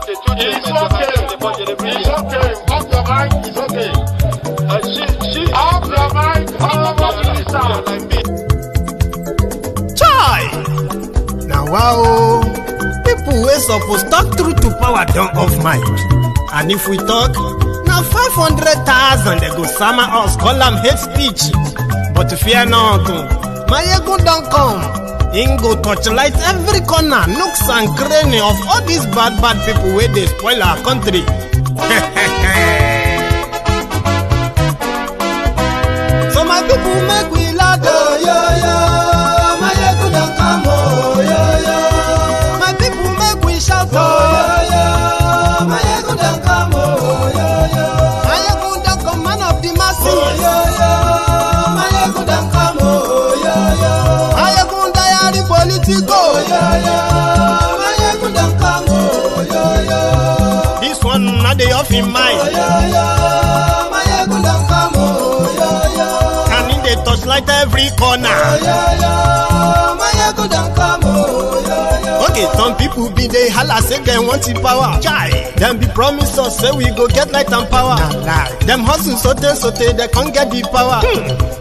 It's okay. It's okay. Off your mind. It's okay. Off your mind. Chai! Now wow, people wey suppose talk through to power don't off mic. And if we talk, now 500,000 they go summer us, call them hate speech. But fear not, Maiyegun don't come. Him go torchlight every corner, nooks and cranny of all these bad people where they spoil our country. So my people make we laugh, oh yo yo. Maiyegun don't come, oh yo yo. My people make we shout, oh yo yo. Maiyegun don't come, oh yo yo. Maiyegun don't come, man of the masses, oh yo yo. Maiyegun don't come, oh yo yo. Maiyegun diary Politico, oh yo yo. Maiyegun don't come, oh yo yo. This one not the off in mind, oh yo yo. Maiyegun don't come, oh yo yo. Can in the touchlight every corner, oh yo yo. Maiyegun don't come, oh yo yo. Okay, some people be they holla say they want the power. Chai, them be promise us say we go get light and power. Them hustle sote they can't get the power.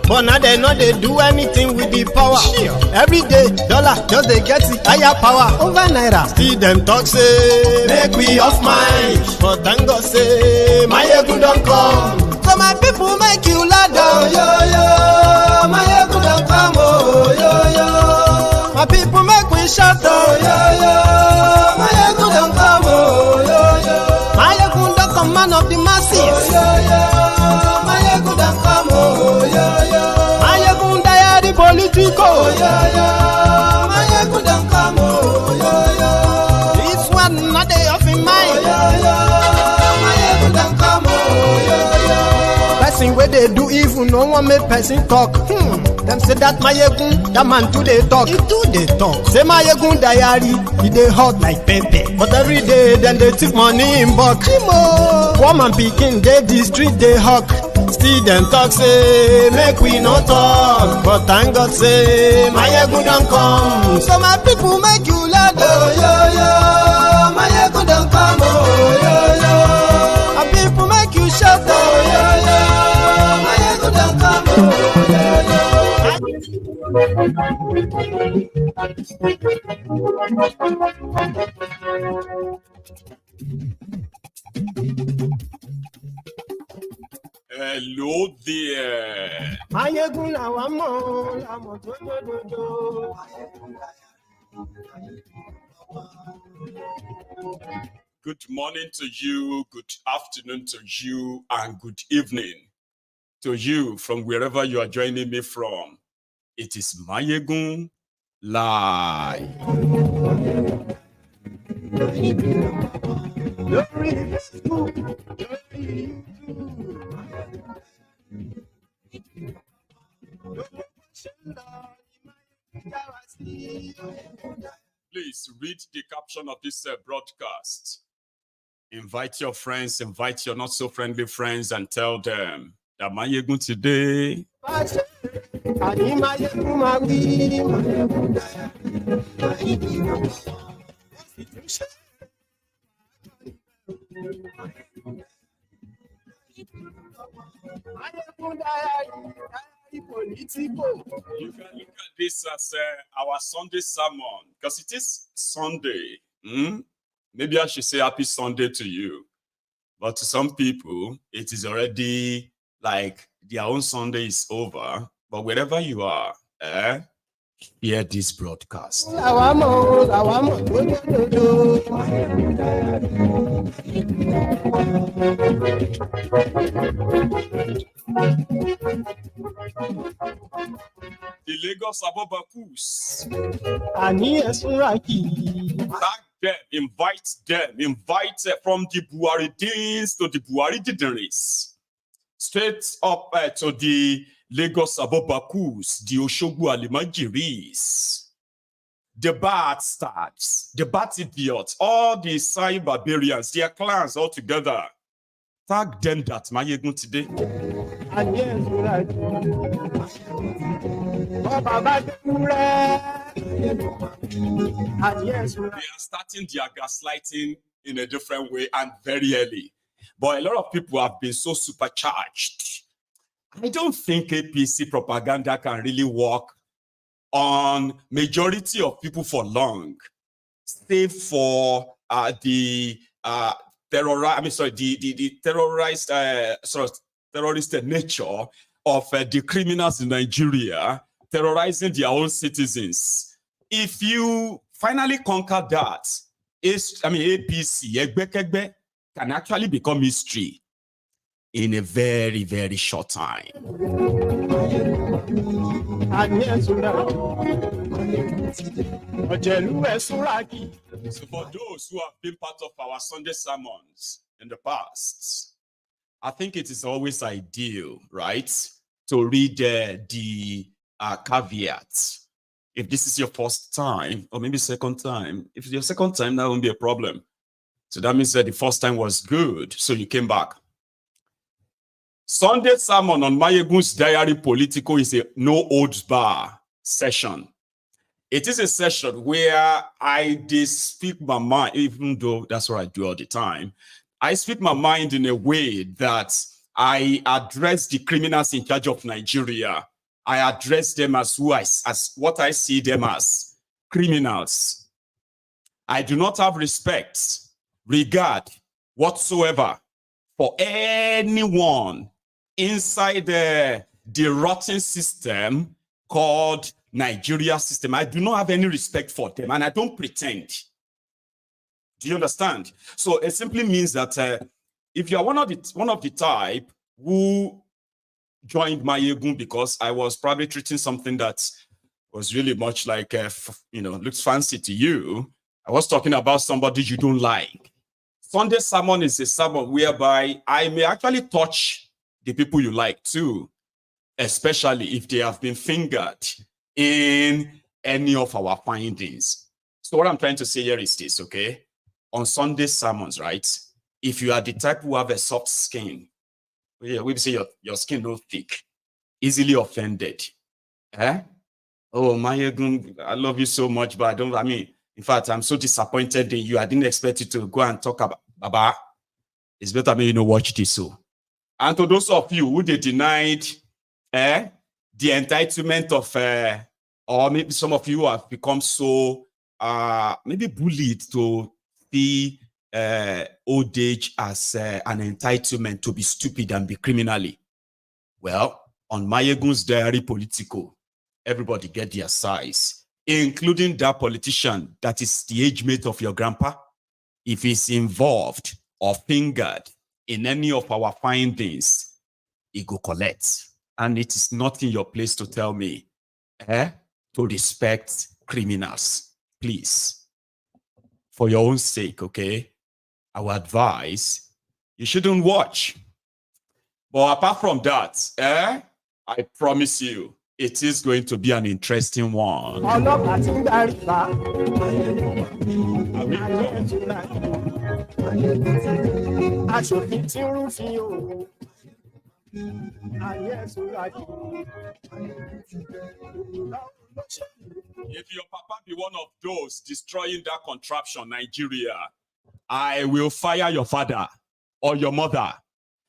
But now they know they do anything with the power. Every day, dollar just they get it higher power over naira. See them talk say make we off mind, but thank God say Maiyegun don't come. So my people make you loud, oh yo yo. Maiyegun don't come, oh yo yo. My people make we shout, oh yo yo. Maiyegun don't come, oh yo yo. Maiyegun don't come, man of the masses, oh yo yo. Maiyegun don't come, oh yo yo. Maiyegun diary Politico, oh yo yo. Maiyegun don't come, oh yo yo. This one not they off in mind, oh yo yo. Maiyegun don't come, oh yo yo. Person where they do evil, no one make person talk. Them say that Maiyegun, that man too they talk. He too they talk. Say Maiyegun diary, he they hot like pepper. But every day then they take money in bulk. Poor man picking, they the street they hawk. Still them talk say make we no talk. But thank God say Maiyegun don't come. So my people make you loud, oh yo yo. Maiyegun don't come, oh yo yo. My people make you shout, oh yo yo. Maiyegun don't come, oh yo yo. Hello there. Maiyegun làwa mọ̀ tó dodo. Good morning to you, good afternoon to you, and good evening to you from wherever you are joining me from. It is Maiyegun Live. Please read the caption of this broadcast. Invite your friends, invite your not so friendly friends, and tell them that Maiyegun today. Politico. You can look at this as our Sunday sermon because it is Sunday. Maybe I should say happy Sunday to you. But to some people, it is already like their own Sunday is over. But wherever you are, hear this broadcast. The Lagos Abobakus. Tag them, invite from the Buharidins to the Buharidineries. Straight up to the Lagos Abobakus, the Oshogbo Alimajiris. The bad starts, the bad idiots, all the cyber barbarians, their clans all together. Tag them that Maiyegun today. And yes, right. And yes, They are starting their gaslighting in a different way and very early. But a lot of people have been so supercharged. I don't think APC propaganda can really work on majority of people for long, save for the terrorized terrorist nature of the criminals in Nigeria terrorizing their own citizens. If you finally conquer that, APC, egbekegbe, can actually become history in a very, very short time. So for those who have been part of our Sunday sermons in the past, I think it is always ideal, right, to read the caveats. If this is your first time, or maybe second time, if it's your second time, that won't be a problem. So that means that the first time was good, so you came back. Sunday sermon on Maiyegun's diary Politico is a no holds bar session. It is a session where I speak my mind, even though that's what I do all the time. I speak my mind in a way that I address the criminals in charge of Nigeria. I address them as what I see them as, criminals. I do not have respect, regard whatsoever for anyone inside the rotten system called Nigeria system. I do not have any respect for them, and I don't pretend. Do you understand? So it simply means that if you are one of the type who joined Maiyegun because I was probably treating something that was really much like looks fancy to you, I was talking about somebody you don't like. Sunday sermon is a sermon whereby I may actually touch the people you like too, especially if they have been fingered in any of our findings. So what I'm trying to say here is this, okay? On Sunday sermons, right? If you are the type who have a soft skin, we say your skin no thick, easily offended. Oh, Maiyegun, I love you so much, but in fact, I'm so disappointed in you. I didn't expect you to go and talk about Baba. It's better me, watch this. So, and to those of you who they denied the entitlement of, or maybe some of you have become so maybe bullied to see old age as an entitlement to be stupid and be criminally. Well, on Maiyegun's diary Politico, everybody get their size, including that politician that is the age mate of your grandpa. If he's involved or fingered in any of our findings, he go collect. And it is not in your place to tell me to respect criminals. Please, for your own sake, okay? Our advice, you shouldn't watch. But apart from that, I promise you, it is going to be an interesting one. If your papa be one of those destroying that contraption, Nigeria, I will fire your father or your mother.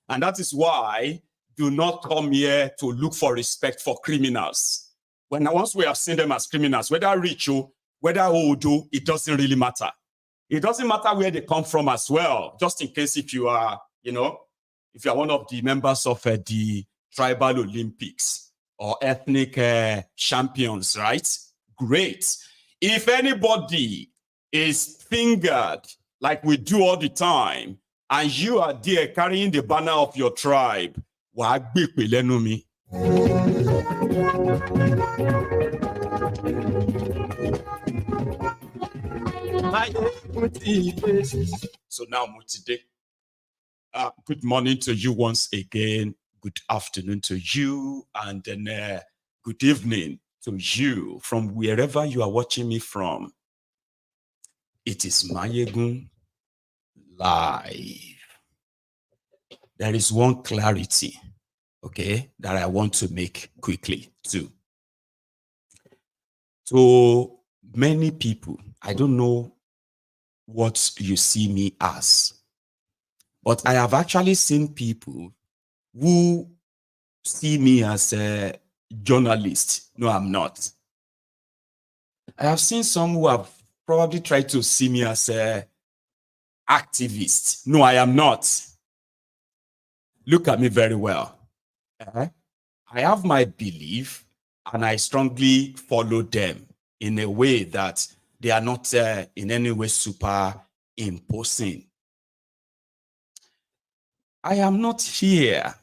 And that is why do not come here to look for respect for criminals. Once we have seen them as criminals, whether rich or whether old, it doesn't really matter. It doesn't matter where they come from as well, just in case if you are, if you are one of the members of the tribal Olympics or ethnic champions, right? Great. If anybody is fingered like we do all the time, and you are there carrying the banner of your tribe, so now, Mutide, good morning to you once again. Good afternoon to you, and then good evening to you from wherever you are watching me from. It is Maiyegun live. There is one clarity, okay, that I want to make quickly too. So many people, I don't know what you see me as, but I have actually seen people who see me as a journalist. No, I'm not. I have seen some who have probably tried to see me as a activist. No, I am not. Look at me very well. I have my belief and I strongly follow them in a way that they are not in any way superimposing. I am not here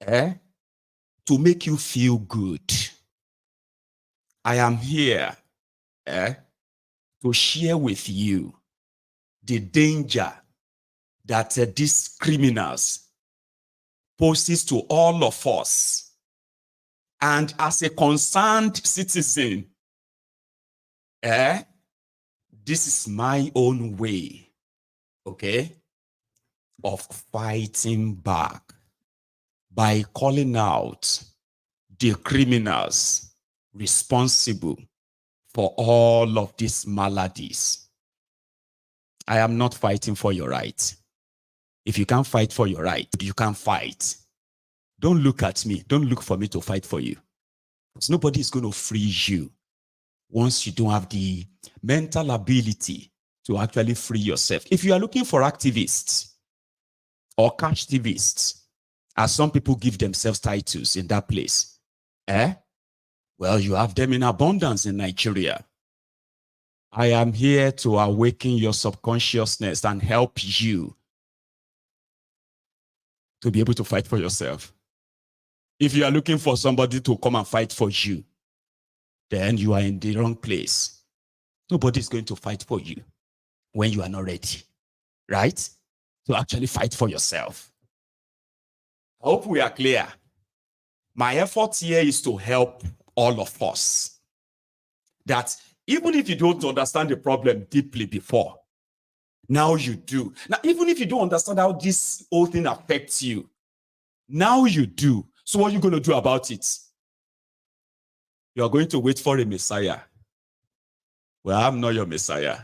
to make you feel good. I am here to share with you the danger that these criminals poses to all of us. And as a concerned citizen, this is my own way, okay, of fighting back by calling out the criminals responsible for all of these maladies. I am not fighting for your right. If you can't fight for your right, you can't fight. Don't look at me. Don't look for me to fight for you. Because nobody is going to free you once you don't have the mental ability to actually free yourself. If you are looking for activists or cash activists, as some people give themselves titles in that place, well, you have them in abundance in Nigeria. I am here to awaken your subconsciousness and help you to be able to fight for yourself. If you are looking for somebody to come and fight for you, then you are in the wrong place. Nobody is going to fight for you when you are not ready, right? To actually fight for yourself. I hope we are clear. My effort here is to help all of us. That even if you don't understand the problem deeply before, now you do. Now, even if you don't understand how this whole thing affects you, now you do. So what are you going to do about it? You are going to wait for a Messiah. Well, I'm not your Messiah.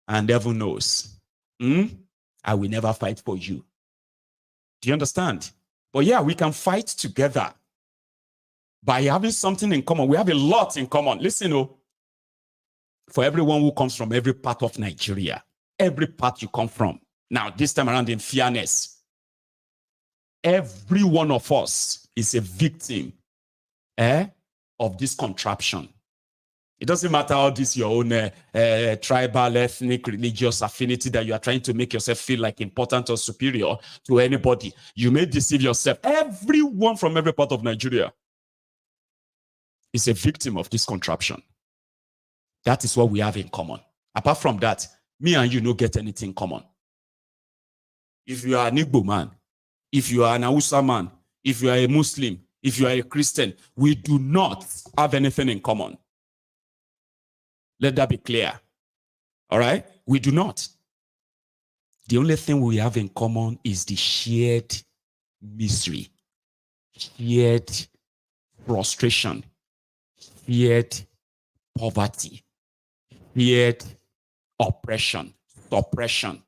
And devil knows. I will never fight for you. Do you understand? But yeah, we can fight together by having something in common. We have a lot in common. Listen, for everyone who comes from every part of Nigeria, every part you come from. Now, this time around, in fairness, every one of us is a victim of this contraption. It doesn't matter how this your own tribal, ethnic, religious affinity that you are trying to make yourself feel like important or superior to anybody. You may deceive yourself. Everyone from every part of Nigeria is a victim of this contraption. That is what we have in common. Apart from that, me and you don't get anything common. If you are an Igbo man, if you are an Hausa man, if you are a Muslim, if you are a Christian, we do not have anything in common. Let that be clear. All right? We do not. The only thing we have in common is the shared misery, shared frustration, shared poverty, shared oppression, suppression.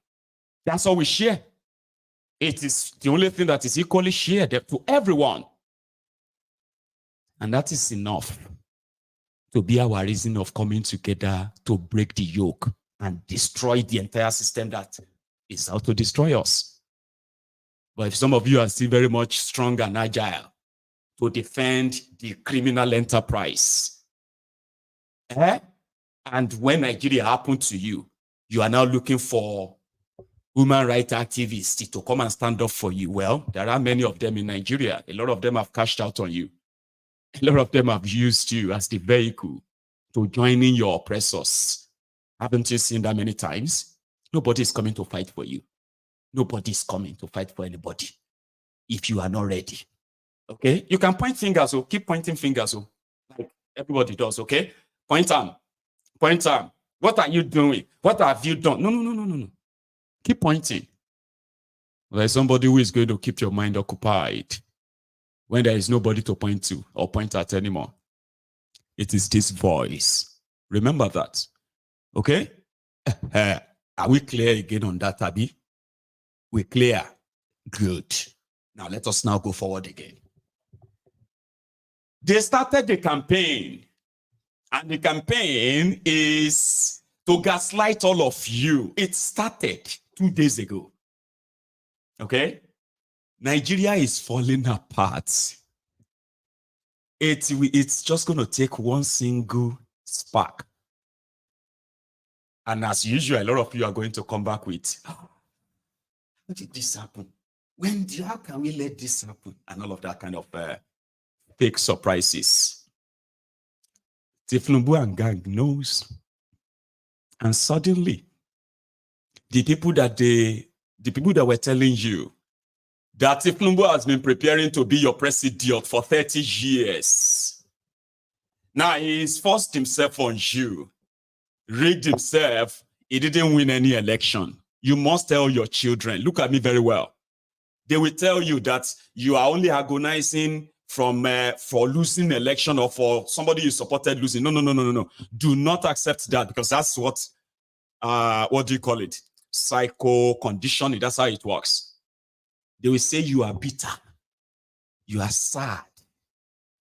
That's all we share. It is the only thing that is equally shared to everyone. And that is enough to be our reason of coming together to break the yoke and destroy the entire system that is out to destroy us. But if some of you are still very much strong and agile to defend the criminal enterprise, and when Nigeria happened to you, you are now looking for human rights activists to come and stand up for you. Well, there are many of them in Nigeria. A lot of them have cashed out on you. A lot of them have used you as the vehicle to join in your oppressors. Haven't you seen that many times? Nobody is coming to fight for you. Nobody is coming to fight for anybody if you are not ready. Okay? You can point fingers, or keep pointing fingers, like everybody does, okay? Point them. Point them. What are you doing? What have you done? No. Keep pointing. There's somebody who is going to keep your mind occupied when there is nobody to point to or point at anymore. It is this voice. Remember that. Okay? Are we clear again on that, Abi? We're clear. Good. Now let us now go forward again. They started the campaign, and the campaign is to gaslight all of you. It started 2 days ago. Okay? Nigeria is falling apart. It's just going to take one single spark. And as usual, a lot of you are going to come back with, how did this happen? How can we let this happen? And all of that kind of fake surprises. Thiefnubu and gang knows. And suddenly, the people that were telling you that Thiefnubu has been preparing to be your president for 30 years. Now he's forced himself on you, rigged himself, he didn't win any election. You must tell your children, look at me very well. They will tell you that you are only agonizing for losing election or for somebody you supported losing. No. Do not accept that, because that's what do you call it? Psycho conditioning. That's how it works. They will say you are bitter, you are sad,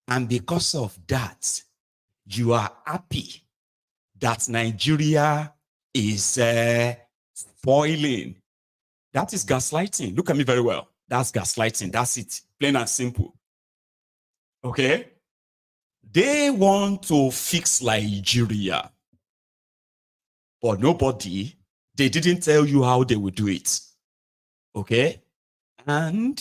and because of that, you are happy that Nigeria is spoiling. That is gaslighting. Look at me very well. That's gaslighting. That's it. Plain and simple. Okay? They want to fix Nigeria, but they didn't tell you how they would do it. Okay? And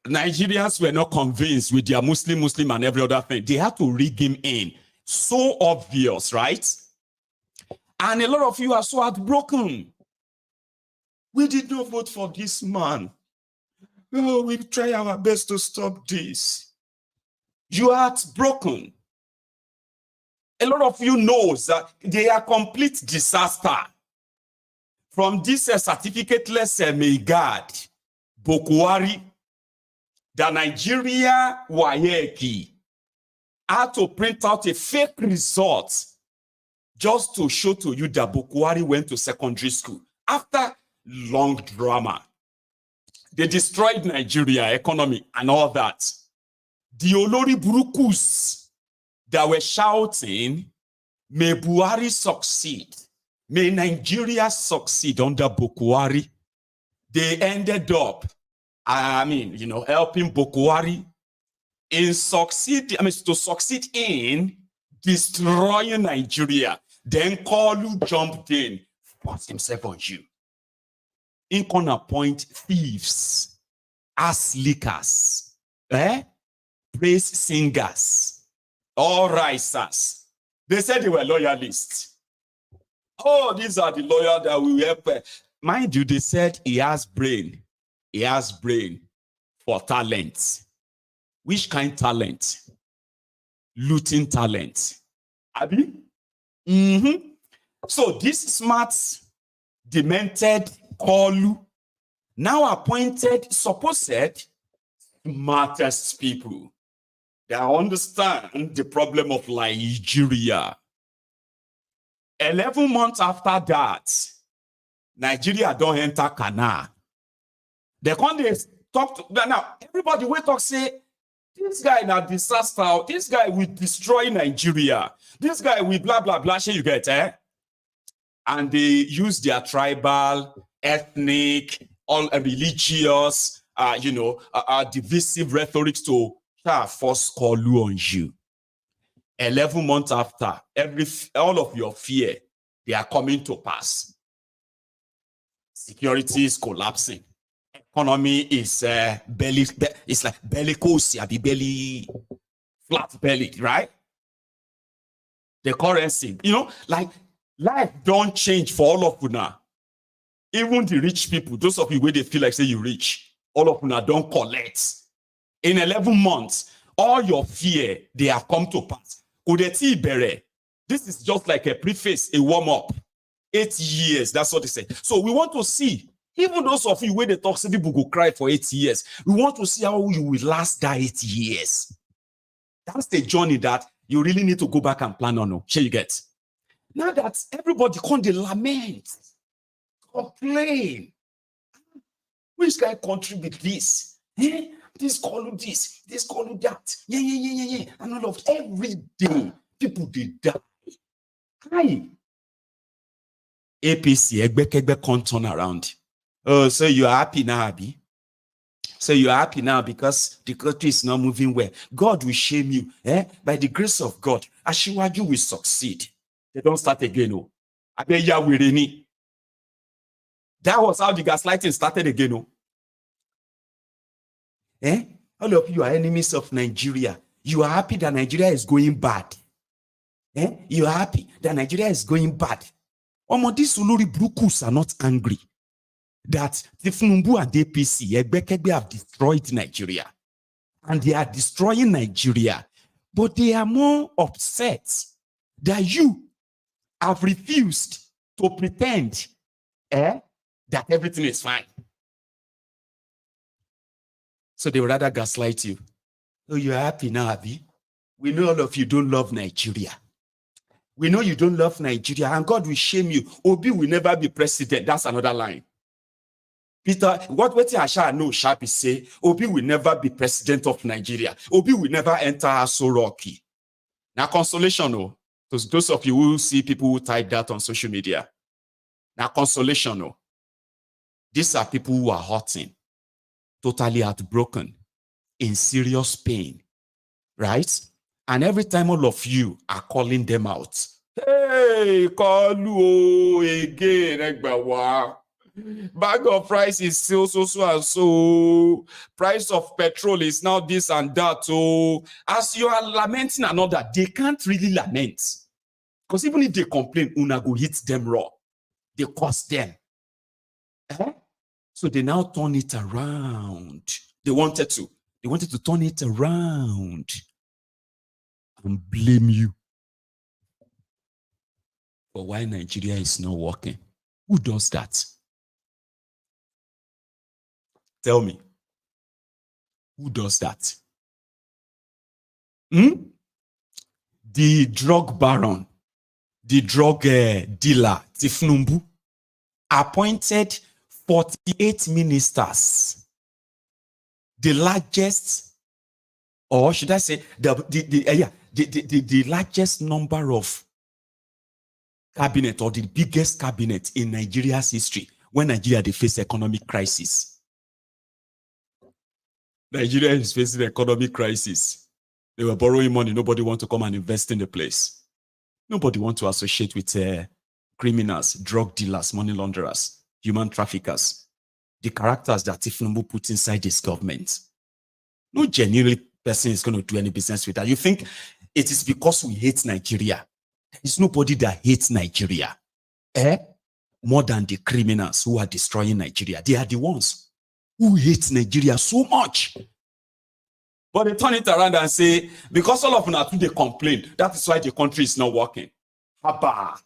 Nigerians were not convinced with their Muslim and every other thing. They had to rig him in. So obvious, right? And a lot of you are so heartbroken. We did not vote for this man. Oh, we try our best to stop this. You are heartbroken. A lot of you knows that they are complete disaster. From this certificateless Megad, Bokwari, the Nigeria Wayeki had to print out a fake result just to show to you that Bokwari went to secondary school. After long drama, they destroyed Nigeria economy and all that. The Olori Burukus that were shouting, may Buhari succeed. May Nigeria succeed under Bokwari. They ended up, helping Bokwari to succeed in destroying Nigeria. Then Kalu jumped in, forced himself on you. In corner point, thieves, ass lickers, praise singers, all risers. They said they were loyalists. Oh, these are the lawyers that will help. Mind you, they said he has brain. He has brain for talent. Which kind talent? Looting talent. Abi? So this smart, demented Kalu now appointed supposed smartest people that understand the problem of Nigeria. 11 months after that, Nigeria don't enter canal. They can't talk to now. Everybody will talk say this guy in a disaster. This guy will destroy Nigeria. This guy will blah blah blah. You get and they use their tribal, ethnic, all religious, divisive rhetoric to force Kalu on you. 11 months after, all of your fear, they are coming to pass. Security is collapsing. Economy is it's like bellicose, belly, flat belly, right? The currency, like life don't change for all of you now. Even the rich people, those of you where they feel like say you rich, all of you now don't collect. In 11 months, all your fear, they have come to pass. This is just like a preface, a warm-up. 8 years, that's what they say. So we want to see Even those of you where they talk, say people go cry for 8 years. We want to see how you will last that 8 years. That's the journey that you really need to go back and plan on. Sure you get. Now that everybody can't lament, complain. Which guy contribute this? Eh? This call this call that. Yeah. And all of every day, people did die. Hi. APC, egbekegbe can't turn around. Oh, so you're happy now, Abi? So you're happy now because the country is not moving well. God will shame you. By the grace of God, Ashiwaju will succeed. They don't start again. Oh. That was how the gaslighting started again. Oh. All of you are enemies of Nigeria. You are happy that Nigeria is going bad. You are happy that Nigeria is going bad. These Uluri Brukus are not angry that Thiefnubu and APC, egbekegbe, have destroyed Nigeria. And they are destroying Nigeria. But they are more upset that you have refused to pretend that everything is fine. So they would rather gaslight you. Oh, you're happy now, Abi? We know all of you don't love Nigeria. We know you don't love Nigeria, and God will shame you. Obi will never be president. That's another line. Peter, what Asha know sharp is say, Obi will never be president of Nigeria. Obi will never enter Asoroki. Now, consolation, oh, those of you who see people who type that on social media. Now, consolation, oh, these are people who are hurting, totally heartbroken, in serious pain, right? And every time all of you are calling them out, hey, call you again, Egbawa. Bag of rice is still so and so. Price of petrol is now this and that. So as you are lamenting another, they can't really lament. Because even if they complain, Una go hit them raw. They cost them. So they now turn it around. They wanted to turn it around and blame you for why Nigeria is not working. Who does that? Tell me. Who does that? The drug baron, the drug dealer, Thiefnubu, appointed 48 ministers. The largest, or should I say, the largest number of cabinet, or the biggest cabinet in Nigeria's history when Nigeria they face economic crisis. Nigeria is facing an economic crisis. They were borrowing money. Nobody wants to come and invest in the place. Nobody wants to associate with criminals, drug dealers, money launderers, human traffickers, the characters that Thiefnubu put inside this government. No genuine person is going to do any business with that. You think it is because we hate Nigeria? There is nobody that hates Nigeria. More than the criminals who are destroying Nigeria. They are the ones who hate Nigeria so much. But they turn it around and say, because all of them are they complain, that is why the country is not working. Haba.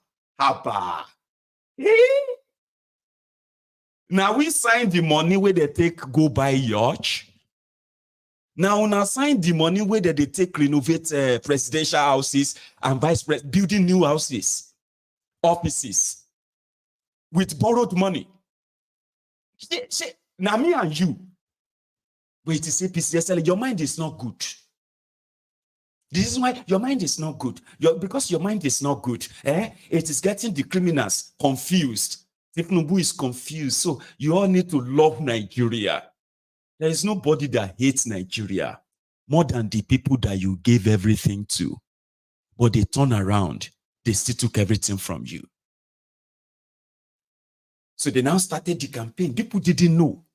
Now we sign the money where they take go buy yacht. Now we sign the money where they take renovate presidential houses and building new houses, offices with borrowed money. Now me and you, but it is APC, your mind is not good. This is why your mind is not good. Because your mind is not good, it is getting the criminals confused. Thiefnubu is confused. So you all need to love Nigeria. There is nobody that hates Nigeria more than the people that you gave everything to. But they turn around, they still took everything from you. So they now started the campaign. People didn't know.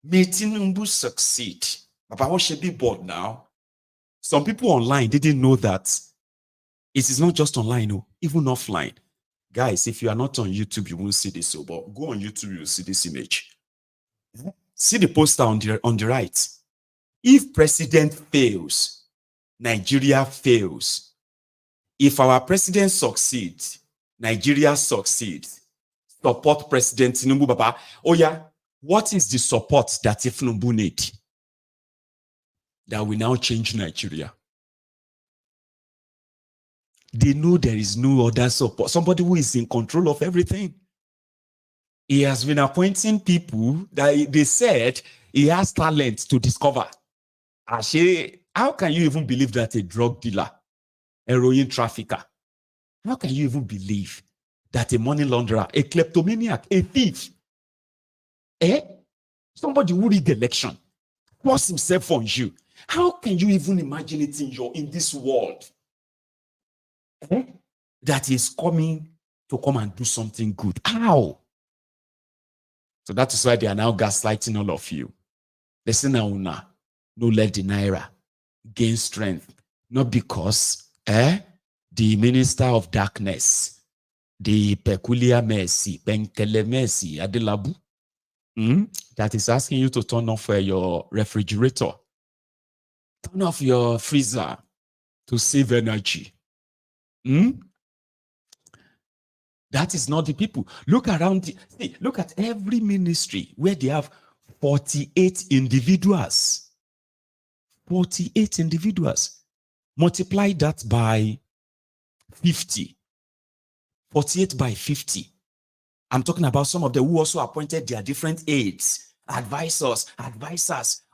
May Tinubu succeed. Papa, what should be bored now? Some people online didn't know that it is not just online, even offline. Guys, if you are not on YouTube, you won't see this. But go on YouTube, you'll see this image. See the poster on the right. If president fails, Nigeria fails. If our president succeeds, Nigeria succeeds. support President Tinubu, Baba. Oh yeah, what is the support that Thiefnubu need that will now change Nigeria? They know there is no other support. Somebody who is in control of everything. He has been appointing people that they said he has talent to discover. Actually, how can you even believe that a drug dealer, heroin trafficker, how can you even believe that a money launderer, a kleptomaniac, a thief, somebody who rig election, force himself on you? How can you even imagine it in this world? That is coming to come and do something good. How? So that is why they are now gaslighting all of you. Listen now, no let the naira gain strength, not because the minister of darkness, the peculiar mercy, Benkele mercy, Adelabu, that is asking you to turn off your refrigerator, turn off your freezer to save energy. That is not the people. Look around. Look at every ministry where they have 48 individuals. 48 individuals. Multiply that by 50. 48 by 50. I'm talking about some of them who also appointed their different aides, advisors,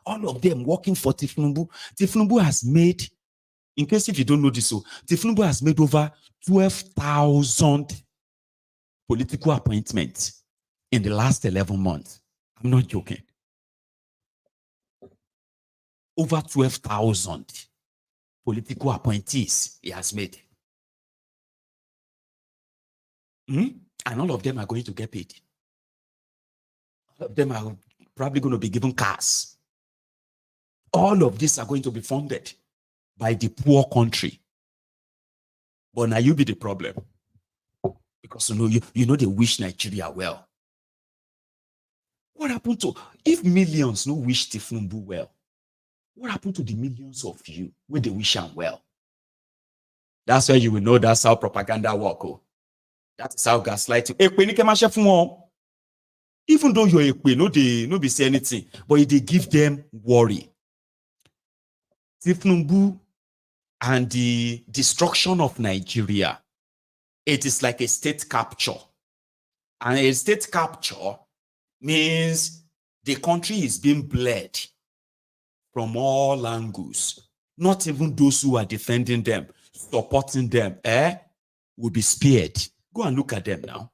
all of them working for Thiefnubu. Thiefnubu has made, in case if you don't know this, so Thiefnubu has made over 12,000 political appointments in the last 11 months. I'm not joking. Over 12,000 political appointees he has made. And all of them are going to get paid. All of them are probably going to be given cars. All of these are going to be funded by the poor country. But now you be the problem. Because you know they wish Nigeria well. What happened to, if millions no wish Thiefnubu well, what happened to the millions of you when they wish him well? That's where you will know that's how propaganda work. That is how gaslighting. Even though you're no be say anything, but they give them worry. Thiefnubu and the destruction of Nigeria, it is like a state capture. And a state capture means the country is being bled from all angles. Not even those who are defending them, supporting them, will be spared. Go and look at them now.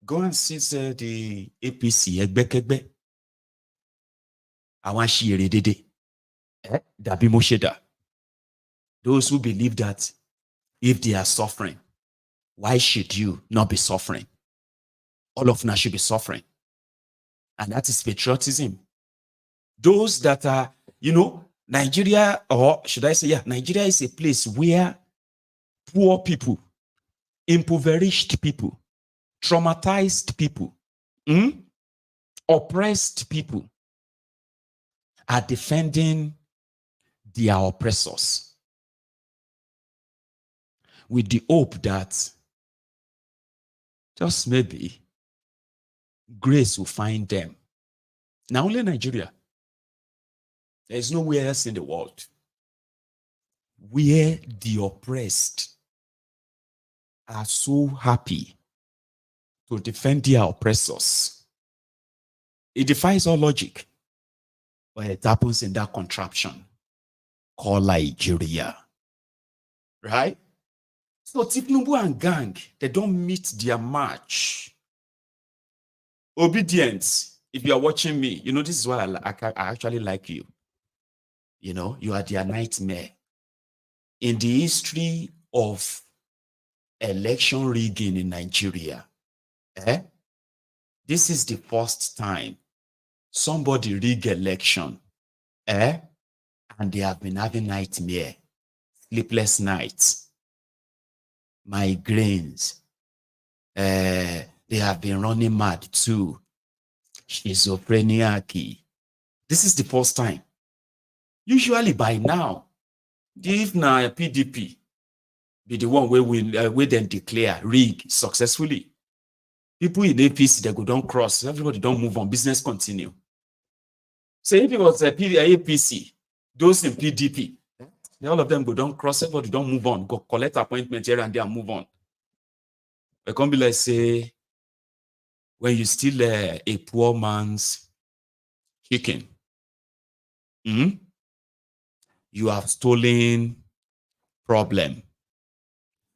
Go and see the APC, egbekegbe. Awanshi dede. Dabi Mosheda. Those who believe that if they are suffering, why should you not be suffering? All of us should be suffering. And that is patriotism. Those that are, Nigeria, or should I say, Nigeria is a place where poor people, impoverished people, traumatized people, oppressed people are defending their oppressors with the hope that just maybe grace will find them. Now only Nigeria. There is nowhere else in the world where the oppressed are so happy to defend their oppressors. It defies all logic, but it happens in that contraption called Nigeria. Right? So Thiefnubu and gang, they don't meet their match. Obedience. If you are watching me, this is why I actually like you. You are their nightmare. In the history of election rigging in Nigeria, this is the first time somebody rig election, and they have been having nightmare, sleepless nights, migraines. They have been running mad too. Schizophrenia. This is the first time. Usually by now, if na PDP, be the one where we then declare rig successfully. People in APC, they go don't cross. Everybody don't move on. Business continue. So if it was a APC, those in PDP, all of them go don't cross. Everybody don't move on. Go collect appointment here and there and move on. They can't be like, say, when you steal a poor man's chicken, you have stolen problem.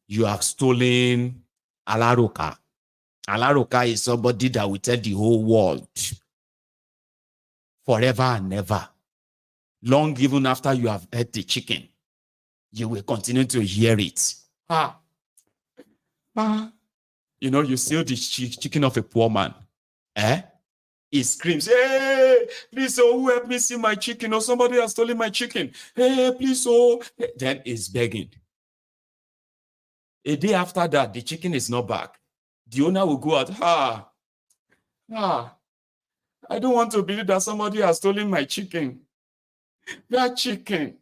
You have stolen alaroka. Alaroka is somebody that will tell the whole world forever and never. Long even after you have ate the chicken, you will continue to hear it. You know, you steal the chicken of a poor man. He screams, hey, please, oh, who help me see my chicken? Or somebody has stolen my chicken. Hey, please, oh. Then he's begging. A day after that, the chicken is not back. The owner will go out, I don't want to believe that somebody has stolen my chicken. That chicken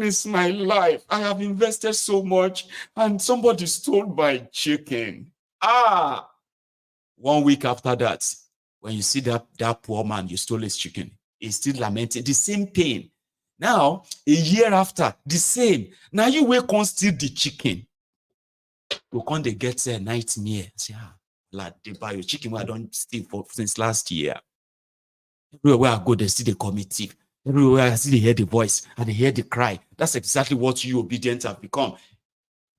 is my life. I have invested so much and somebody stole my chicken. 1 week after that, when you see that poor man, you stole his chicken, he's still lamenting the same pain. Now, a year after, the same. Now you will come steal the chicken. You can't get a nightmare. Say, lad, they buy your chicken where I don't steal since last year. Everywhere I go, they see the committee. Everywhere I see they hear the voice and they hear the cry. That's exactly what you obedient have become.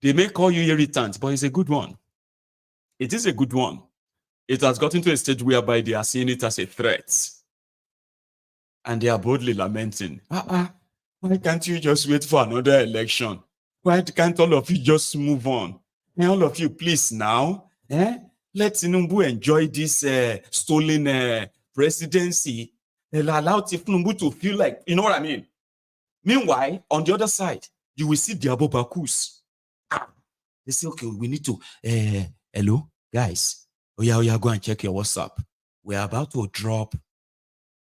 They may call you irritant, but it's a good one. It is a good one. It has gotten to a stage whereby they are seeing it as a threat. And they are boldly lamenting. Why can't you just wait for another election? Why can't all of you just move on? And all of you, please now, let Tinubu enjoy this stolen presidency. Allow Thiefnubu to feel like, you know what I mean? Meanwhile, on the other side, you will see the Abobakus. They say, okay, we need to, hello, guys. Oh yeah, go and check your WhatsApp. We're about to drop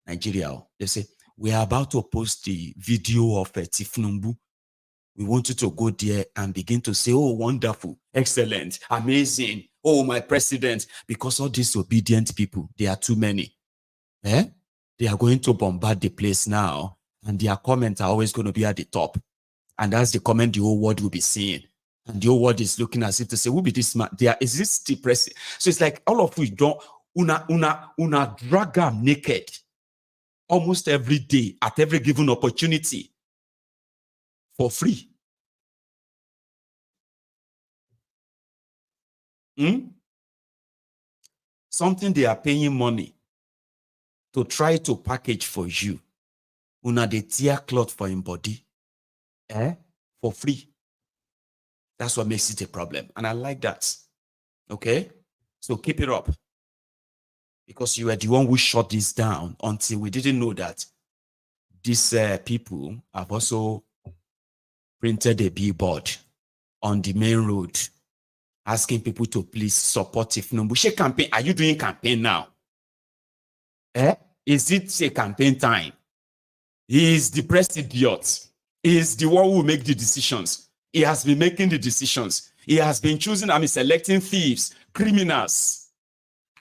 Nigeria. They say, we are about to post the video of Thiefnubu. We want you to go there and begin to say, oh, wonderful, excellent, amazing. Oh, my president. Because all these obedient people, they are too many. They are going to bombard the place now. And their comments are always going to be at the top. And that's the comment the whole world will be seeing. And the whole world is looking as if to say, who be this man? Is this the president? So it's like all of you don't, una drag them naked almost every day at every given opportunity for free. Something they are paying money to try to package for you. Una de tear cloth for him body. For free. That's what makes it a problem. And I like that. Okay? So keep it up. Because you were the one who shut this down until we didn't know that these people have also printed a billboard on the main road asking people to please support Thiefnubu. Campaign. Are you doing campaign now? Is it a campaign time? He is the press idiot. He is the one who will make the decisions. He has been making the decisions. He has been choosing, selecting thieves, criminals.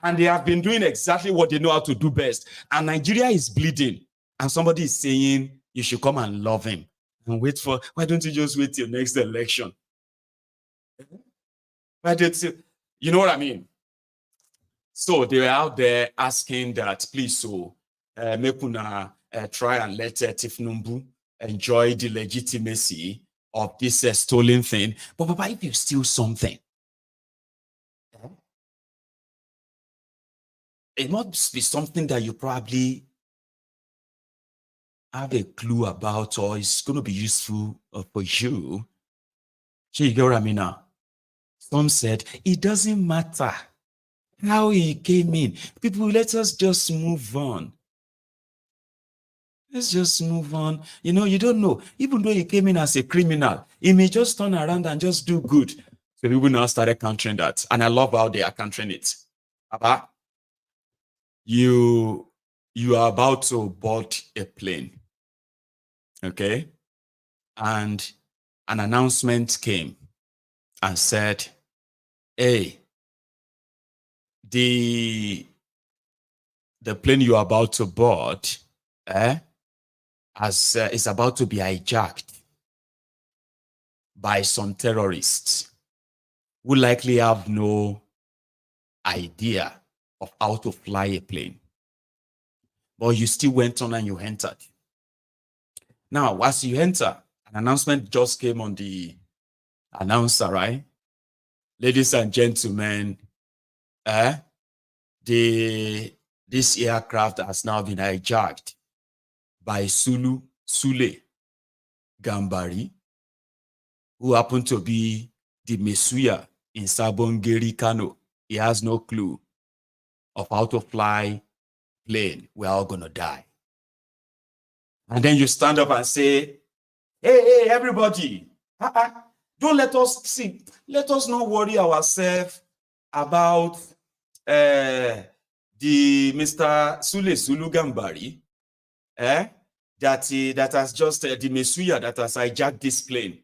And they have been doing exactly what they know how to do best. And Nigeria is bleeding. And somebody is saying, you should come and love him. And why don't you just wait till next election? Why don't you know what I mean? So they were out there asking that, please, so make una try and let Thiefnubu enjoy the legitimacy of this stolen thing. But Papa, if you steal something, it must be something that you probably have a clue about, or it's going to be useful for you. So you get what I mean now? Some said, it doesn't matter how he came in. People, let us just move on. Let's just move on. You know, you don't know. Even though he came in as a criminal, he may just turn around and just do good. So people now started countering that. And I love how they are countering it. Papa, you are about to board a plane. Okay? And an announcement came and said, hey, the plane you are about to board is about to be hijacked by some terrorists who likely have no idea of how to fly a plane. But you still went on and you entered. Now, as you enter, an announcement just came on the announcer, right? Ladies and gentlemen, this aircraft has now been hijacked by Sule Gambari, who happened to be the Mesuya in Sabongeri, Kano. He has no clue of how to fly plane. We're all gonna die. And then you stand up and say, hey, everybody, don't let us not worry ourselves about the Mr. Sule Gambari, that has just the Mesuya that has hijacked this plane.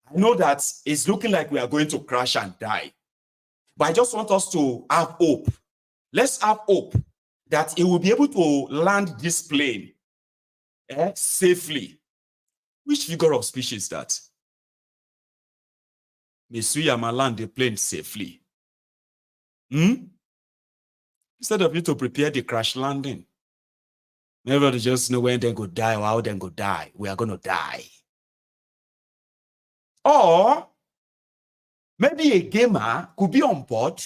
I know that it's looking like we are going to crash and die, but I just want us to have hope. Let's have hope that it will be able to land this plane safely. Which figure of speech is that? Mesuya may land the plane safely. Instead of you to prepare the crash landing, everybody just know when they go die or how they go die. We are going to die. Or maybe a gamer could be on board.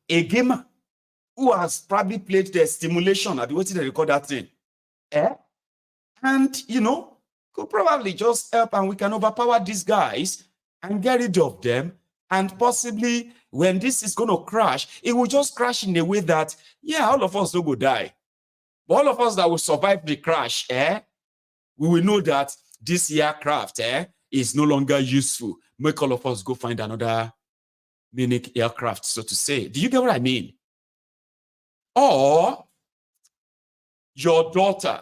A gamer who has probably played the stimulation. I've been waiting to record that thing. And, could probably just help and we can overpower these guys and get rid of them. And possibly when this is going to crash, it will just crash in a way that, all of us will go die. But all of us that will survive the crash, we will know that this aircraft is no longer useful. Make all of us go find another mini aircraft, so to say. Do you get what I mean? Or your daughter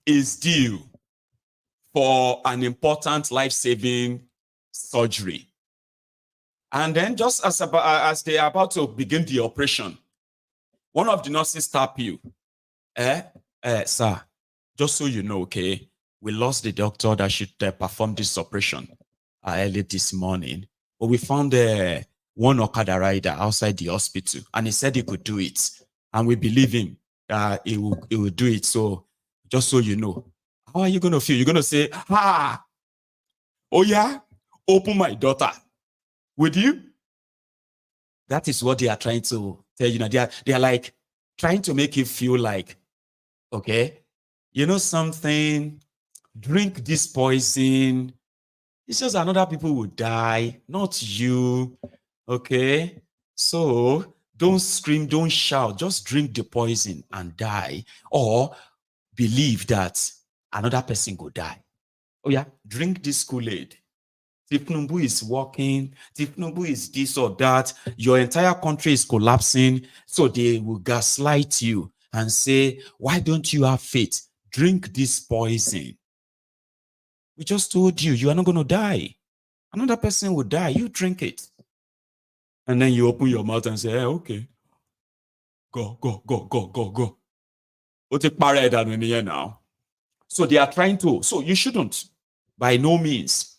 is due for an important life-saving surgery. And then just as they are about to begin the operation, one of the nurses tap you. Sir, just so you know, okay, we lost the doctor that should perform this operation early this morning. But we found one Okada rider outside the hospital, and he said he could do it. And we believe him that he will do it. So just so you know, how are you going to feel? You're going to say, oh yeah, open my daughter. Would you? That is what they are trying to tell you. They are like trying to make you feel like, okay, you know something, drink this poison. It's just another people will die, not you. Okay? So don't scream, don't shout, just drink the poison and die. Or believe that another person will die. Oh yeah, drink this Kool-Aid. Thiefnubu is working, Thiefnubu is this or that, your entire country is collapsing, so they will gaslight you and say, why don't you have faith? Drink this poison. We just told you, you are not going to die. Another person will die, you drink it. And then you open your mouth and say, okay, go. We'll take parade in here now. So they are trying to, so you shouldn't, by no means.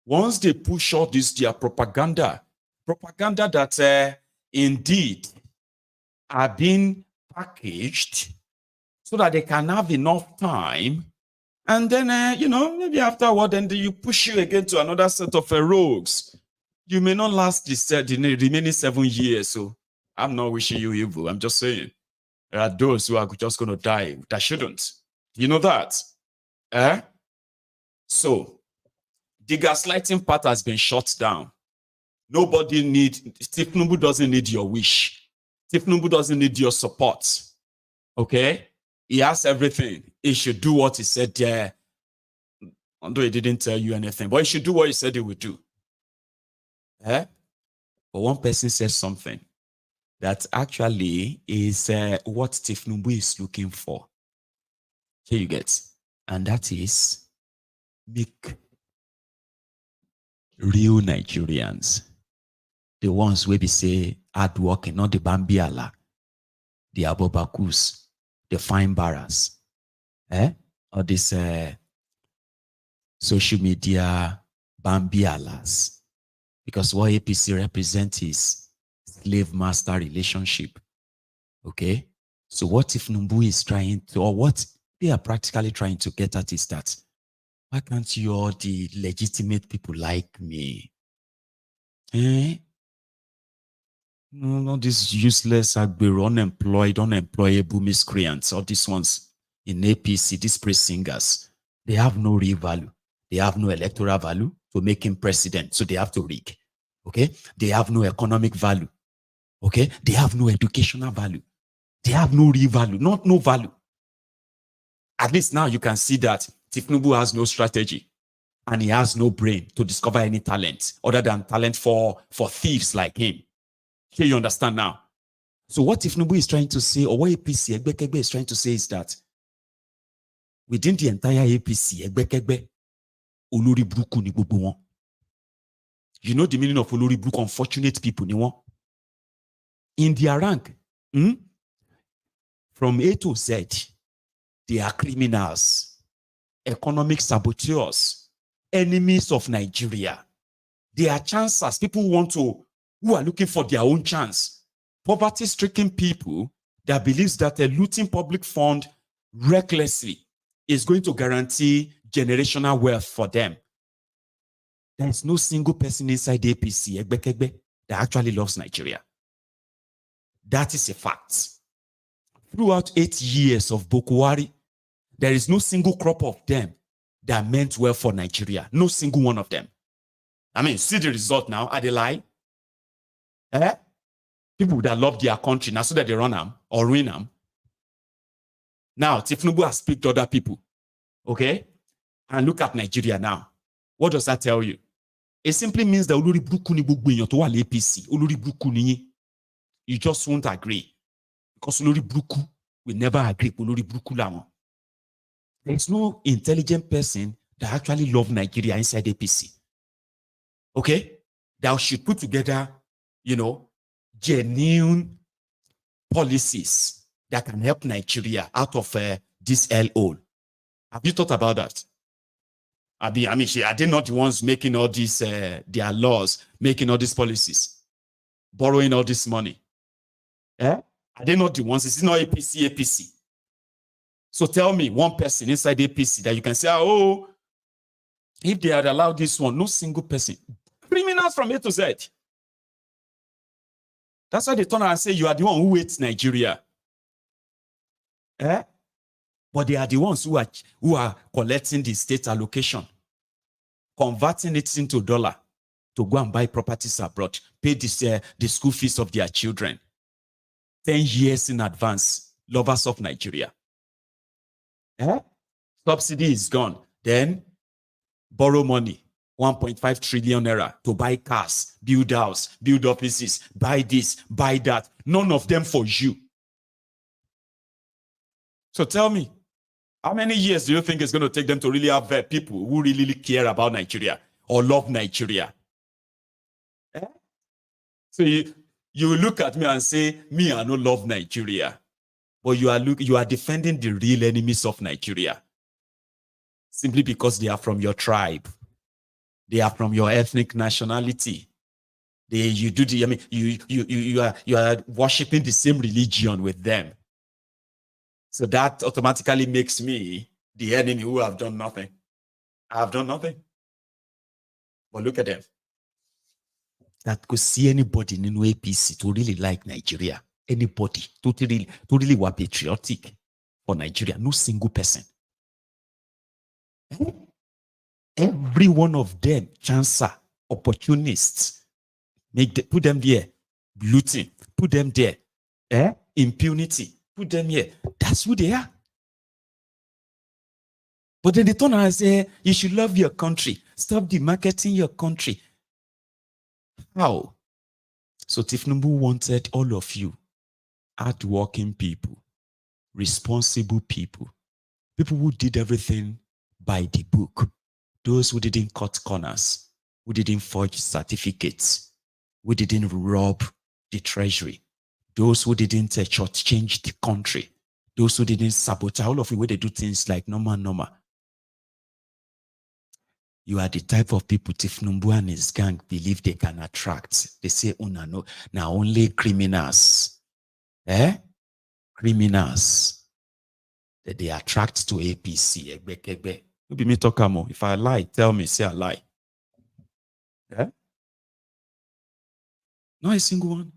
Once they push all this, their propaganda that indeed are being packaged so that they can have enough time, and then, maybe afterward, then you push you again to another set of rogues. You may not last the remaining 7 years, so I'm not wishing you evil. I'm just saying, there are those who are just going to die that shouldn't. You know that? So, the gaslighting part has been shut down. Thiefnubu doesn't need your wish. Thiefnubu doesn't need your support. Okay? He has everything. He should do what he said there. Although he didn't tell you anything, but he should do what he said he would do. But one person said something that actually is what Thiefnubu is looking for. Here you get. And that is make real Nigerians, the ones where we say hard working, not the Bambiala, the Abobakus, the fine barras, or this social media Bambialas. Because what APC represents is slave master relationship. Okay? So what Thiefnubu is trying to, or what they are practically trying to get at is that, why can't you all, the legitimate people like me? No, these useless, unemployable miscreants, all these ones in APC, these praise singers, they have no real value. They have no electoral value to make him president, so they have to rig. Okay? They have no economic value. Okay? They have no educational value. They have no real value, no value. At least now you can see that Thiefnubu has no strategy and he has no brain to discover any talent other than talent for thieves like him. Here you understand now. So what Thiefnubu is trying to say, or what APC, egbekegbe, is trying to say is that within the entire APC, egbekegbe, olórí burúkú ni gbogbo wọn. You know the meaning of olórí burúkú? Unfortunate people ni wọn. In their rank, from A to Z, they are criminals, economic saboteurs, enemies of Nigeria. They are chancers, people who are looking for their own chance. Poverty-stricken people that believes that a looting public fund recklessly is going to guarantee generational wealth for them. There is no single person inside the APC, egbekegbe, that actually loves Nigeria. That is a fact. Throughout 8 years of Bokuwari, there is no single crop of them that meant well for Nigeria. No single one of them. I mean, see the result now. Are they lying? People that love their country, now so that they run them or ruin them. Now, Thiefnubu has picked other people. Okay? And look at Nigeria now. What does that tell you? It simply means that olórí burúkú ni gbogbo èèyàn tó wà ní APC. Olórí burúkú ni yín. You just won't agree. Because olórí burúkú will never agree. Olórí burúkú làwọn. There's no intelligent person that actually loves Nigeria inside APC. Okay? That should put together, genuine policies that can help Nigeria out of this hellhole. Have you thought about that? Are they not the ones making all these, their laws, making all these policies, borrowing all this money? Are they not the ones? It's not APC. So tell me one person inside APC that you can say, if they had allowed this one, no single person. Criminals from A to Z. That's why they turn around and say you are the one who hates Nigeria. But they are the ones who are collecting the state allocation, converting it into dollar to go and buy properties abroad, pay the school fees of their children. 10 years in advance, lovers of Nigeria. Subsidy is gone. Then borrow money, 1.5 trillion naira to buy cars, build house, build offices, buy this, buy that. None of them for you. So tell me, how many years do you think it's going to take them to really have people who really care about Nigeria or love Nigeria? So you look at me and say, me, I don't love Nigeria. But you are defending the real enemies of Nigeria. Simply because they are from your tribe. They are from your ethnic nationality. You are worshiping the same religion with them. So that automatically makes me the enemy who have done nothing. I have done nothing. But look at them. That could see anybody in APC to really like Nigeria. Anybody to really were patriotic for Nigeria. No single person. Every one of them, chancer, opportunists, put them there. Looting, put them there. Impunity, put them here. That's who they are. But then they turn around and say, you should love your country. Stop demarketing your country. How? So Thiefnubu wanted all of you, hardworking people, responsible people who did everything by the book, those who didn't cut corners, who didn't forge certificates, who didn't rob the treasury, those who didn't shortchange the country, those who didn't sabotage, all of the way they do things like normal. You are the type of people Thiefnubu and his gang believe they can attract. They say, oh, no, now only criminals. Criminals that they attract to APC, egbekegbe. You be me talk more. If I lie, tell me, say I lie. Not a single one.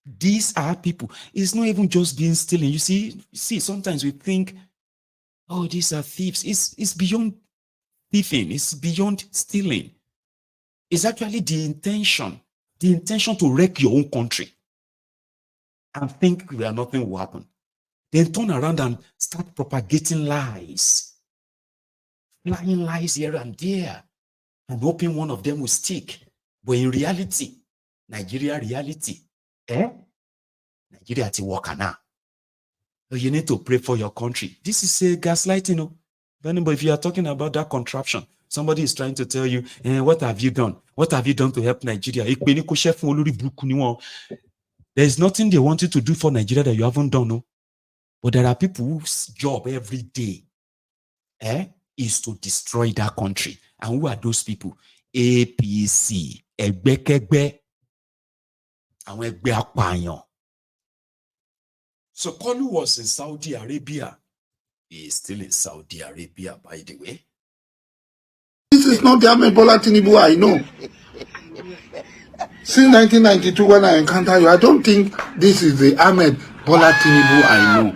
These are people. It's not even just being stealing. You see, sometimes we think, oh, these are thieves. It's beyond thieving. It's beyond stealing. It's actually the intention to wreck your own country and think that nothing will happen. Then turn around and start propagating lies, flying lies here and there, and hoping one of them will stick. But in reality, Nigeria reality, Nigeria to work now. So you need to pray for your country. This is a gaslighting. If you are talking about that contraption, somebody is trying to tell you, what have you done? What have you done to help Nigeria? There's nothing they want you to do for Nigeria that you haven't done. No? But there are people whose job every day is to destroy that country. And who are those people? APC, egbekegbe, and egbe apanyan. So Kolu was in Saudi Arabia. He is still in Saudi Arabia, by the way. This is not the Ahmed Bola Tinubu I know. Since 1992, when I encounter you, I don't think this is the Ahmed Bola Tinubu I know.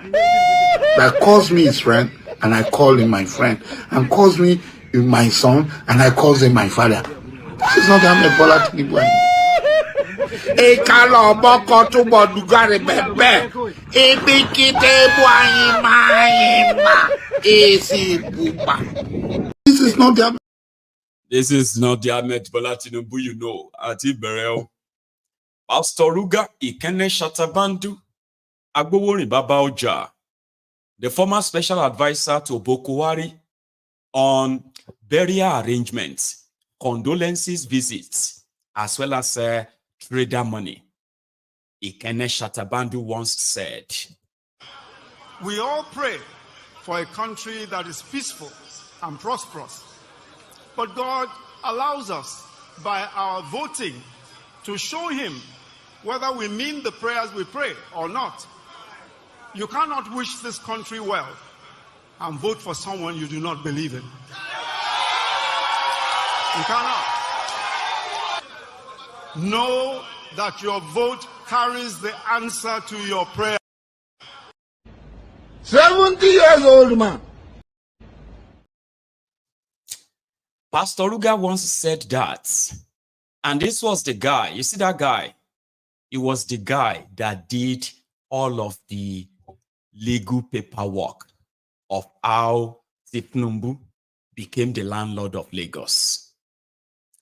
That calls me his friend, and I call him my friend, and calls me my son, and I call him my father. This is not the Ahmed Bola Tinubu I know. This is not the This is not the Ahmed Bola Tinubu you know. Ati Bereo. Pastor Ruga Ikene Shatabandu Agboworin Baba Oja, the former special advisor to Bokwari on burial arrangements, condolences visits, as well as trader money. Ikene Shatabandu once said, we all pray for a country that is peaceful and prosperous. But God allows us, by our voting, to show him whether we mean the prayers we pray or not. You cannot wish this country well and vote for someone you do not believe in. You cannot. Know that your vote carries the answer to your prayer. 70 years old man. Pastor Ruga once said that, and this was the guy, you see that guy? It was the guy that did all of the legal paperwork of how Thiefnubu became the landlord of Lagos.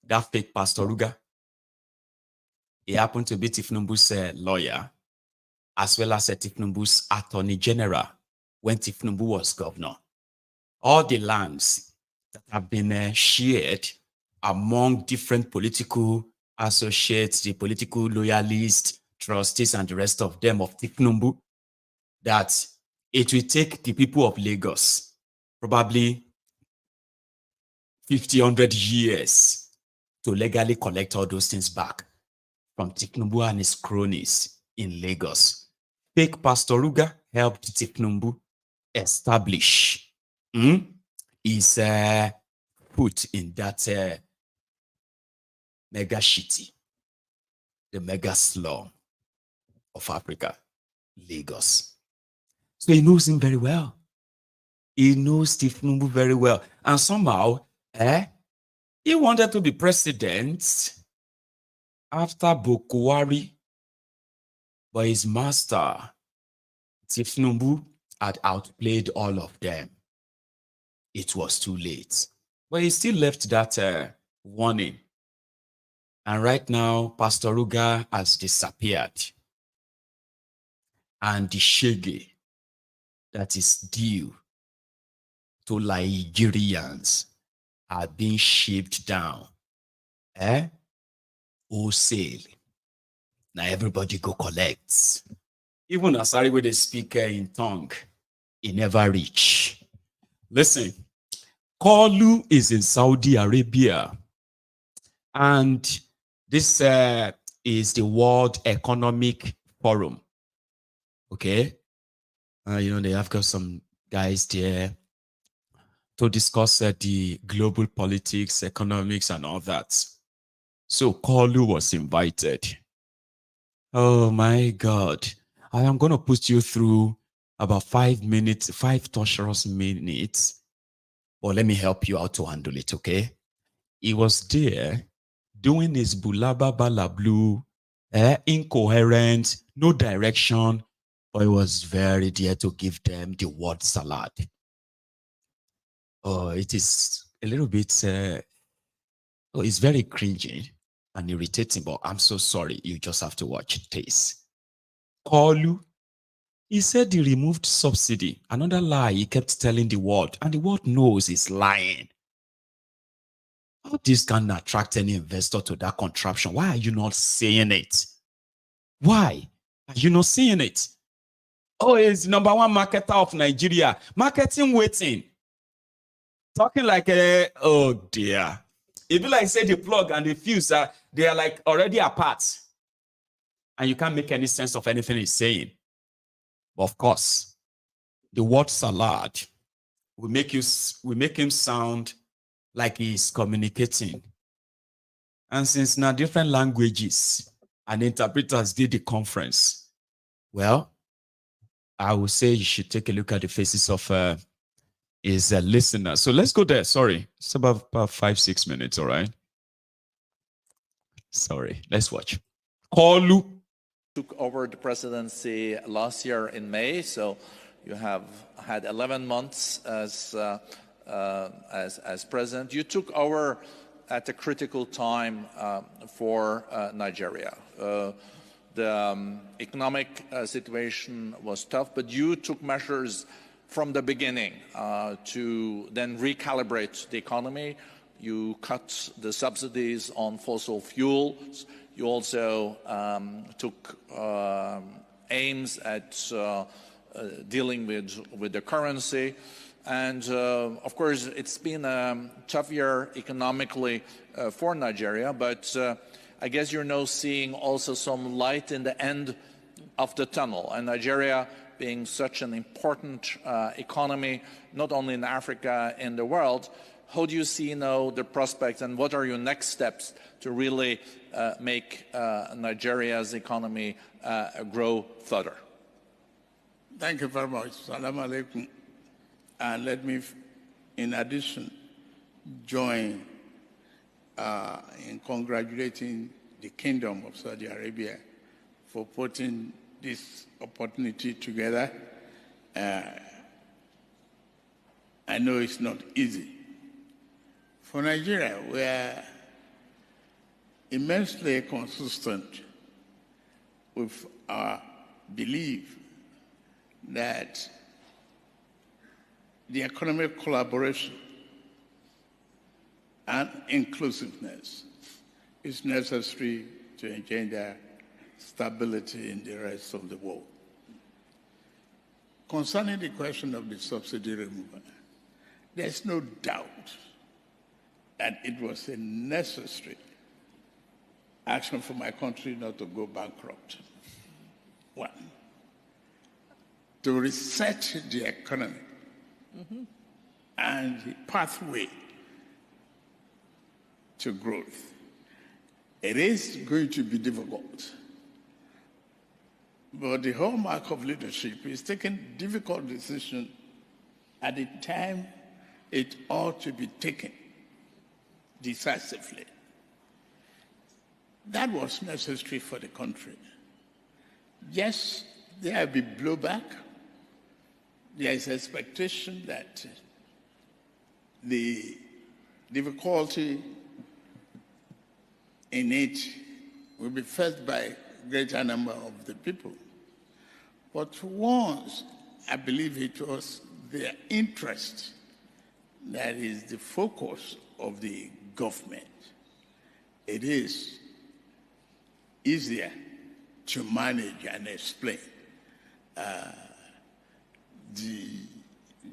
That fake Pastor Ruga, he happened to be Thiefnubu's lawyer, as well as Thiefnubu's attorney general when Thiefnubu was governor. All the lands that have been shared among different political associates, the political loyalists, trustees, and the rest of them of Thiefnubu, that it will take the people of Lagos probably 50, 100 years to legally collect all those things back from Thiefnubu and his cronies in Lagos. Fake Pastor Ruga helped Thiefnubu establish his foot in that mega city, the mega slum of Africa, Lagos. So he knows him very well. He knows Thiefnubu very well. And somehow, he wanted to be president after Bokwari, but his master, Thiefnubu, had outplayed all of them. It was too late. But he still left that warning. And right now, Pastor Ruga has disappeared. And the shege that is due to Nigerians are being shipped down. Eh? Wholesale. Now everybody go collect. Even Asari with the speaker in tongue, he never reach. Listen, Kolu is in Saudi Arabia. And this is the World Economic Forum. Okay? They have got some guys there to discuss the global politics, economics, and all that. So Kolu was invited. Oh my God. I am going to put you through about 5 minutes, 5 torturous minutes. But let me help you out to handle it, okay? He was there doing his bulaba balablu, incoherent, no direction, but he was very there to give them the word salad. Oh, it is a little bit, it's very cringy and irritating, but I'm so sorry. You just have to watch this. Kolu, he said he removed subsidy. Another lie he kept telling the world, and the world knows he's lying. How this can attract any investor to that contraption? Why are you not saying it? Why are you not saying it? Oh, he's number one marketer of Nigeria. Marketing waiting. Talking like oh dear. It be like say the plug and the fuse they are like already apart. And you can't make any sense of anything he's saying. But of course, the word salad will make him sound like he's communicating. And since now different languages and interpreters did the conference, well, I would say you should take a look at the faces of his listeners. So let's go there. Sorry, it's about 5-6 minutes, all right? Sorry, let's watch. Kolu took over the presidency last year in May, so you have had 11 months as president. You took over at a critical time for Nigeria. The economic situation was tough, but you took measures from the beginning to then recalibrate the economy. You cut the subsidies on fossil fuels. You also took aims at dealing with the currency. And of course, it's been a tough year economically for Nigeria, but I guess you're now seeing also some light in the end of the tunnel. And Nigeria being such an important economy, not only in Africa, in the world, how do you see now the prospects and what are your next steps to really make Nigeria's economy grow further? Thank you very much. Salam alaikum. And let me, in addition, join in congratulating the Kingdom of Saudi Arabia for putting this opportunity together. I know it's not easy. For Nigeria, we are immensely consistent with our belief that the economic collaboration and inclusiveness is necessary to engender stability in the rest of the world. Concerning the question of the subsidy removal, there's no doubt that it was a necessary action for my country not to go bankrupt. One, to reset the economy and the pathway to growth. It is going to be difficult, but the hallmark of leadership is taking difficult decisions at the time it ought to be taken decisively. That was necessary for the country. Yes, there will be blowback. There is expectation that the difficulty in it will be felt by a greater number of the people. But once, I believe it was their interest that is the focus of the government, it is easier to manage and explain the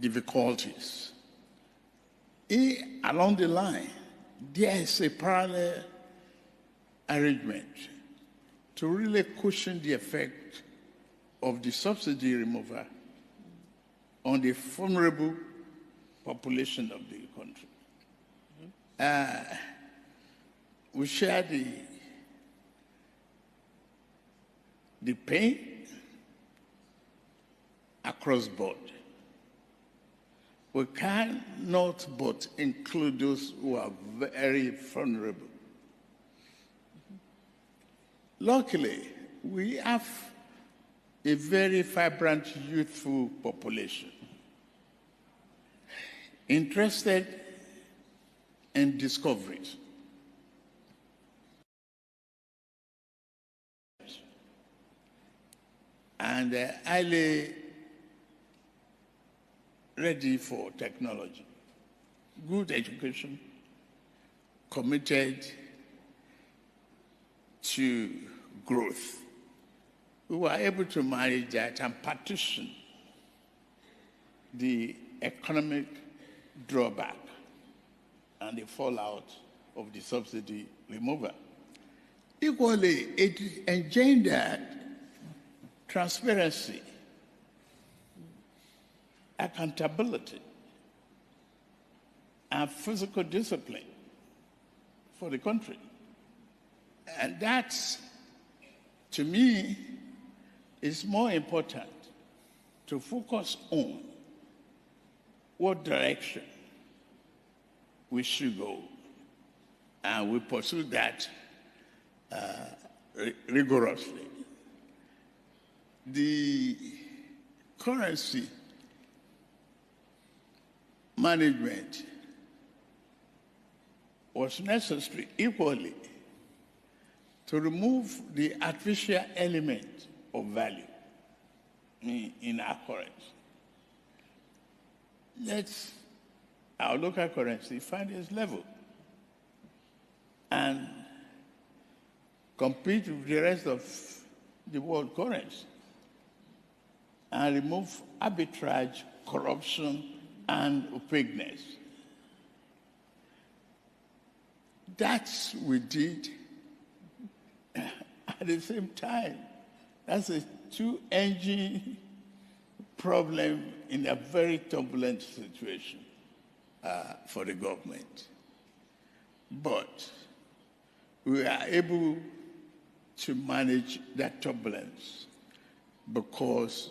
difficulties. Along the line, there is a parallel arrangement to really cushion the effect of the subsidy removal on the vulnerable population of the country. We share the pain across board. We cannot but include those who are very vulnerable. Luckily, we have a very vibrant, youthful population interested in discoveries. And highly ready for technology, good education, committed to growth. We were able to manage that and partition the economic drawback and the fallout of the subsidy removal. Equally, it engendered transparency, accountability, and physical discipline for the country. And that, to me, is more important to focus on what direction we should go. And we pursue that rigorously. The currency management was necessary equally to remove the artificial element of value in our currency. Let our local currency find its level and compete with the rest of the world currency and remove arbitrage, corruption, and opaqueness. That's what we did. At the same time, that's a two-engine problem in a very turbulent situation for the government. But we are able to manage that turbulence because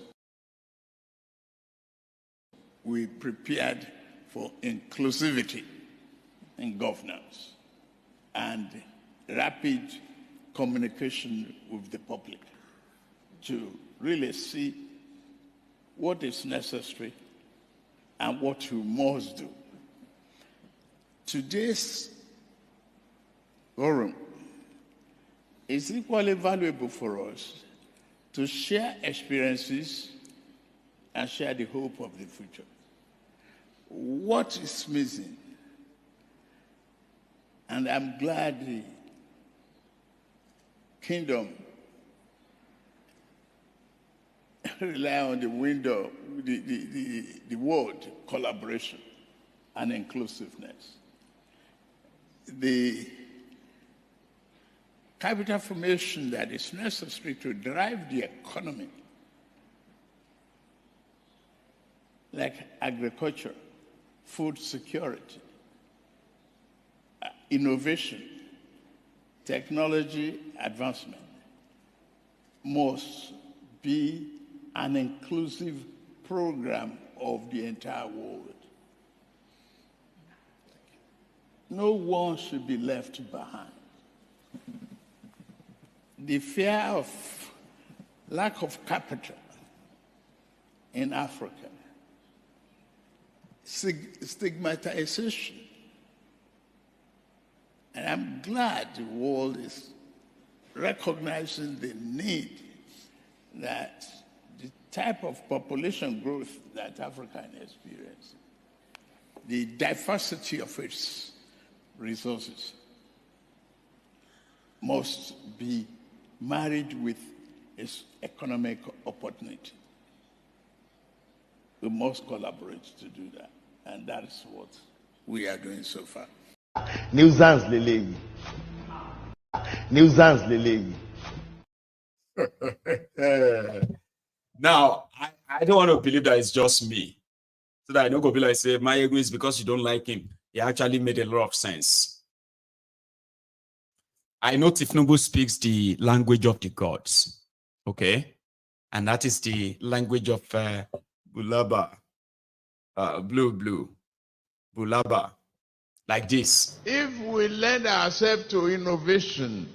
we prepared for inclusivity in governance and rapid communication with the public to really see what is necessary and what we must do. Today's forum is equally valuable for us to share experiences and share the hope of the future. What is missing? And I'm glad the kingdom rely on the window, the word collaboration and inclusiveness. The capital formation that is necessary to drive the economy, like agriculture, food security, innovation, technology advancement, must be an inclusive program of the entire world. No one should be left behind. The fear of lack of capital in Africa, stigmatization. And I'm glad the world is recognizing the need that the type of population growth that Africa is experiencing, the diversity of its resources must be married with its economic opportunity. We must collaborate to do that, and that is what we are doing so far. Nuisance lele. Nuisance lele. Now, I don't want to believe that it's just me. So that I don't go be like, say, Maiyegun is because you don't like him. He actually made a lot of sense. I know Thiefnubu speaks the language of the gods, okay? And that is the language of Bulaba, blue, Bulaba, like this. If we lend ourselves to innovation,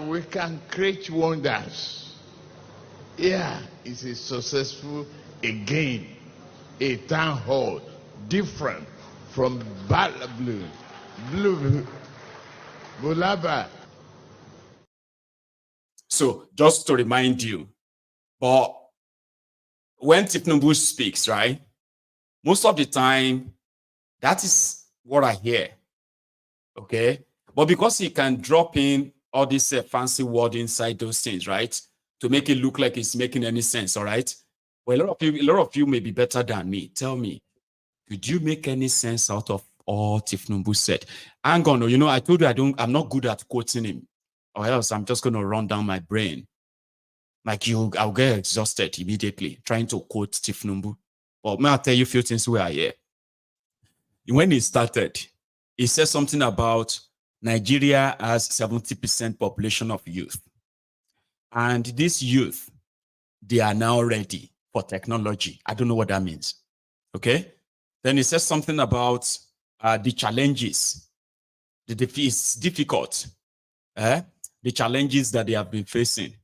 we can create wonders. Yeah, it's a successful, again, a town hall, different from blue, Bulaba. So just to remind you, but when Thiefnubu speaks, right, most of the time, that is what I hear, okay? But because he can drop in all this fancy word inside those things, right, to make it look like it's making any sense, all right? Well, a lot of you may be better than me. Tell me, could you make any sense out of all Thiefnubu said? Hang on, you know, I told you I'm not good at quoting him, or else I'm just going to run down my brain. Like I'll get exhausted immediately trying to quote Thiefnubu. But may I tell you a few things where I hear. When he started, he said something about Nigeria has 70% population of youth. And this youth, they are now ready for technology. I don't know what that means. Okay? Then he says something about the challenges. It's difficult. The challenges that they have been facing.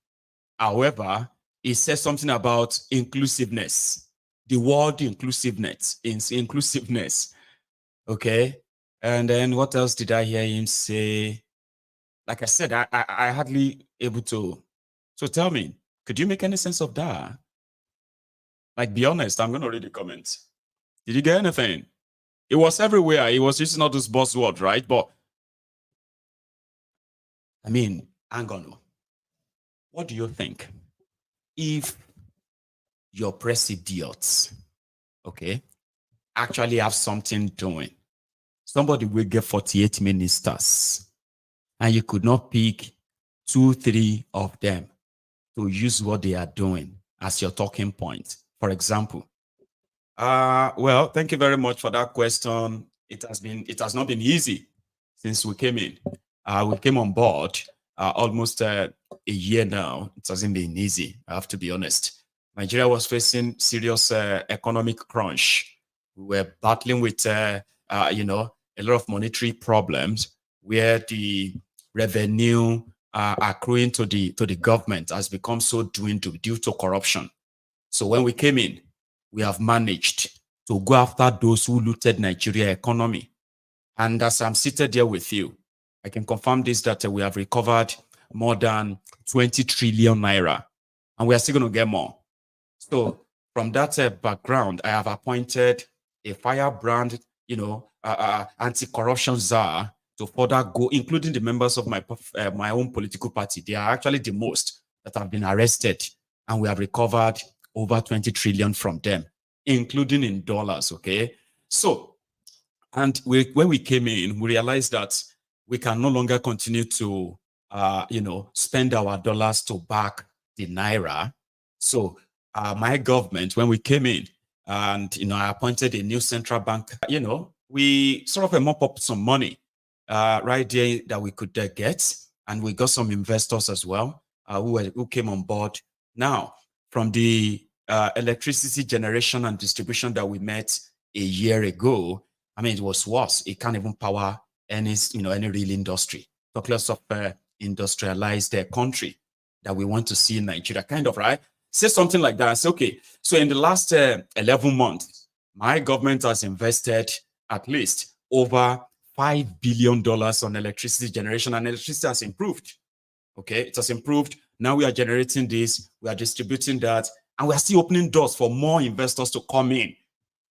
However, he says something about inclusiveness. The word inclusiveness. Okay? And then what else did I hear him say? Like I said, I hardly able to. So tell me, could you make any sense of that? Like, be honest, I'm going to read the comments. Did you get anything? It was everywhere. He was using all those buzzwords, right? But, I mean, hang on. What do you think? If your press idiots, okay, actually have something doing, somebody will get 48 ministers, and you could not pick 2, 3 of them to use what they are doing as your talking point. For example, well, thank you very much for that question. It has not been easy since we came in. We came on board almost a year now. It hasn't been easy, I have to be honest. Nigeria was facing serious economic crunch. We were battling with, a lot of monetary problems where the revenue accruing to the government has become so dwindled due to corruption. So when we came in, we have managed to go after those who looted Nigeria economy. And as I'm seated here with you, I can confirm this, that we have recovered more than 20 trillion naira, and we are still going to get more. So from that background, I have appointed a firebrand, anti-corruption czar to further go, including the members of my own political party. They are actually the most that have been arrested, and we have recovered over 20 trillion from them, including in dollars, okay? So, and when we came in, we realized that we can no longer continue to, spend our dollars to back the naira. So, my government, when we came in, and, I appointed a new central bank, we sort of mop up some money right there that we could get, and we got some investors as well who came on board. Now, from the electricity generation and distribution that we met a year ago, I mean, it was worse. It can't even power any real industry. Talk less of industrialized country that we want to see in Nigeria, kind of, right? Say something like that and say, okay, so in the last 11 months, my government has invested at least over $5 billion on electricity generation, and electricity has improved. Okay, it has improved. Now we are generating this, we are distributing that, and we are still opening doors for more investors to come in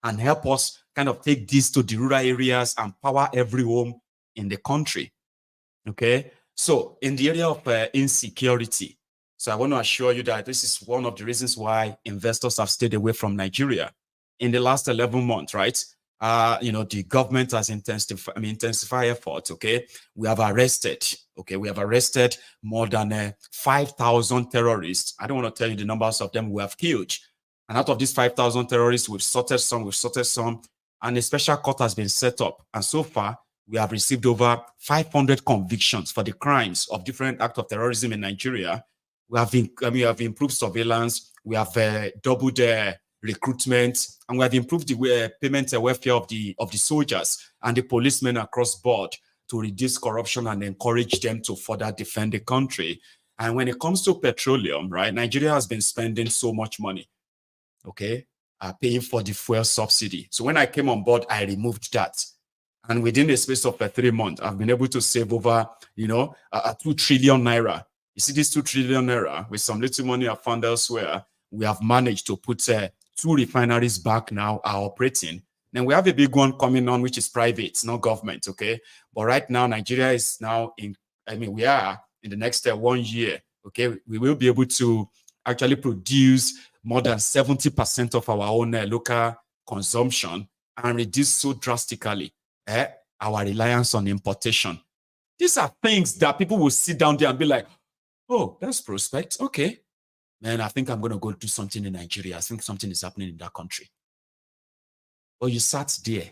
and help us kind of take this to the rural areas and power every home in the country. Okay, so in the area of insecurity, so I want to assure you that this is one of the reasons why investors have stayed away from Nigeria in the last 11 months, right? The government has intensified efforts. Okay, we have arrested more than 5,000 terrorists. I don't want to tell you the numbers of them we have killed, and out of these 5,000 terrorists, we've sorted some, and a special court has been set up. And so far, we have received over 500 convictions for the crimes of different acts of terrorism in Nigeria. We have improved surveillance. We have doubled recruitment, and we have improved the payment welfare of the soldiers and the policemen across board to reduce corruption and encourage them to further defend the country. And when it comes to petroleum, right, Nigeria has been spending so much money, okay, paying for the fuel subsidy. So when I came on board, I removed that. And within the space of 3 months, I've been able to save over, 2 trillion naira. You see, this 2 trillion naira, with some little money I found elsewhere, we have managed to put 2 refineries back now are operating. Then we have a big one coming on, which is private, not government, okay? But right now, Nigeria is now we are in the next 1 year, okay? We will be able to actually produce more than 70% of our own local consumption and reduce so drastically our reliance on importation. These are things that people will sit down there and be like, oh, that's prospect. Okay. Man, I think I'm going to go do something in Nigeria. I think something is happening in that country. Or you sat there.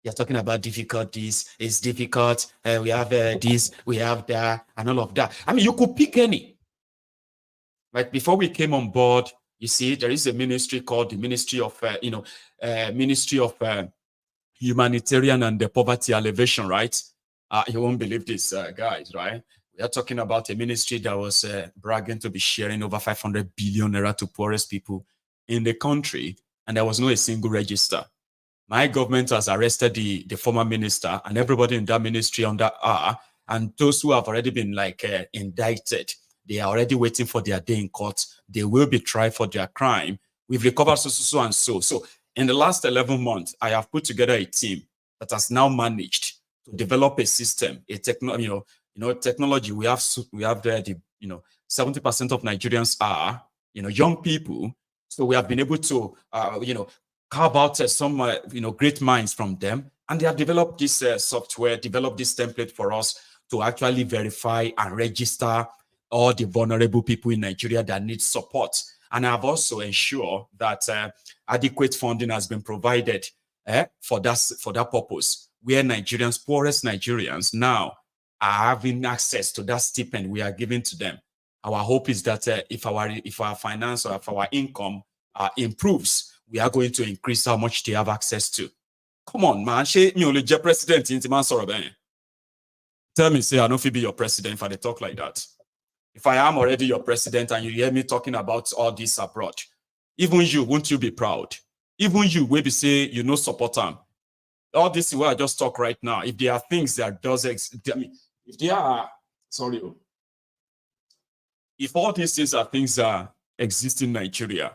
You're talking about difficulties. It's difficult. We have this, we have that, and all of that. I mean, you could pick any. Like before we came on board, you see, there is a ministry called the Ministry of, Humanitarian and the Poverty Alleviation, right? You won't believe this, guys, right? We are talking about a ministry that was bragging to be sharing over 500 billion naira to poorest people in the country, and there was no a single register. My government has arrested the former minister and everybody in that ministry under R, and those who have already been indicted, they are already waiting for their day in court. They will be tried for their crime. We've recovered so and so. So in the last 11 months, I have put together a team that has now managed to develop a system, a technology. We have 70% of Nigerians are, young people. So we have been able to, carve out some, great minds from them. And they have developed this software, developed this template for us to actually verify and register all the vulnerable people in Nigeria that need support. And I've also ensured that adequate funding has been provided for that purpose, where poorest Nigerians now are having access to that stipend we are giving to them. Our hope is that if our finance or if our income improves, we are going to increase how much they have access to. Come on, man. President, tell me, say, I don't feel be your president if I talk like that. If I am already your president and you hear me talking about all this abroad, even you, won't you be proud? Even you, maybe say, support them. All this is what I just talk right now. If there are things that if all these things are things that exist in Nigeria,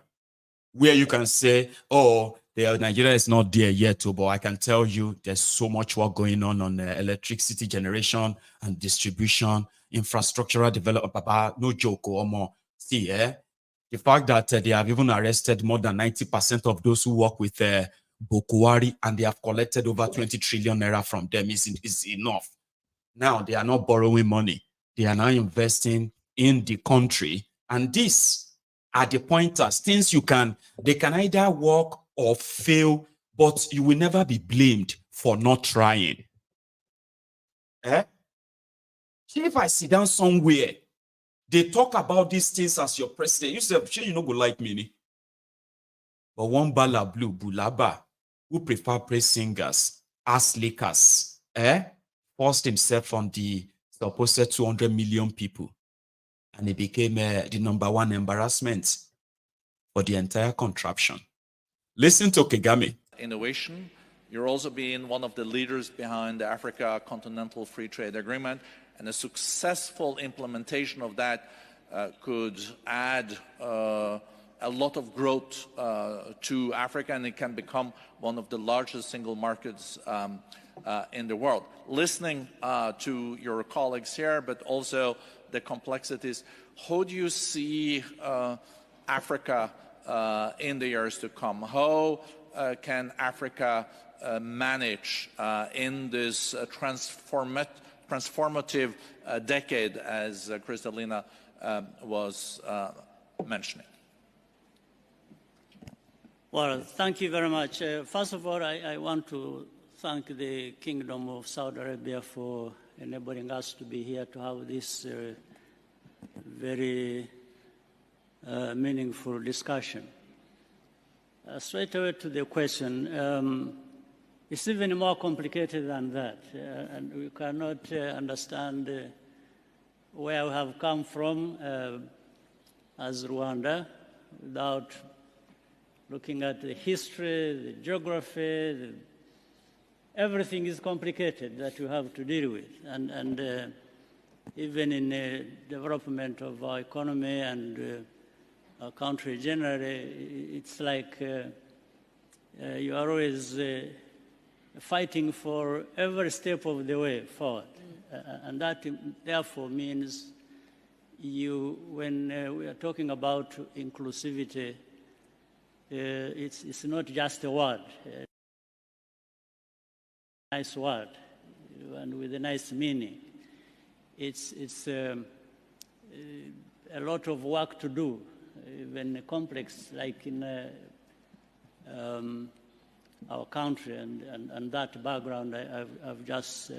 where you can say, oh, Nigeria is not there yet, but I can tell you there's so much work going on electricity generation and distribution, infrastructural development, no joke or more. See, the fact that they have even arrested more than 90% of those who work with Bokuwari, and they have collected over 20 trillion naira from them is enough. Now they are not borrowing money. They are now investing in the country. And these are the pointers, things they can either work or fail, but you will never be blamed for not trying. If I sit down somewhere, they talk about these things as your president, you say, sure, you know, go like me. But one bala blue, bulaba, who prefer praise singers, ass lickers, forced himself on the supposed 200 million people. And he became the #1 embarrassment for the entire contraption. Listen to Kagame. Innovation. You're also being one of the leaders behind the Africa Continental Free Trade Agreement, and a successful implementation of that could add a lot of growth to Africa, and it can become one of the largest single markets in the world. Listening to your colleagues here, but also the complexities, how do you see Africa in the years to come? How can Africa manage in this transformative decade, as Kristalina was mentioning? Well, thank you very much. First of all, I want to thank the Kingdom of Saudi Arabia for enabling us to be here to have this very meaningful discussion. Straight away to the question, it's even more complicated than that, and we cannot understand where we have come from as Rwanda without looking at the history, the geography, everything is complicated that we have to deal with. And even in the development of our economy and our country generally, it's like you are always fighting for every step of the way forward. And that therefore means when we are talking about inclusivity, it's not just a word, nice word, and with a nice meaning. It's a lot of work to do, even complex, like in our country, and that background I've just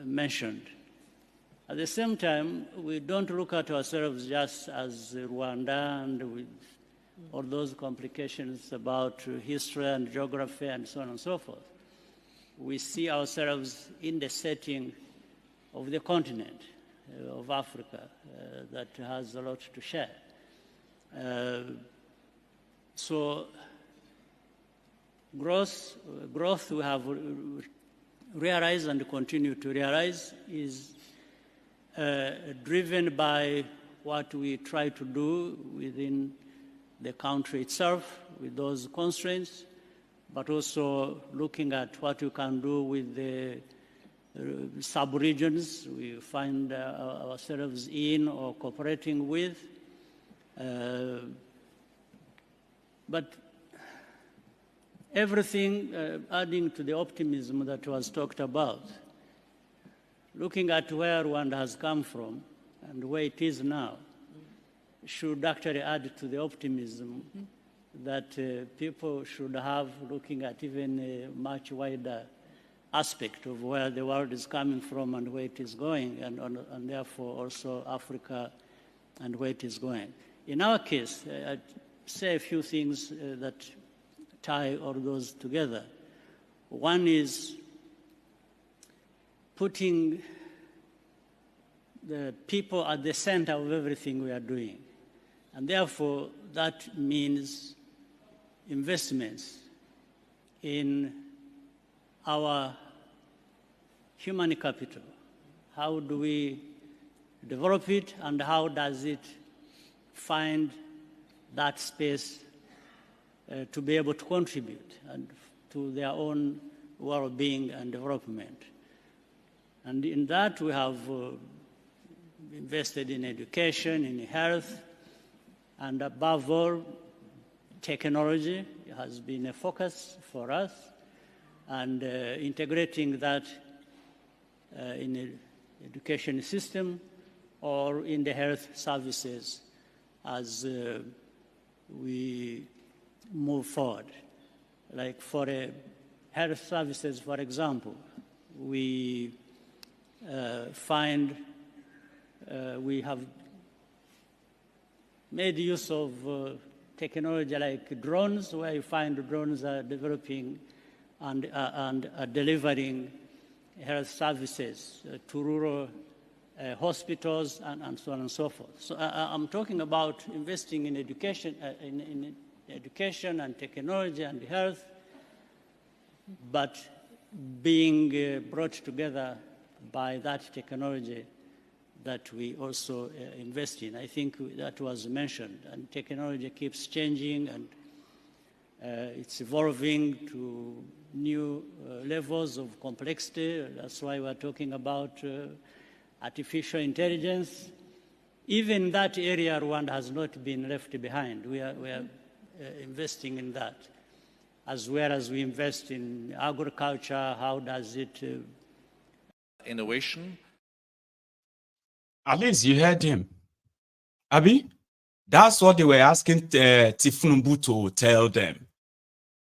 mentioned. At the same time, we don't look at ourselves just as Rwanda and with all those complications about history and geography and so on and so forth. We see ourselves in the setting of the continent of Africa that has a lot to share. So growth we have realized and continue to realize is driven by what we try to do within the country itself with those constraints, but also looking at what you can do with the sub-regions we find ourselves in or cooperating with. But everything adding to the optimism that was talked about, looking at where Rwanda has come from and where it is now, should actually add to the optimism that people should have, looking at even a much wider aspect of where the world is coming from and where it is going, and therefore also Africa and where it is going. In our case, I'd say a few things that tie all those together. One is putting the people at the center of everything we are doing. And therefore, that means investments in our human capital. How do we develop it, and how does it find that space to be able to contribute and to their own well-being and development? And in that, we have invested in education, in health, and above all, technology has been a focus for us, and integrating that in the education system or in the health services as we move forward. Like for health services, for example, we find we have made use of technology like drones, where you find drones are developing and delivering health services to rural hospitals and so on and so forth. So I'm talking about investing in education, in education and technology and health, but being brought together by that technology that we also invest in. I think that was mentioned, and technology keeps changing, and it's evolving to new levels of complexity. That's why we're talking about artificial intelligence. Even in that area, Rwanda has not been left behind. We are investing in that, as well as we invest in agriculture. How does it... Innovation. At least you heard him. Abi? That's what they were asking Thiefnubu to tell them.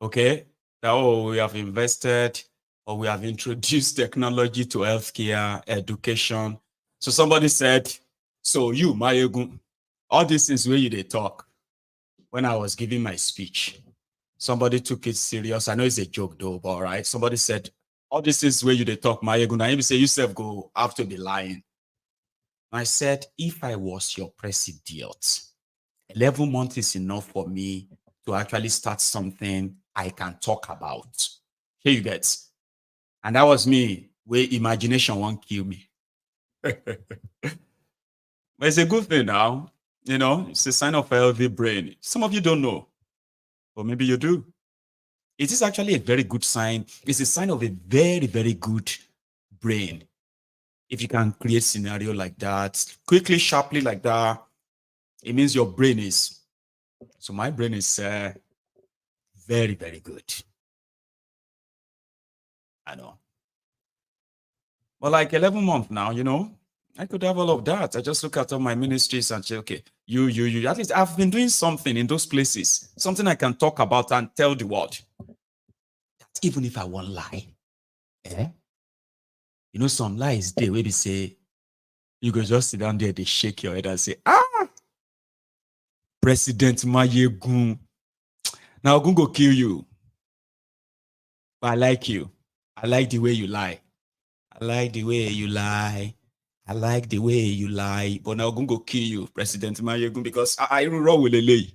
Okay? That, oh, we have invested, or we have introduced technology to healthcare, education. So somebody said, so you, Maiyegun, all these things where you they talk. When I was giving my speech, somebody took it serious. I know it's a joke though, but all right. Somebody said, all this is where you they talk, Maiyegun. And you say, yourself go have to be lying. I said, if I was your president, 11 months is enough for me to actually start something I can talk about. Here you get. And that was me, where imagination won't kill me. But it's a good thing now. You know, it's a sign of a healthy brain. Some of you don't know, or maybe you do. It is actually a very good sign. It's a sign of a very, very good brain. If you can create scenario like that, quickly, sharply like that, it means your brain is. So my brain is very, very good. I know. But like 11 months now, you know, I could have all of that. I just look at all my ministries and say, okay, you. At least I've been doing something in those places, something I can talk about and tell the world. That even if I won't lie, you know, some lies they where they say, you go just sit down there, they shake your head and say, President Maiyegun, now I'm going to kill you. But I like you. I like the way you lie. I like the way you lie. I like the way you lie. But now I'm going to kill you, President Maiyegun, because I roll with a lay.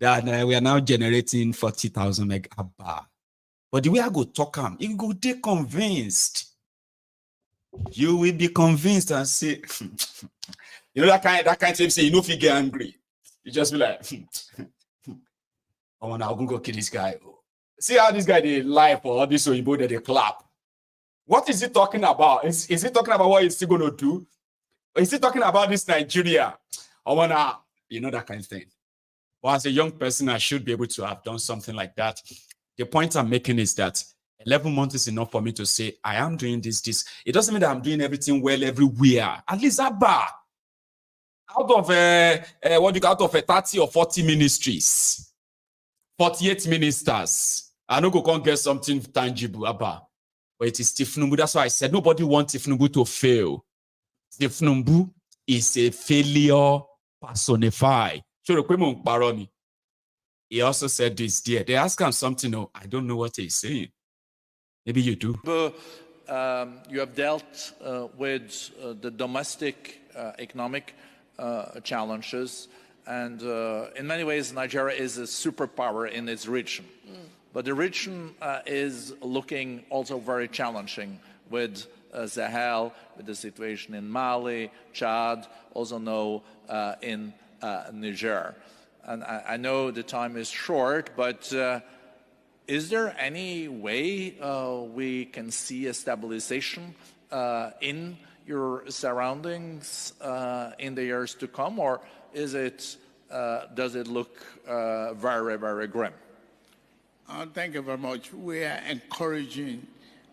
That we are now generating 40,000 meg a bar. But the way I go talk you go be convinced. You will be convinced and say, you know that kind of thing, say, you know if you get angry. You just be like, oh, now I'm going to go kill this guy. See how this guy, they lie for all this Oyibo that they clap. What is he talking about? Is he talking about what he's still going to do? Or is he talking about this Nigeria? You know, that kind of thing. Well, as a young person, I should be able to have done something like that. The point I'm making is that 11 months is enough for me to say, I am doing this. It doesn't mean that I'm doing everything well everywhere. At least that bar. Out of out of 30 or 40 ministries, 48 ministers, I know go can't get something tangible, Abba. But it is Thiefnubu. That's why I said nobody wants Thiefnubu to fail. Thiefnubu is a failure personified. He also said this there. They ask him something, I don't know what he's saying. Maybe you do. You have dealt with the domestic economic challenges, and in many ways Nigeria is a superpower in its region. But the region is looking also very challenging with Sahel, with the situation in Mali, Chad, also now in Niger. And I know the time is short, but is there any way we can see a stabilization in your surroundings in the years to come, or is it does it look very, very grim? Thank you very much. We are encouraging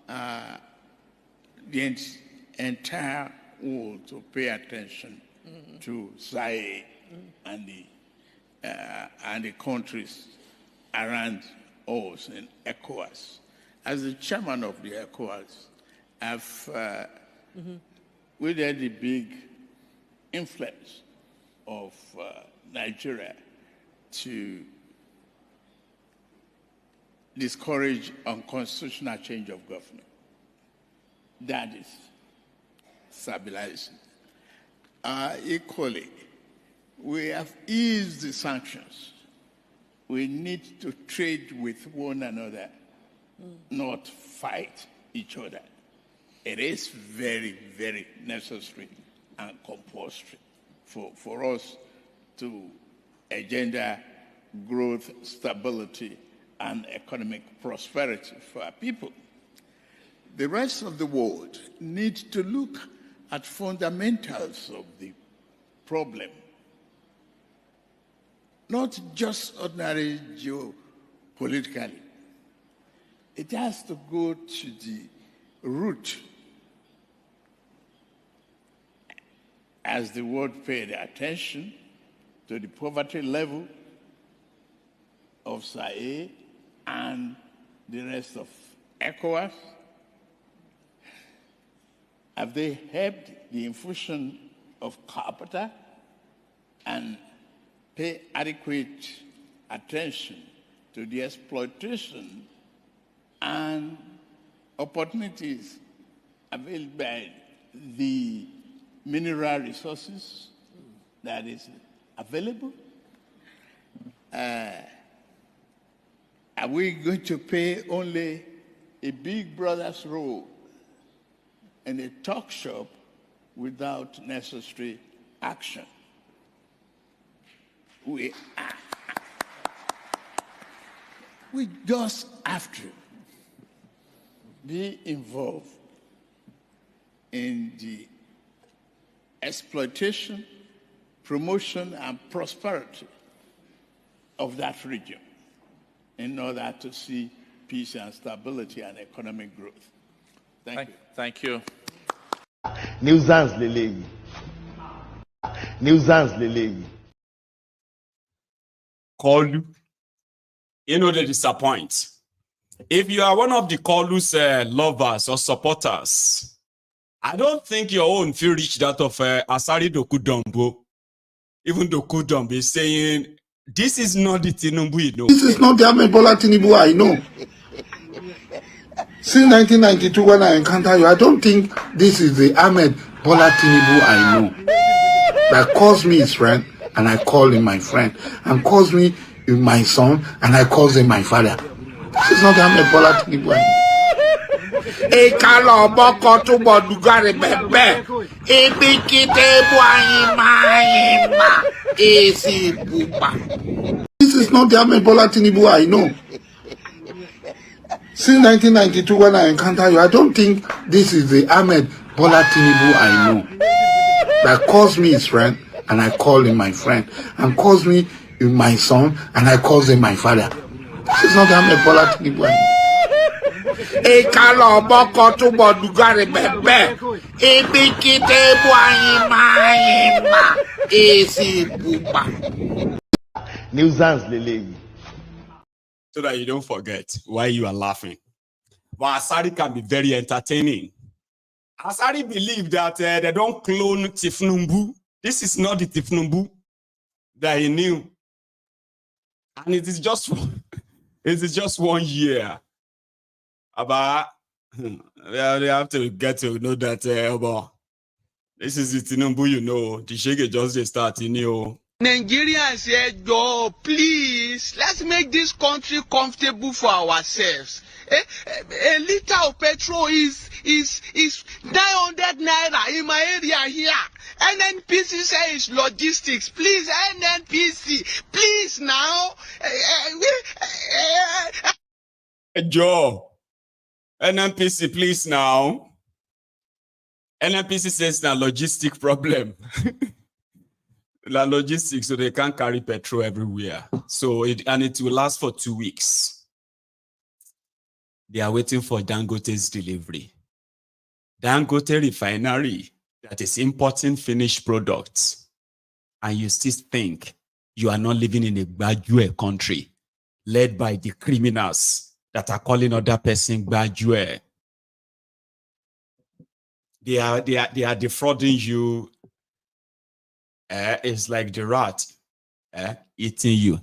the entire world to pay attention to Sahel and the countries around us in ECOWAS. As the chairman of the ECOWAS, I've witnessed the big influence of Nigeria to discourage unconstitutional change of government. That is stabilizing. Equally, we have eased the sanctions. We need to trade with one another, not fight each other. it is very, very necessary and compulsory for us to engender growth, stability, and economic prosperity for our people. The rest of the world needs to look at fundamentals of the problem, not just ordinary geopolitically. It has to go to the root. As the world paid attention to the poverty level of Sahel and the rest of ECOWAS, have they helped the infusion of capital and pay adequate attention to the exploitation and opportunities availed by the mineral resources that is available? Are we going to pay only a big brother's role in a talk shop without necessary action? We just have to be involved in the exploitation, promotion, and prosperity of that region in order to see peace and stability and economic growth. Thank you. Thank you. Nuisance leleyi. Nuisance leleyi. Kolu, you know they disappoint. If you are one of the Kolu's lovers or supporters, I don't think your own feel reach that of Asari Dokudumbo. Even Dokudumbo is saying, this is not the Tinubu you know. This is not the Ahmed Bola Tinubu I know. Since 1992, when I encounter you, I don't think this is the Ahmed Bola Tinubu I know. That calls me his friend, and I call him my friend, and calls me my son, and I call him my father. This is not the Ahmed Bola Tinubu I know. This is not the Ahmed Bola Tinubu I know. Since 1992, when I encounter you, I don't think this is the Ahmed Bola Tinubu I know. That calls me his friend, and I call him my friend, and calls me my son, and I call him my father. This is not the Ahmed Bola Tinubu I know. Nuisance leleyi. So that you don't forget why you are laughing. But Asari can be very entertaining. Asari believe that they don't clone Thiefnubu. This is not the Thiefnubu that he knew. And it is just 1 year. But they have to get to know that this is the Tinubu you know. The shege just start in you. Nigerians said, "Yo, please, let's make this country comfortable for ourselves. A liter of petrol is 900 naira in my area here. NNPC says logistics. Please, NNPC, please now." Joe, NNPC, please now. NNPC says now logistic problem. La logistics, so they can't carry petrol everywhere. So it will last for 2 weeks. They are waiting for Dangote's delivery. Dangote refinery that is importing finished products, and you still think you are not living in a Gbajue country led by the criminals that are calling other person Gbajue. They are defrauding you. It's like the rat eating you.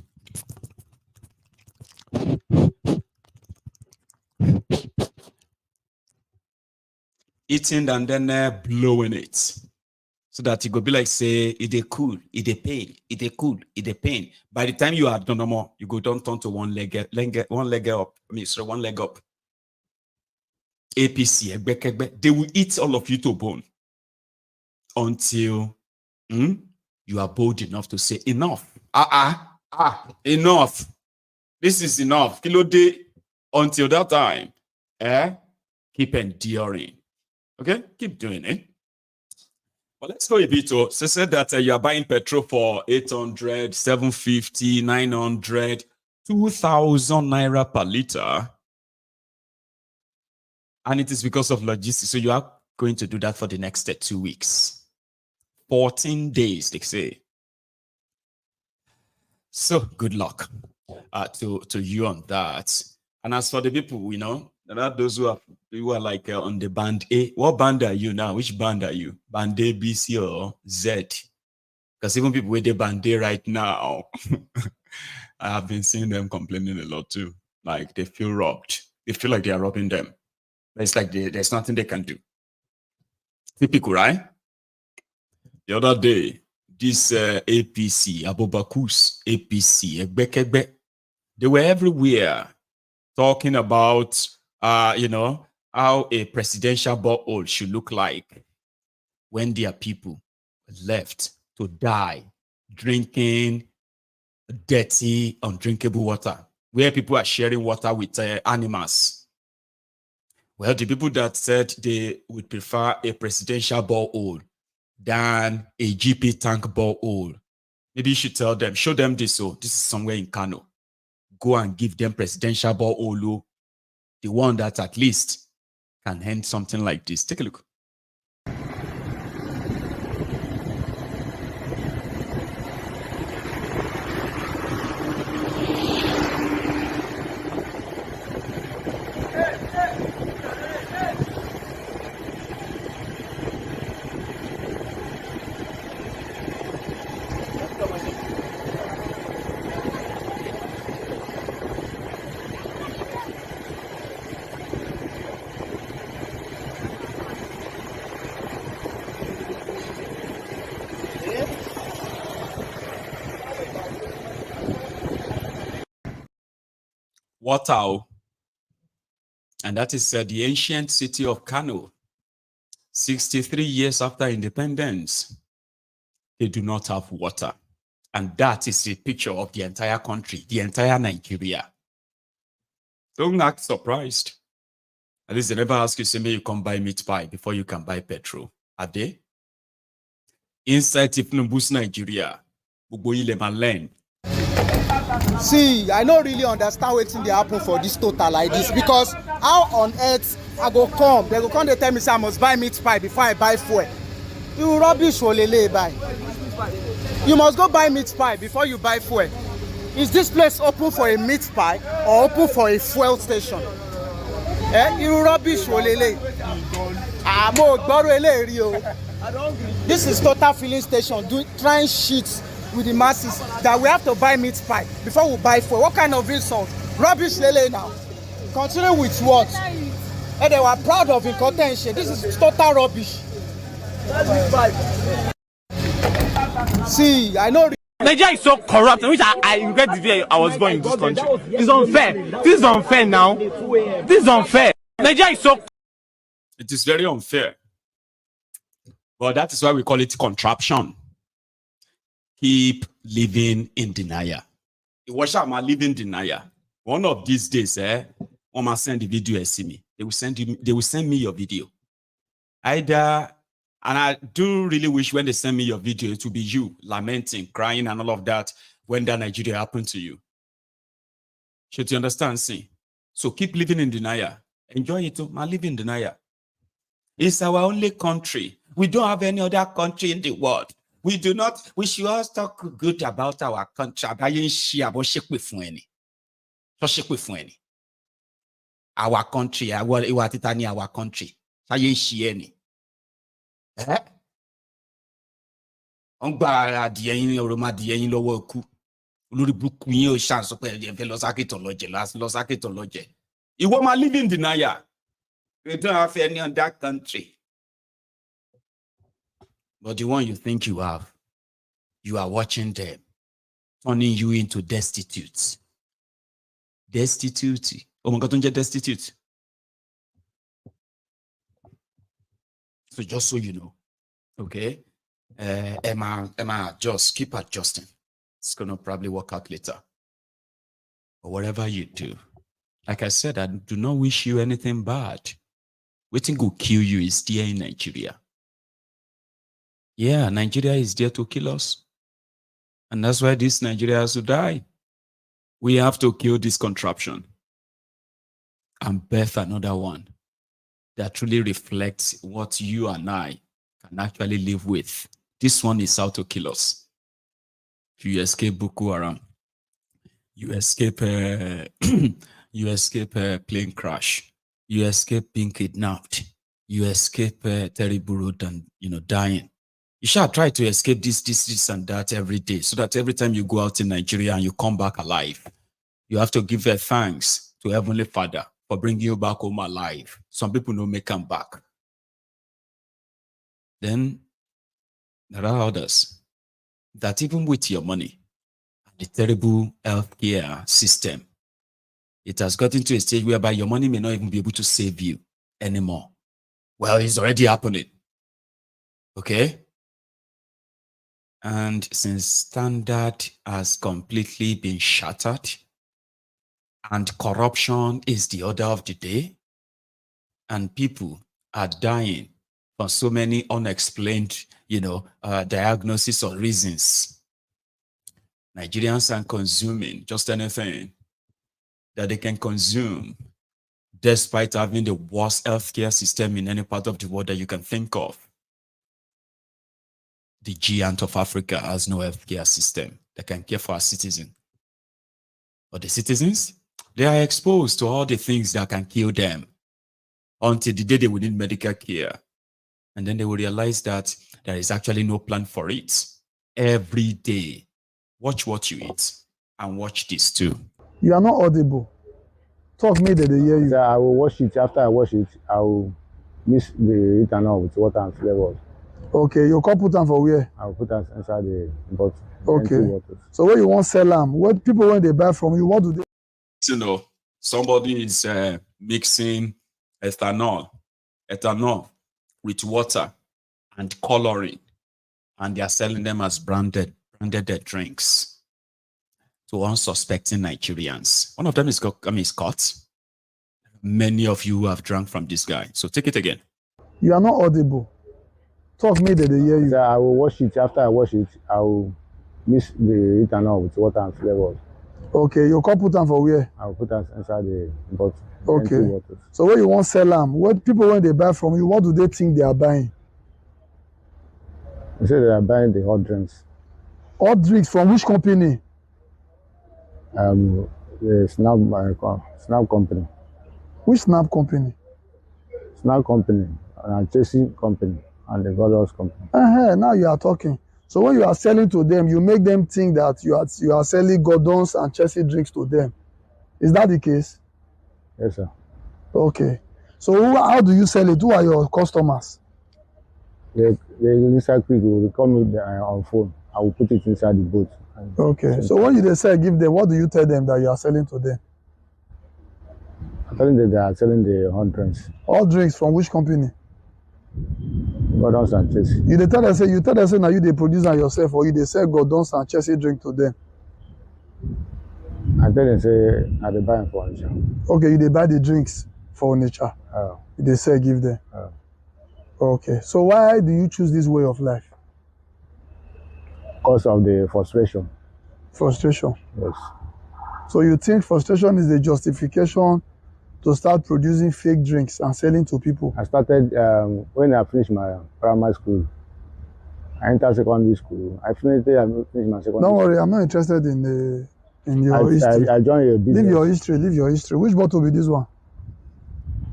Eating and then blowing it. So that it go be like, say, it dey cool, it dey pain, it dey cool, it dey pain. By the time you are done no more, you go down turn to one leg up. It APC, egbekegbe, they will eat all of you to bone until you are bold enough to say enough. Enough. This is enough. Kilo day until that time. Keep enduring. Okay? Keep doing it. Well, let's go a bit. So said that you are buying petrol for 800, 750, 900, 2,000 naira per liter. And it is because of logistics. So you are going to do that for the next 2 weeks. 14 days, they say. So good luck to you on that. And as for the people, there are those who are like on the band A. What band are you now? Which band are you? Band A, B, C, or Z? Because even people with the band A right now, I have been seeing them complaining a lot too. Like they feel robbed. They feel like they are robbing them. It's like there's nothing they can do. Typical, right? The other day, this APC, Abubakus, APC, egbekegbe, they were everywhere talking about, how a presidential borehole should look like when their people left to die drinking dirty, undrinkable water, where people are sharing water with animals. Well, the people that said they would prefer a presidential borehole than a GP tank borehole, maybe you should tell them, show them this. So this is somewhere in Kano. Go and give them presidential borehole, the one that at least can end something like this. Take a look. Water, and that is the ancient city of Kano. 63 years after independence, they do not have water. And that is a picture of the entire country, the entire Nigeria. Don't act surprised. At least they never ask you, say, may you come buy meat pie before you can buy petrol. Are they? Inside Thiefnubu's Nigeria, land. See, I don't really understand what's in the happen for this total like this, because how on earth I go come? They go come, they tell me say I must buy meat pie before I buy fuel. You rubbish wolele buy. You must go buy meat pie before you buy fuel. Is this place open for a meat pie or open for a fuel station? You rubbish wolele. This is total filling station trying shit with the masses that we have to buy meat pie before we buy fuel. What kind of insult? Rubbish lele now. Continue with what? And they were proud of incontention. This is total rubbish. See, I know Nigeria is so corrupt, which I regret the day I was born in this country. It's unfair. This is unfair now. This is unfair. Nigeria is so. It is very unfair. But that is why we call it contraption. Keep living in denial. Watch out, my living denial. One of these days, when I send the video, and see me. They will send me your video. Either, and I do really wish when they send me your video, it will be you lamenting, crying, and all of that when that Nigeria happened to you. Should you understand? See? So keep living in denial. Enjoy it too. My living in denial. It's our only country. We don't have any other country in the world. We do not, we should all talk good about our country. Our country, our country. On gba adìẹ yín oroma adìẹ yín lọ́wọ́ ikú olórí burúkú yín ò ṣàǹsọ pé ẹ fẹ́ lọ sákìtàn lọ́jẹ̀ ìwọ máa live in denial. You don't have any other country. But the one you think you have, you are watching them, turning you into destitute. Destitute. Oh my God, don't get destitute. So just so you know, okay? Emma, just keep adjusting. It's gonna probably work out later. But whatever you do, like I said, I do not wish you anything bad. Waiting will kill you is there in Nigeria. Yeah, Nigeria is there to kill us. And that's why this Nigeria has to die. We have to kill this contraption and birth another one that truly reflects what you and I can actually live with. This one is out to kill us. If you escape Boko Haram, you escape you escape plane crash, you escape being kidnapped, you escape terrible road and dying. You shall try to escape this and that every day, so that every time you go out in Nigeria and you come back alive, you have to give thanks to Heavenly Father for bringing you back home alive. Some people don't make them back. Then there are others that even with your money, the terrible healthcare system, it has gotten to a stage whereby your money may not even be able to save you anymore. Well, it's already happening. Okay? And since standard has completely been shattered and corruption is the order of the day, and people are dying for so many unexplained, diagnoses or reasons, Nigerians are consuming just anything that they can consume, despite having the worst healthcare system in any part of the world that you can think of. The giant of Africa has no healthcare system that can care for our citizens. But the citizens, they are exposed to all the things that can kill them until the day they will need medical care. And then they will realize that there is actually no plan for it. Every day, watch what you eat and watch this too. You are not audible. Talk me that they hear you. I will wash it. After I wash it, I will mix the ethanol with water and flavors. Okay, you can put them for where? I will put them inside the bottle. Okay. So when you want to sell them, what people when they buy from you, what do they? Somebody is mixing ethanol with water and coloring, and they are selling them as branded drinks to unsuspecting Nigerians. One of them is caught. Many of you have drunk from this guy. So take it again. You are not audible. Talk me that they hear you. I will wash it. After I wash it, I will mix the ethanol with water and flavors. Okay, you can put them for where? I will put them inside the bottle. Okay. So when you want to sell them, what people when they buy from you, what do they think they are buying? They say they are buying the hot drinks. Hot drinks from which company? The Snap company. Which Snap company? Snap company, and Chelsea company, and the Godos company. Now you are talking. So when you are selling to them, you make them think that you are selling Gordons and Chelsea drinks to them. Is that the case? Yes, sir. Okay. So how do you sell it? Who are your customers? The inside quick will call me on phone. I will put it inside the boat. Okay. So when you say give them, what do you tell them that you are selling to them? I'm telling them they are selling the hot drinks. Hot drinks from which company? Gordons and Chelsea. You tell them say now you they produce and yourself, or you they sell Gordons and Chelsea drink to them? I tell them say I they buy for nature. Okay, you they buy the drinks for nature. They say give them. Okay. So why do you choose this way of life? Because of the frustration. Frustration? Yes. So you think frustration is the justification to start producing fake drinks and selling to people? I started when I finished my primary school. I entered secondary school. I finished my secondary. Don't worry, I'm not interested in your history. I joined your business. Leave your history. Which bottle will be this one?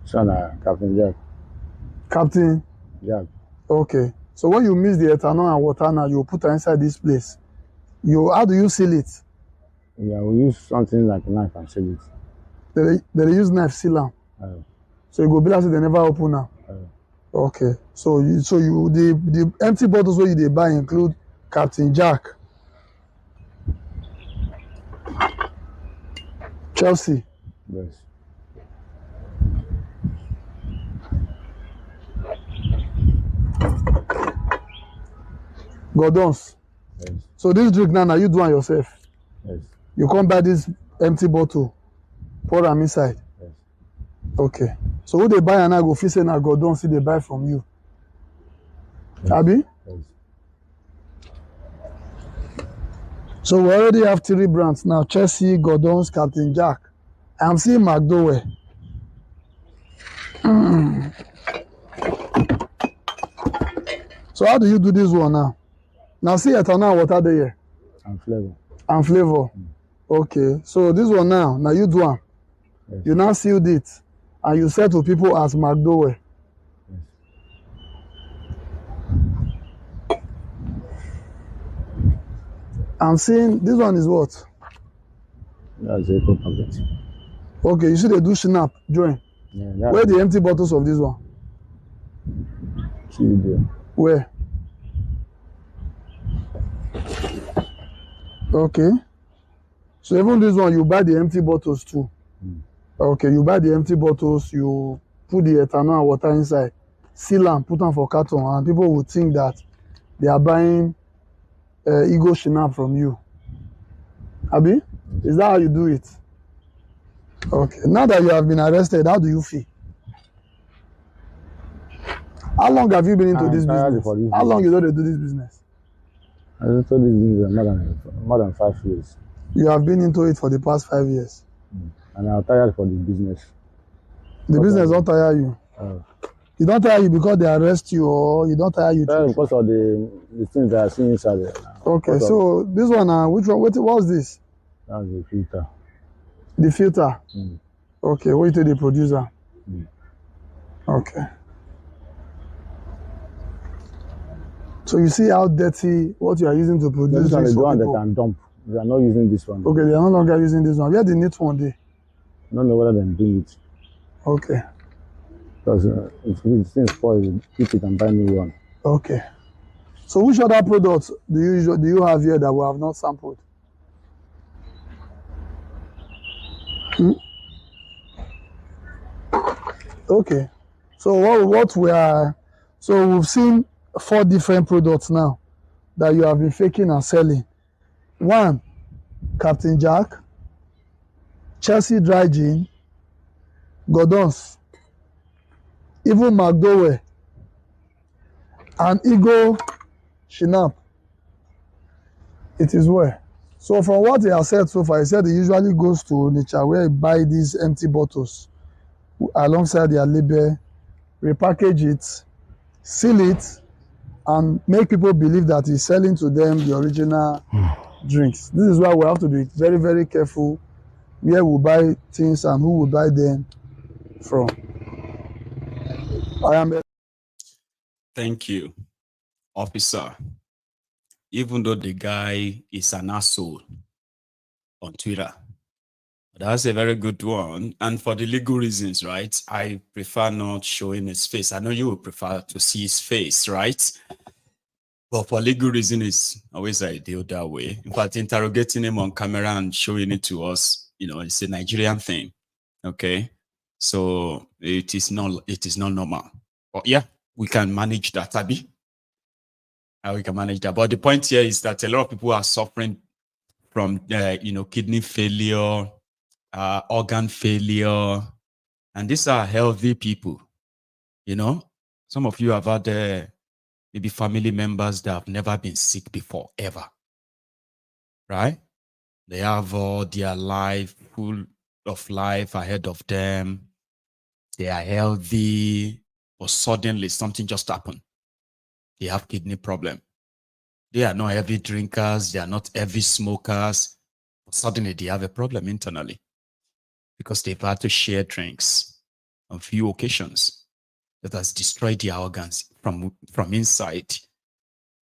Son, Captain Jack. Captain Jack. Okay. So when you mix the ethanol and water now, you put it inside this place. How do you seal it? Yeah, we use something like a knife and seal it. They use knife seal them. So you go be like they never open now. Okay. So the empty bottles where they buy include Captain Jack, Chelsea. Yes. Gordons. Yes. So this drink now you do on yourself. Yes. You come buy this empty bottle, pour am inside. Yes. Okay. So who they buy and I go feel say na Gordons see they buy from you. Yes. Abi? Yes. So we already have 3 brands now: Chelsea, Gordons, Captain Jack. I'm seeing McDowell. So how do you do this one now? Now see ethanol and water there. And flavor. And flavor. Okay. So this one now you do am. Yes. You now sealed it and you sell to people as McDowell. Yes. I'm seeing this one is what? That's a good packet. Okay, you see they do snap, join. Yeah, Where the empty bottles of this one? See there. Where? Okay. So even this one, you buy the empty bottles too. Okay, you buy the empty bottles, you put the ethanol and water inside, seal them, put them for carton, and people would think that they are buying ego shinap from you. Abi? Is that how you do it? Okay. Now that you have been arrested, how do you feel? How long have you been into this business? How long you know they do this business? I don't know this business more than 5 years. You have been into it for the past 5 years. And I'm tired for the business. The business don't tire you. You don't tire you because they arrest you, or you don't tire you because of the things that I see inside there. Okay, so this one, which one? What's this? That's the filter. The filter? Okay, wait till the producer. Okay. So you see how dirty what you are using to produce this one is the one people? that can dump. They are not using this one. Okay, they are no longer using this one. Where the neat one dey? I don't know whether they do it. Okay. Because if this thing spoils, keep it and buy new one. Okay. So which other products do you have here that we have not sampled? Okay. So so we've seen 4 different products now that you have been faking and selling. 1, Captain Jack, Chelsea Dry Gin, Gordons, even McDowell, and Ego Shinap. It is well. So from what he has said so far, he said he usually goes to nature where he buy these empty bottles alongside their label, repackage it, seal it, and make people believe that he's selling to them the original drinks. This is why we have to be very, very careful where we buy things and who we buy them from. Thank you, officer. Even though the guy is an asshole on Twitter, that's a very good one. And for the legal reasons, right? I prefer not showing his face. I know you would prefer to see his face, right? But for legal reasons, it's always ideal that way. In fact, interrogating him on camera and showing it to us, it's a Nigerian thing. Okay. So it is not normal. But yeah, we can manage that, Abi. We can manage that. But the point here is that a lot of people are suffering from, kidney failure, organ failure, and these are healthy people. Some of you have had maybe family members that have never been sick before, ever. Right? They have all their life, full of life ahead of them. They are healthy, but suddenly something just happened. They have kidney problem. They are not heavy drinkers. They are not heavy smokers. But suddenly they have a problem internally because they've had to share drinks on few occasions that has destroyed their organs from inside.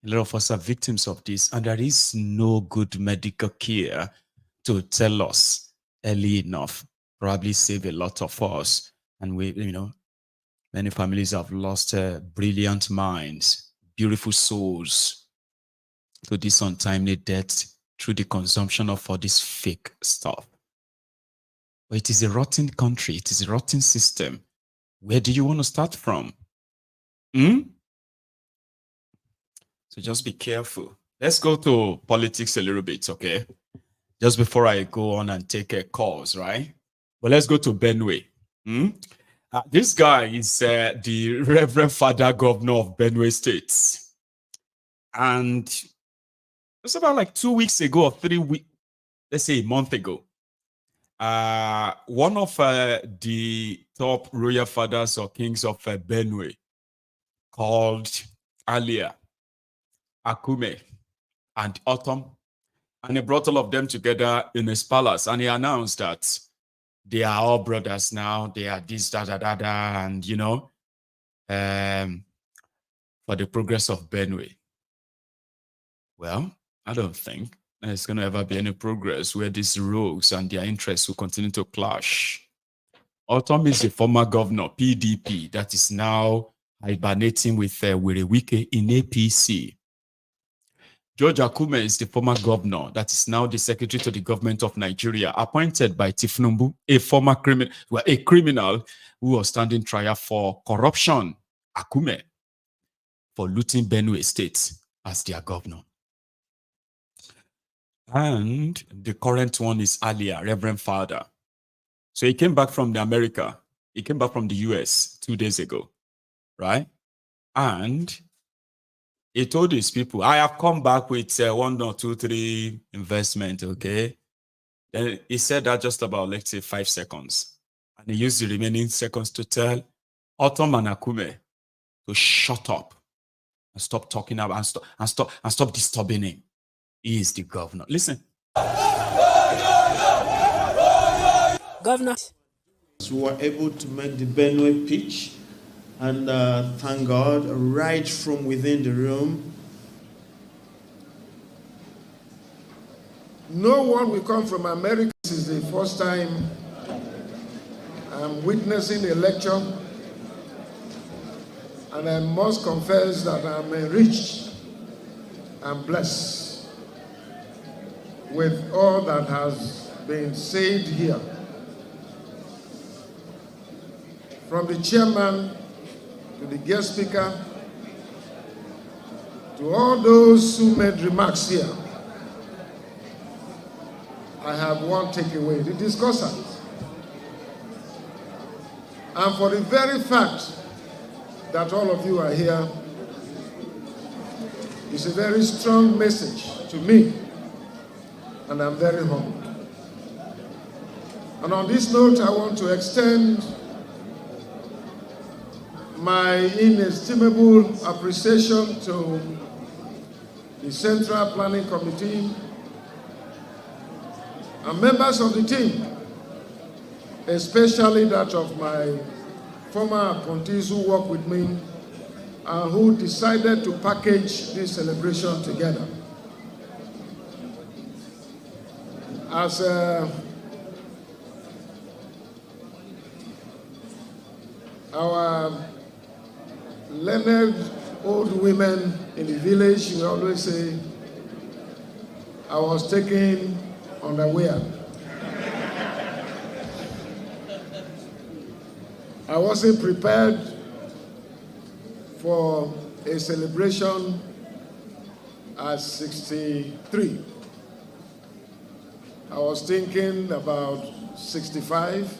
A lot of us are victims of this, and there is no good medical care to tell us early enough. Probably save a lot of us. And many families have lost brilliant minds, beautiful souls to this untimely death through the consumption of all this fake stuff. But it is a rotten country. It is a rotten system. Where do you want to start from? So just be careful. Let's go to politics a little bit, okay? Just before I go on and take a calls, right? But let's go to Benue. This guy is the Reverend Father Governor of Benue State. And it's about like 2 weeks ago or 3 weeks, let's say a month ago. One of the top royal fathers or kings of Benue, called Alia, Akume, and Autumn, and he brought all of them together in his palace, and he announced that they are all brothers now. They are this, and you know, for the progress of Benue. Well, I don't think there's going to ever be any progress where these rogues and their interests will continue to clash. Autumn is a former governor, PDP, that is now hibernating with Werewike in APC. George Akume is the former governor that is now the secretary to the government of Nigeria, appointed by Thiefnubu, a former criminal who was standing trial for corruption. Akume, for looting Benue State as their governor. And the current one is Alia, Reverend Father. So he came back from America. He came back from the US 2 days ago, right? And he told his people, I have come back with 1 or 2, 3 investment, okay? Then he said that just about, let's say, 5 seconds. And he used the remaining seconds to tell Autumn and Akume to shut up and stop talking about and stop disturbing him. He is the governor. Listen. Governor. We were able to make the Benue pitch, and thank God, right from within the room. No one will come from America. This is the first time I'm witnessing a lecture, and I must confess that I'm enriched and blessed with all that has been said here. From the chairman to the guest speaker, to all those who made remarks here, I have one takeaway, the discussants. And for the very fact that all of you are here, it's a very strong message to me, and I'm very humbled. And on this note, I want to extend my inestimable appreciation to the Central Planning Committee and members of the team, especially that of my former appointees who work with me and who decided to package this celebration together. As our learned old women in the village, we always say, I was taken unaware. I wasn't prepared for a celebration at 63. I was thinking about 65,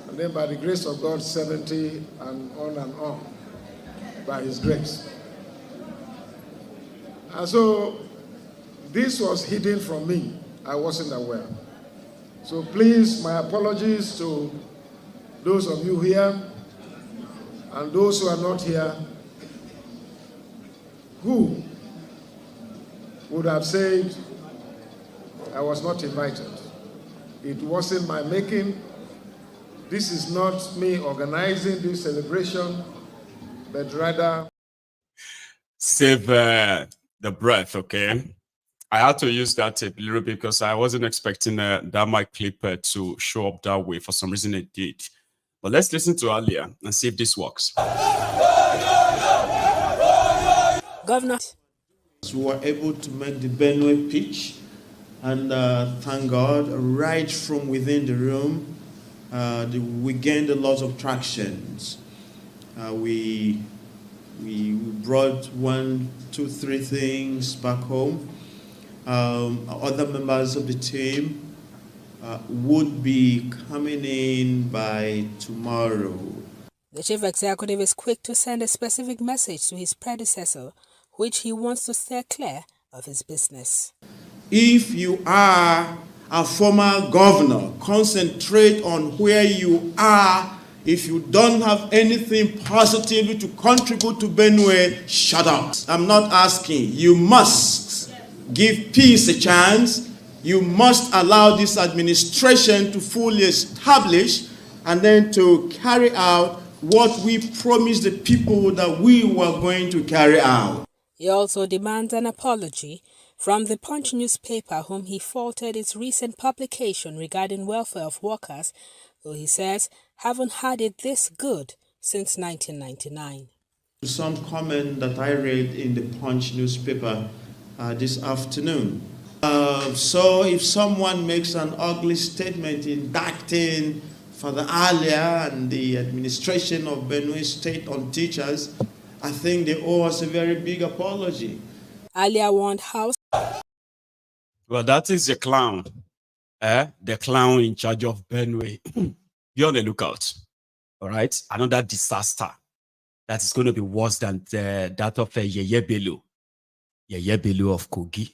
and then by the grace of God, 70, and on, by His grace. And so, this was hidden from me. I wasn't aware. So please, my apologies to those of you here and those who are not here, who would have said I was not invited. It wasn't my making. This is not me organizing this celebration, but rather... Save the breath, okay? I had to use that a little bit because I wasn't expecting that mic clip to show up that way. For some reason it did. But let's listen to Alia and see if this works. Governor. We were able to make the Benue pitch, and thank God, right from within the room, we gained a lot of traction. We We brought 1, 2, 3 things back home. Other members of the team would be coming in by tomorrow. The chief executive is quick to send a specific message to his predecessor, which he wants to steer clear of his business. If you are a former governor, concentrate on where you are. If you don't have anything positive to contribute to Benue, shut up. I'm not asking. You must give peace a chance. You must allow this administration to fully establish and then to carry out what we promised the people that we were going to carry out. He also demands an apology from the Punch newspaper, whom he faulted its recent publication regarding welfare of workers, who he says haven't had it this good since 1999. Some comment that I read in the Punch newspaper this afternoon. So if someone makes an ugly statement indicting Father Alia and the administration of Benue State on teachers, I think they owe us a very big apology. Alia warned House. Well, that is the clown. The clown in charge of Benue. Be on the lookout. All right? Another disaster that is going to be worse than that of Yeye Bello of Kogi.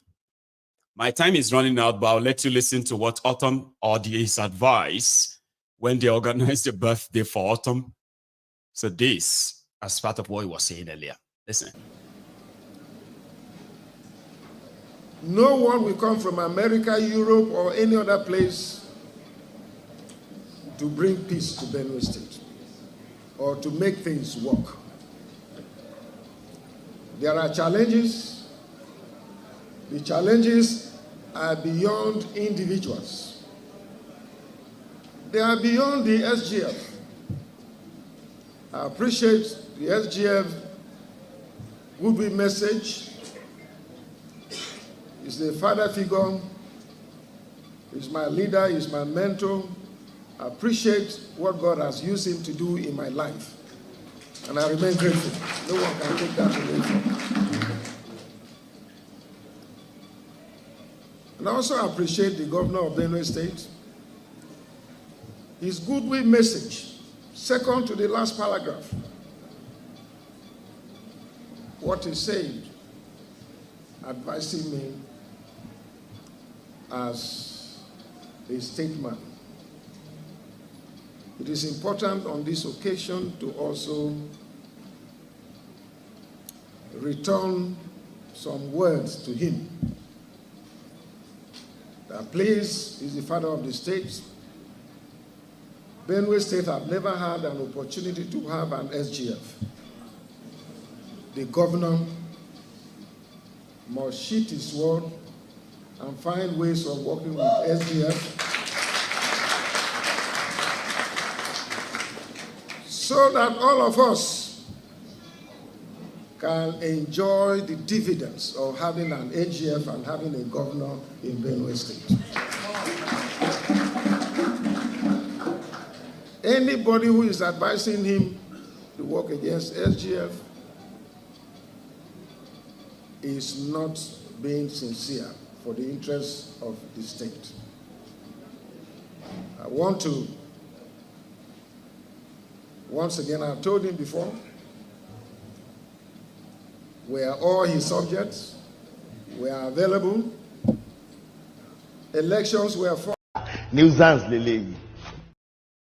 My time is running out, but I'll let you listen to what Autumn or his advice when they organized the birthday for Autumn. So this, as part of what he was saying earlier. Listen. No one will come from America, Europe, or any other place to bring peace to Benue State or to make things work. There are challenges. The challenges are beyond individuals. They are beyond the SGF. I appreciate the SGF goodwill message. He's a father figure. He's my leader. He's my mentor. I appreciate what God has used him to do in my life. And I remain grateful. No one can take that away from me. And I also appreciate the governor of Benue State. His goodwill message, second to the last paragraph. What he said, advising me as a statesman. It is important on this occasion to also return some words to him. That please, he's the father of the state. Benue State have never had an opportunity to have an SGF. The governor must sheet his word and find ways of working with SGF so that all of us can enjoy the dividends of having an AGF and having a governor in Benue State. Anybody who is advising him to work against SGF is not being sincere for the interests of the state. I want to, once again, I've told him before, we are all his subjects, we are available. Elections were for Nuisance, Lele.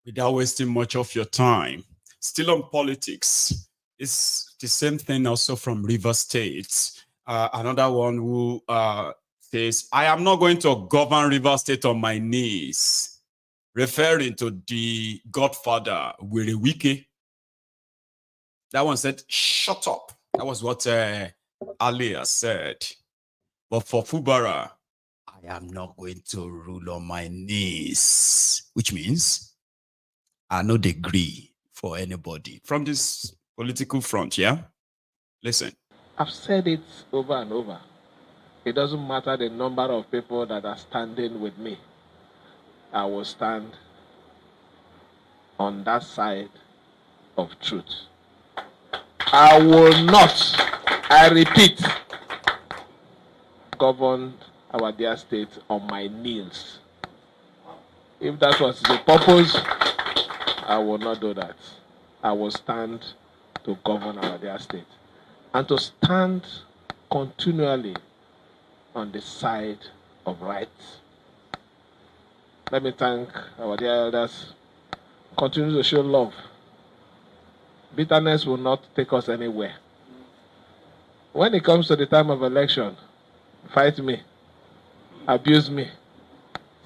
Without wasting much of your time, still on politics, it's the same thing also from River State. Another one who says, I am not going to govern River State on my knees, referring to the godfather, Wiki. That one said, shut up. That was what Alia said. But for Fubara, I am not going to rule on my knees, which means I no degree for anybody from this political front, yeah? Listen. I've said it over and over. It doesn't matter the number of people that are standing with me. I will stand on that side of truth. I will not, I repeat, govern our dear state on my knees. If that was the purpose, I will not do that. I will stand to govern our dear state and to stand continually on the side of right. Let me thank our dear elders. Continue to show love. Bitterness will not take us anywhere. When it comes to the time of election, fight me, abuse me,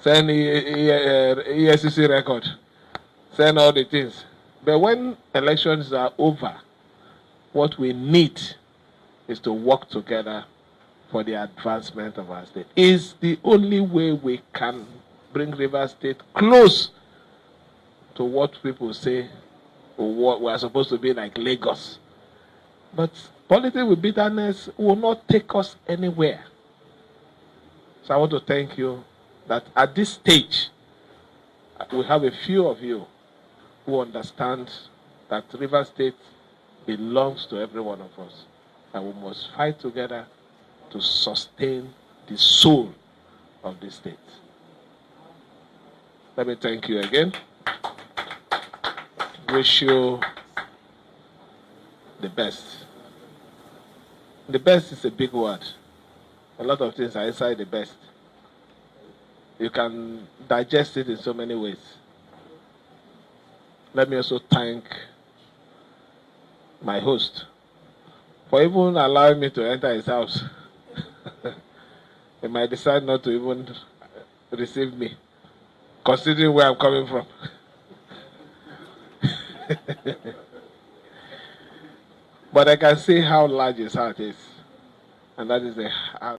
send ESCC record, send all the things. But when elections are over, what we need is to work together for the advancement of our state. It's the only way we can bring Rivers State close to what people say or what we are supposed to be like Lagos. But politics with bitterness will not take us anywhere. So I want to thank you that at this stage, we have a few of you who understand that Rivers State belongs to every one of us. And we must fight together to sustain the soul of this state. Let me thank you again. Wish you the best. The best is a big word. A lot of things are inside the best. You can digest it in so many ways. Let me also thank my host for even allowing me to enter his house. He might decide not to even receive me, considering where I'm coming from. But I can see how large his heart is. And that is the heart.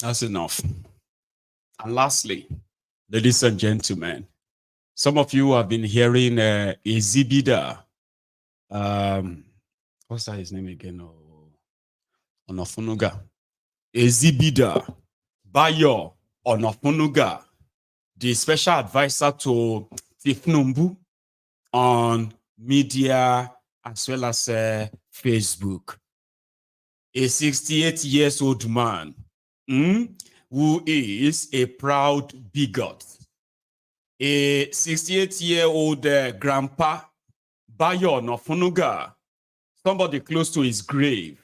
That's enough. And lastly, ladies and gentlemen, some of you have been hearing Ezibida. What's that his name again? Onofunuga. Ezibida Bayo Onofunuga, the special advisor to Thiefnubu on media as well as Facebook. A 68-year-old man who is a proud bigot. A 68-year-old grandpa, Bayo Onofunuga, somebody close to his grave,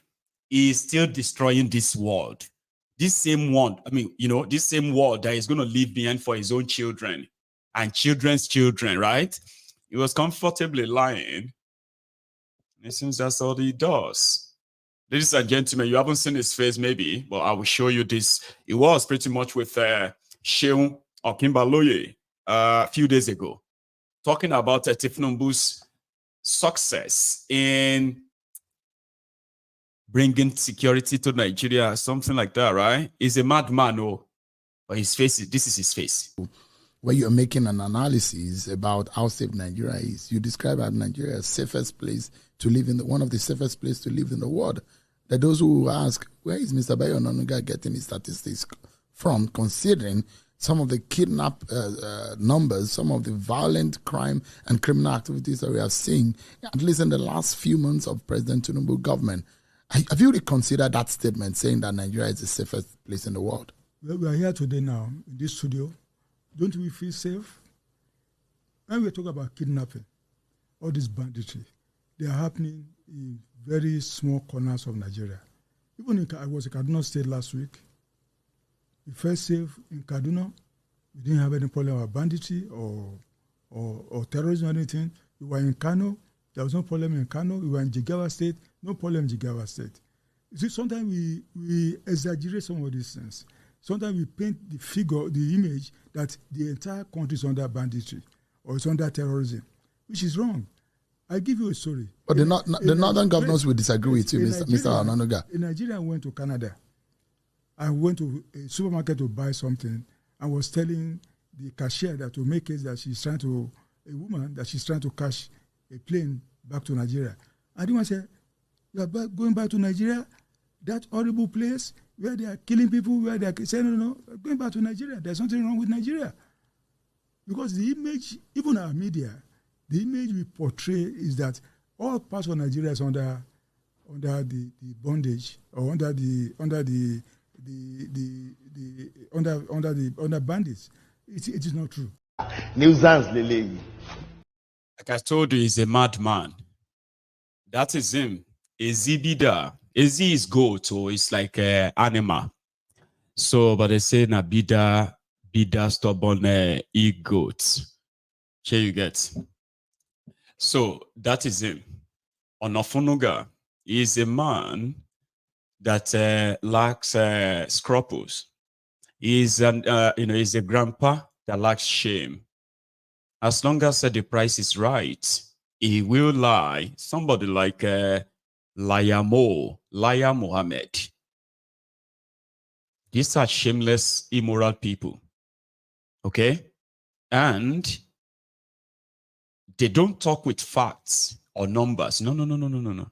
is still destroying this world. This same one, this same world that he's going to leave behind for his own children and children's children, right? He was comfortably lying. It seems that's all he does. Ladies and gentlemen, you haven't seen his face maybe, but I will show you this. It was pretty much with Sheung Okimbaloye a few days ago, talking about Thiefnubu's success in bringing security to Nigeria, something like that, right? He's a madman, but his face, this is his face. When you're making an analysis about how safe Nigeria is, you describe Nigeria as safest place to live in, one of the safest places to live in the world. There are those who ask, where is Mr. Bayo Ononuga getting his statistics from, considering some of the kidnap numbers, some of the violent crime and criminal activities that we have seen, at least in the last few months of President Tinubu government. Have you reconsidered that statement saying that Nigeria is the safest place in the world? Well, we are here today now in this studio. Don't we feel safe? When we talk about kidnapping, all this banditry, they are happening in very small corners of Nigeria. Even I was in Kaduna State last week. We felt safe in Kaduna. We didn't have any problem with banditry or terrorism or anything. We were in Kano. There was no problem in Kano. We were in Jigawa State. No problem in Jigawa State. You see, sometimes we exaggerate some of these things. Sometimes we paint the figure, the image that the entire country is under banditry or it's under terrorism, which is wrong. I'll give you a story. But the northern governors will disagree with you, Mr. Ononuga. In Nigeria, I went to Canada. I went to a supermarket to buy something. I was telling the cashier that to make it that she's trying to, a woman, that she's trying to cash a plane back to Nigeria. I didn't want to say, you are going back to Nigeria? That horrible place where they are killing people, where they are saying, no, going back to Nigeria. There's something wrong with Nigeria. Because the image, even our media, the image we portray is that all parts of Nigeria is under the bondage or under bandits. It is not true. Like I told you, he's a madman. That is him. Ezibida. Ezi is goat, so it's like an animal. So, but they say na bida stubborn e-goat. Here you get. So that is him. Onofunuga is a man that lacks scruples. He's he's a grandpa that lacks shame. As long as the price is right, he will lie. Somebody like Liar Mohammed. These are shameless, immoral people. Okay? And they don't talk with facts or numbers. No.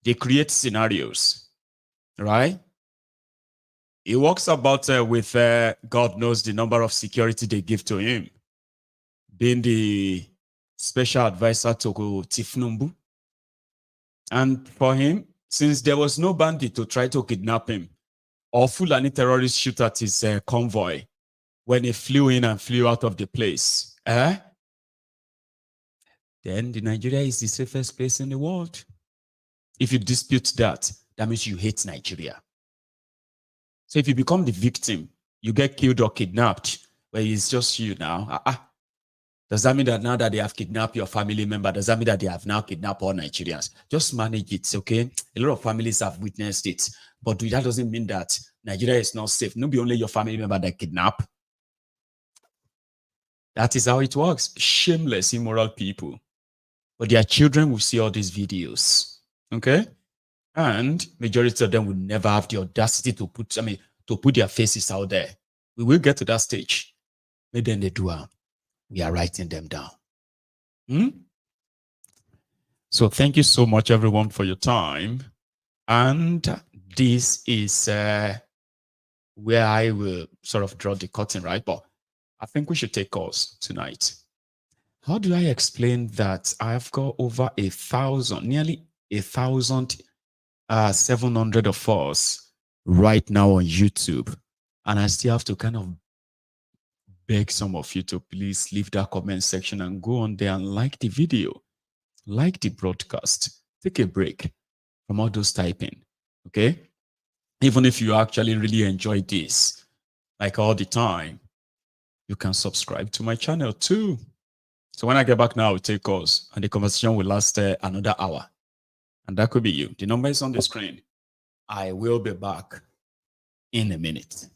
They create scenarios. Right? He walks about with God knows the number of security they give to him. Being the special advisor to Thiefnubu. And for him, since there was no bandit to try to kidnap him, or Fulani terrorists shoot at his convoy when he flew in and flew out of the place, then the Nigeria is the safest place in the world. If you dispute that, that means you hate Nigeria. So if you become the victim, you get killed or kidnapped, where it's just you now. Does that mean that now that they have kidnapped your family member, does that mean that they have now kidnapped all Nigerians? Just manage it, okay? A lot of families have witnessed it, but that doesn't mean that Nigeria is not safe. Not be only your family member that kidnap. That is how it works. Shameless, immoral people. But their children will see all these videos, okay? And majority of them will never have the audacity to put their faces out there. We will get to that stage. Maybe then they do. We are writing them down. So thank you so much, everyone, for your time. And this is where I will sort of draw the curtain, right? But I think we should take calls tonight. How do I explain that I've got over 1,000, nearly 1,700 of us right now on YouTube, and I still have to kind of beg some of you to please leave that comment section and go on there and like the video, like the broadcast, take a break from all those typing, okay? Even if you actually really enjoy this, like all the time, you can subscribe to my channel too. So when I get back now, I'll take calls and the conversation will last another hour. And that could be you. The number is on the screen. I will be back in a minute.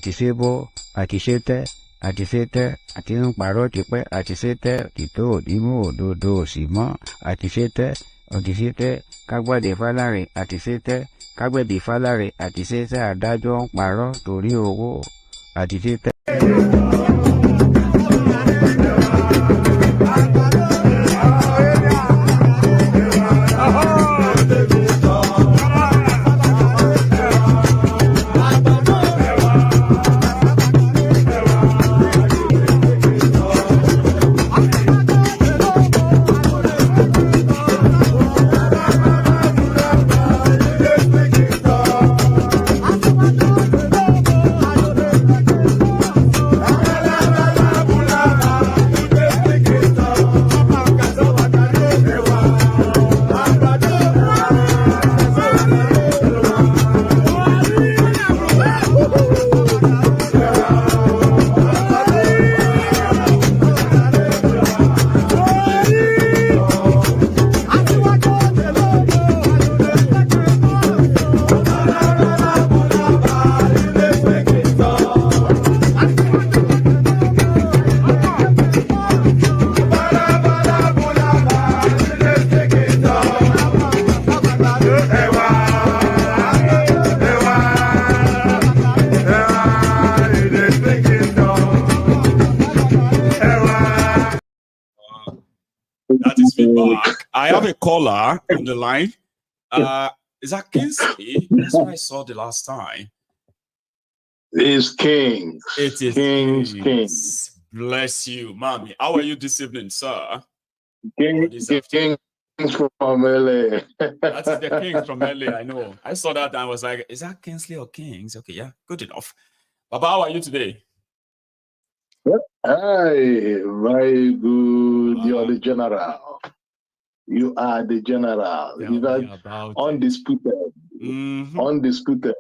Àtisebo, àtisete, àti ń parọ́ tipẹ́, àtisete, tìtó òdìmú òdodo òsì mọ́, àtisete, kágbádé fáláre, àtisete, kágbẹ̀bí fáláre, àtisete, adájọ́ ń parọ́ torí owó, àtisete. That is feedback. I have a caller on the line. Is that Kinsley? That's what I saw the last time. It's kings. It is Kings. Bless you, mommy. How are you this evening, sir? Kings from LA. That is the Kings from LA, I know. I saw that and I was like, is that Kingsley or Kings? Okay, yeah, good enough. Baba, how are you today? Hi, very good. You're the general. You are the general. Tell me about undisputed. Undisputed.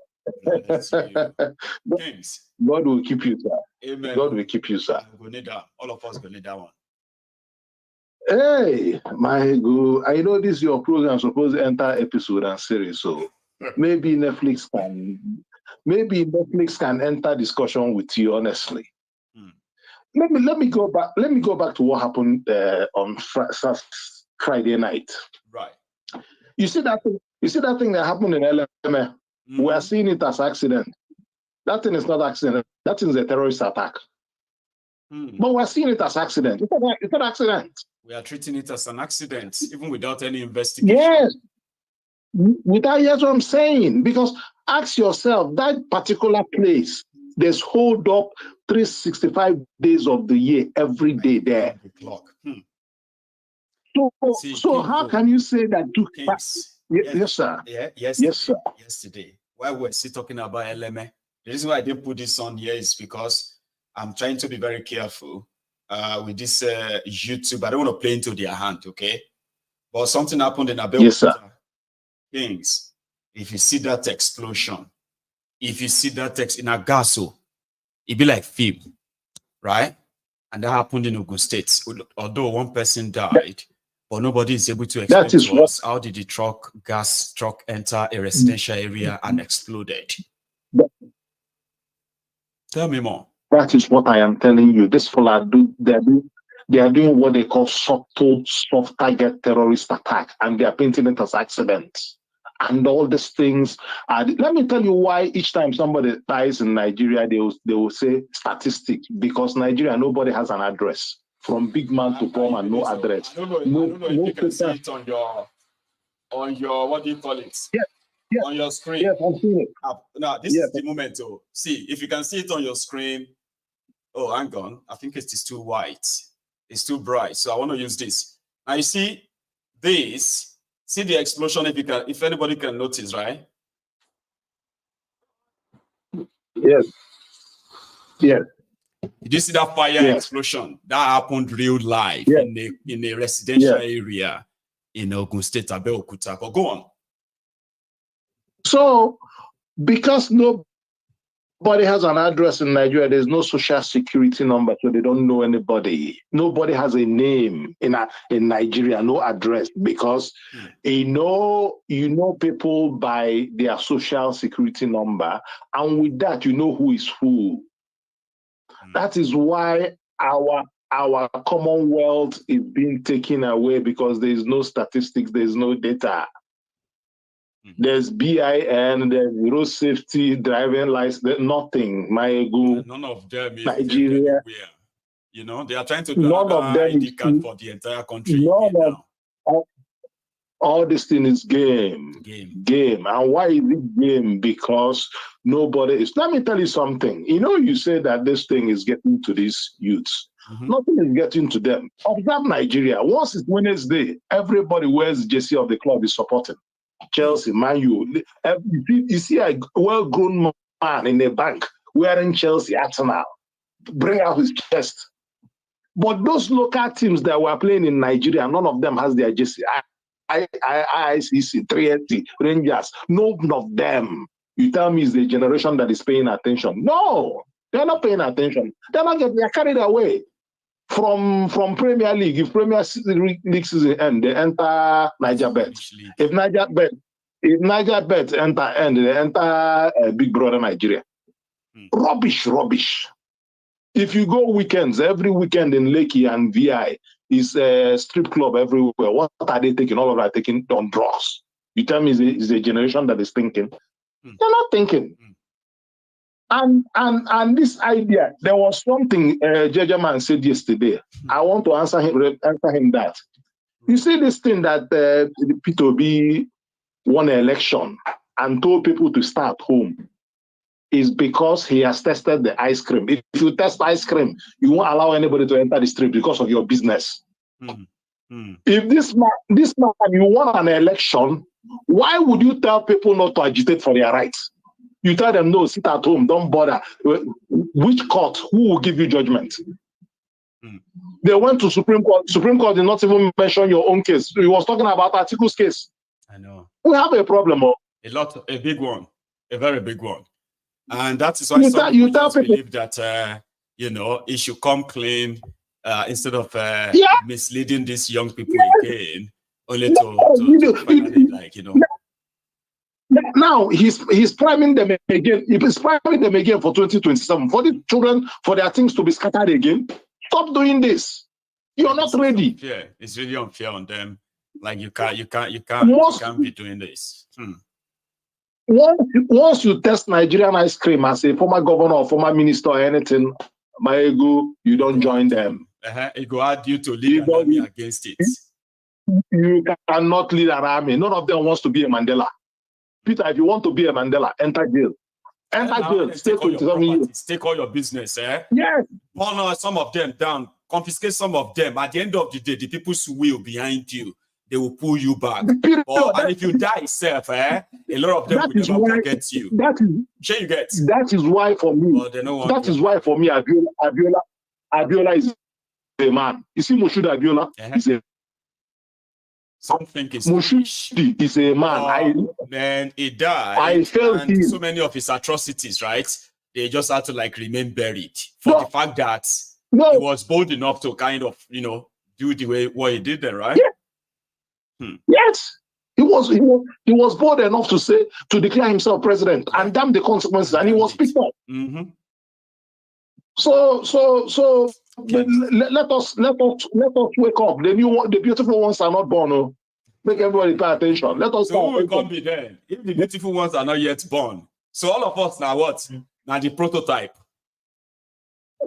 Kings. God will keep you, sir. Amen. God will keep you, sir. We'll need that. All of us will need that one. Hey, my good. I know this is your program supposed to enter episode and series, so maybe Netflix can enter discussion with you, honestly. Let me go back. Let me go back to what happened on Friday night. Right. You see that thing? You see that thing that happened in LMA? We are seeing it as accident. That thing is not accident. That thing is a terrorist attack. But we're seeing it as accident. It's not accident. We are treating it as an accident, even without any investigation. Yes. That's what I'm saying. Because ask yourself, that particular place, there's hold up 365 days of the year, every day there. The clock. So how can you say that? Yes, sir. Yesterday, while we're still talking about LMA, the reason why I didn't put this on here is because I'm trying to be very careful with this YouTube. I don't want to play into their hand, okay? But something happened in Abeokuta. Yes, sir. Things. If you see that explosion, if you see that in Agaso, it'd be like film, right? And that happened in Ogun State. Although one person died, but nobody is able to explain to us how did the gas truck enter a residential area and exploded. Tell me more. That is what I am telling you. This fella they are doing what they call subtle, soft target terrorist attack, and they are painting it as accidents. And all these things let me tell you why each time somebody dies in Nigeria, they will say statistics, because Nigeria, nobody has an address. From big man to poor man, no address. I don't know if you can see it on your what do you call it? Yeah. On your screen. Yes, I'm seeing it. Now, this is the moment to see if you can see it on your screen. Oh, hang on. I think it is too white. It's too bright. So I want to use this. Now you see this. See the explosion if anybody can notice, right? Yes. Yes. Did you see that fire explosion? That happened real life in a residential area in Ogun State, Abeokuta. But go on. So, because nobody has an address in Nigeria, there's no social security number, so they don't know anybody. Nobody has a name in Nigeria, no address, because you know people by their social security number, and with that you know who is who. That is why our Commonwealth is being taken away, because there is no statistics, there is no data. There's BIN, there's road safety, driving license, nothing. Maiyegun, none of them is Nigeria. You know, they are trying to do another ID card for the entire country. All this thing is game. And why is it game? Because nobody is. Let me tell you something. You know, you say that this thing is getting to these youths. Nothing is getting to them. Observe Nigeria. Once it's Wednesday, everybody wears the jersey of the club is supporting. Chelsea, Man U. You see a well-grown man in a bank wearing Chelsea Arsenal, bring out his chest. But those local teams that were playing in Nigeria, none of them has their jersey. ICC, 380, Rangers, none of them. You tell me it's the generation that is paying attention. No, they're not paying attention. They're carried away. From Premier League, if Premier League season end, they enter Niger Bet. If Niger Bet enter, they enter Big Brother Nigeria. Rubbish. If you go weekends, every weekend in Lekki and VI is a strip club everywhere. What are they taking? All of them are taking on drugs. You tell me is a generation that is thinking. They're not thinking. And this idea, there was something Judgeman said yesterday. I want to answer him that. You see this thing that Peter B won an election and told people to stay at home. is because he has tested the ice cream. If you test ice cream, you won't allow anybody to enter the street because of your business. If this man, you won an election, why would you tell people not to agitate for their rights? You tell them, no, sit at home, don't bother. Which court? Who will give you judgment? They went to Supreme Court. Supreme Court did not even mention your own case. He was talking about Article's case. I know. We have a problem. A big one, a very big one. And that is why some people just believe that, it should come clean instead of misleading these young people again, only to finally, Now he's priming them again. He's priming them again for 2027. For the children, for their things to be scattered again. Stop doing this. You're not ready. Yeah, it's really unfair on them. Like you can't be doing this. Once you test Nigerian ice cream as a former governor or former minister or anything, Maiyegun, you don't join them. It will add you to lead an army against it. You cannot lead an army. None of them wants to be a Mandela. Peter, if you want to be a Mandela, enter jail. Enter jail. Stay 27 years. Take all your business, Yes. Burn some of them down. Confiscate some of them. At the end of the day, the people's will behind you, they will pull you back. And if you die yourself, a lot of them will never forget you. That is why for me, Abiola is a man. You see Moshood Abiola? He's a something is Moshood is a man. Man, he died. I felt and so many of his atrocities, right? They just had to remain buried for the fact that he was bold enough to kind of, do the way what he did there, right? Yeah. Yes. He was bold enough to declare himself president and damn the consequences, and he was picked up. So let us wake up. The beautiful ones are not born. Oh. Make everybody pay attention. Let us. So who will come be there if the beautiful ones are not yet born? So all of us now what? Now the prototype.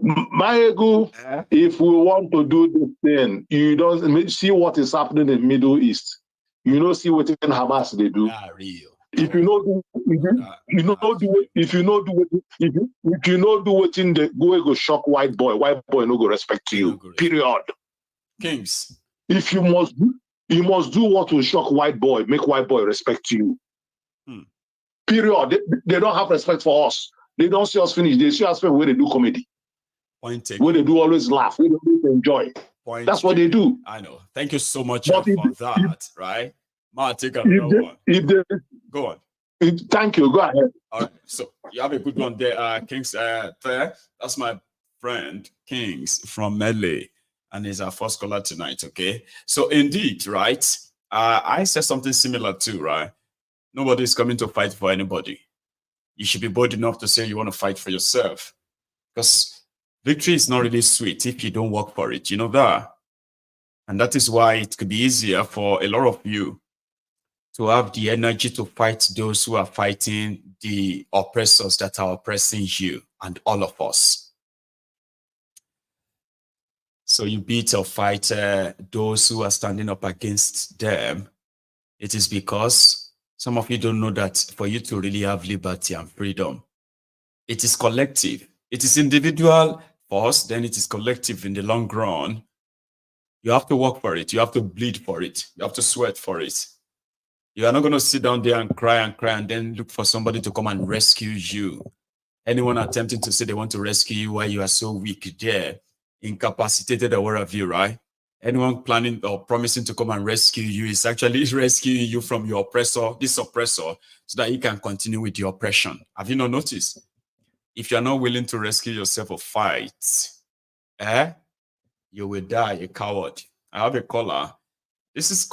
Maiyegun, if we want to do this thing, you don't see what is happening in the Middle East. You know, see what Hamas they do. Real. If you know, if you know do what in the go shock white boy no go respect you. Period. Kings. If you must do what will shock white boy, make white boy respect you. Period. They don't have respect for us. They don't see us finish. They see us where they do comedy. Where they do always laugh. Where they always enjoy. That's what they do. I know. Thank you so much for that. Right? I'll take another one. Go on. Thank you. Go ahead. All right. So you have a good one there, Kings. That's my friend Kings from LA, and he's our first caller tonight. Okay. So indeed, right? I said something similar too, right? Nobody is coming to fight for anybody. You should be bold enough to say you want to fight for yourself, because victory is not really sweet if you don't work for it. You know that, and that is why it could be easier for a lot of you to have the energy to fight those who are fighting the oppressors that are oppressing you and all of us. So you beat or fight those who are standing up against them. It is because some of you don't know that for you to really have liberty and freedom, it is collective. It is individual first, then it is collective in the long run. You have to work for it. You have to bleed for it. You have to sweat for it. You are not going to sit down there and cry and then look for somebody to come and rescue you. Anyone attempting to say they want to rescue you while you are so weak there, incapacitated or whatever you, right? Anyone planning or promising to come and rescue you is actually rescuing you from your oppressor, this oppressor, so that you can continue with the oppression. Have you not noticed? If you're not willing to rescue yourself or fight, you will die a coward. I have a caller. This is,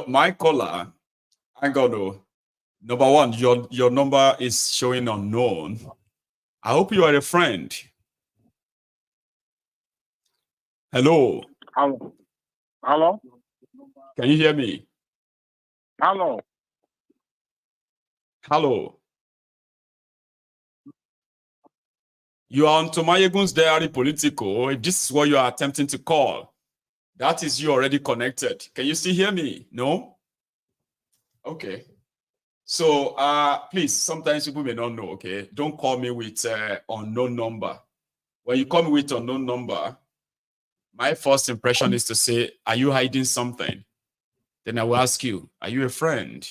my caller. I got to. Number one, your number is showing unknown. I hope you are a friend. Hello. Hello. Can you hear me? Hello. Hello. You are on to Maiyegun's Diary Politico. If this is what you are attempting to call, that is you already connected. Can you still hear me? No? Okay. So please, sometimes people may not know, okay? Don't call me with unknown number. When you call me with unknown number, my first impression is to say, are you hiding something? Then I will ask you, are you a friend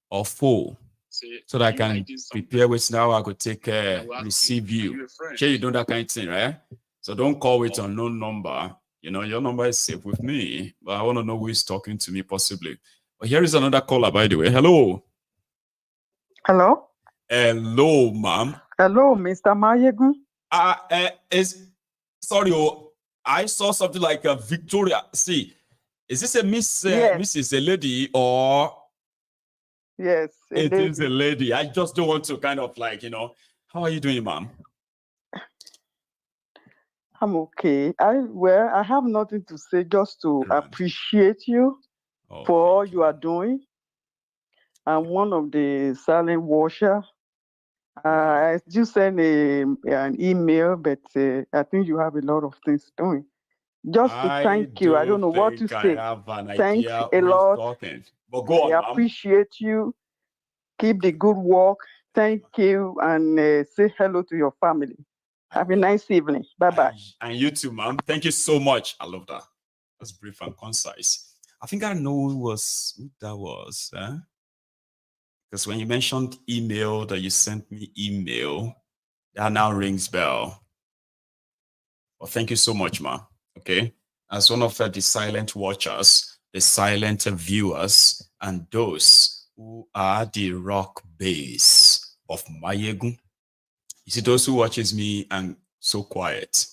or foe? So that I can prepare with now I could take receive you. Sure, you know that kind of thing, right? So don't call with unknown number. You know, your number is safe with me, but I want to know who is talking to me possibly. But here is another caller, by the way. Hello. Hello. Hello, ma'am. Hello, Mr. Maiyegun. Sorry, I saw something like a Victoria. See, is this a Miss Yes. Mrs. a lady or? Yes, It is a lady. I just don't want to kind of like, you know, how are you doing, ma'am? I'm okay. I have nothing to say, just to appreciate you for all you are doing. I'm one of the silent watcher. I just sent an email, but I think you have a lot of things doing. Just to thank you. I don't know what to say. Thanks a lot. But go on, I appreciate you. Keep the good work. Thank you, and say hello to your family. Have a nice evening. Bye-bye. And you too, ma'am. Thank you so much. I love that. That's brief and concise. I think I know who that was. Because when you mentioned email, that you sent me email, that now rings bell. Well, thank you so much, ma. Okay. As one of the silent watchers, the silent viewers, and those who are the rock base of Maiyegun. You see, those who watches me and so quiet,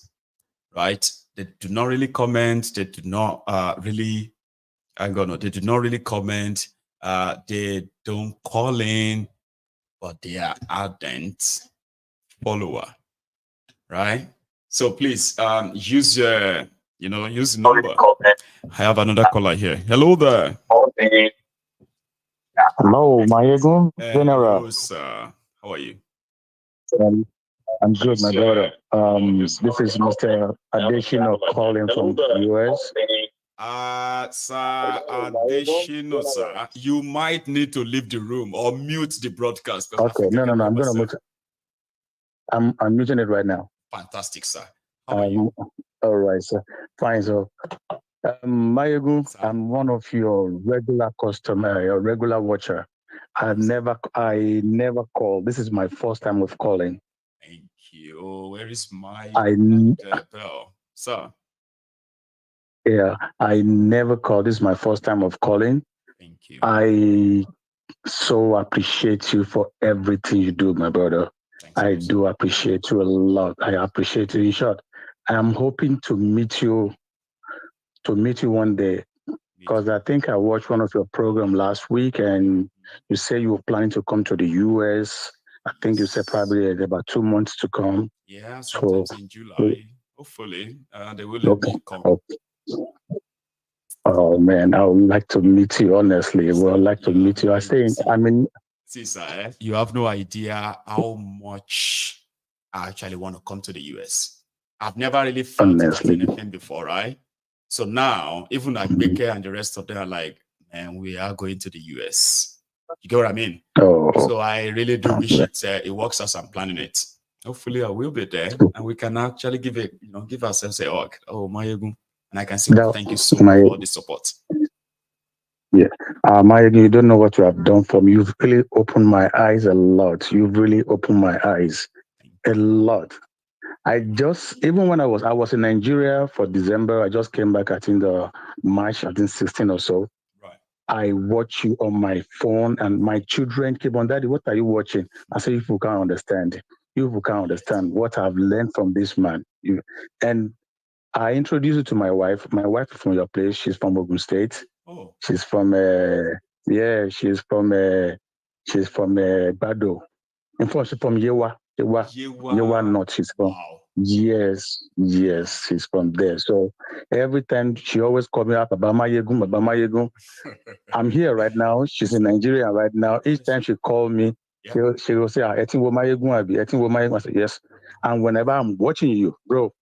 right? They do not really comment. They do not really, they do not really comment. They don't call in, but they are ardent follower, right? So please use your, use the number. I have another caller here. Hello there. Hello, Maiyegun General. Hello, sir. How are you? I'm good, my brother. This is Mr. Adeshino calling from the US. Sir Adeshino, sir, you might need to leave the room or mute the broadcast. Okay, no, I'm going to mute it. I'm muting it right now. Fantastic, sir. How are you? All right, sir. Fine, so Maiyegun, I'm one of your regular customer, your regular watcher. I never call. This is my first time of calling. Thank you. Where is my bell, sir? Yeah, I never call. This is my first time of calling. Thank you. I so appreciate you for everything you do, my brother. I do appreciate you a lot. I appreciate you. In short, I am hoping to meet you one day, because I think I watched one of your programs last week, and you said you were planning to come to the US. I think you said probably about 2 months to come. Yeah, sometimes in July. Hopefully, they will let me come. Okay. Oh man, I would like to meet you. Honestly, I would like to meet you. See, sir, you have no idea how much I actually want to come to the US. I've never really felt anything before, right? So now, even like Egbekegbe and the rest of them are like, man, we are going to the US. You get what I mean? Oh. So I really do wish it works as I'm planning it. Hopefully, I will be there, and we can actually give ourselves a hug. Oh, Maiyegun, and I can say thank you so much for all the support. Yeah, Maiyegun, you don't know what you have done for me. You've really opened my eyes a lot. You've really opened my eyes a lot. Even when I was in Nigeria for December, I just came back, I think the March, 16 or so. Right. I watch you on my phone, and my children keep on, Daddy, what are you watching? I say, you can't understand. You can't understand what I've learned from this man. And I introduced you to my wife. My wife is from your place. She's from Ogun State. Oh. She's from she's from Bado. In fact, she's from Yewa North. She's from. Wow. Yes, she's from there. So every time she always calls me up, Baba Maiyegun. I'm here right now. She's in Nigeria right now. Each time she calls me, she will say, I say, yes. And whenever I'm watching you, bro,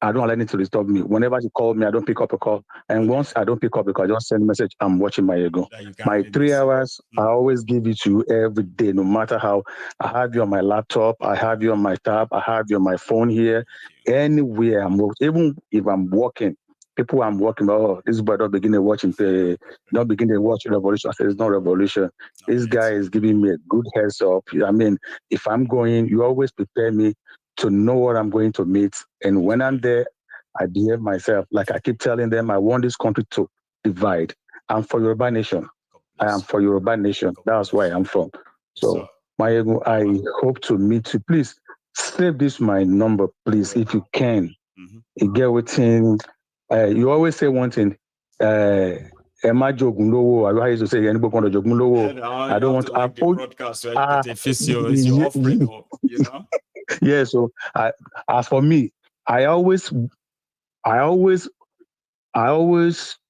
I don't allow anything to disturb me. Whenever she call me, I don't pick up a call. And once I don't pick up a call, I just send a message, I'm watching Maiyegun. My 3 hours, I always give it to you every day, no matter how. I have you on my laptop, I have you on my tab, I have you on my phone here. Anywhere I'm working, even if I'm working, people I'm working, oh, this boy don't begin to watch Revolution. I say it's not Revolution. This guy is giving me a good heads up. I mean, if I'm going, you always prepare me to know what I'm going to meet. And when I'm there, I behave myself. Like I keep telling them, I want this country to divide. I'm for Yoruba Nation. I am for Yoruba Nation. That's where I'm from. So, Maiyegun, I hope to meet you. Please, save this my number, please, if you can. You get within, you always say one thing, Emma Jogunlowo, I used to say, anybody Jogunlowo. I don't want to like the broadcast, right? It's your offering, you know? Yeah, so as for me, I always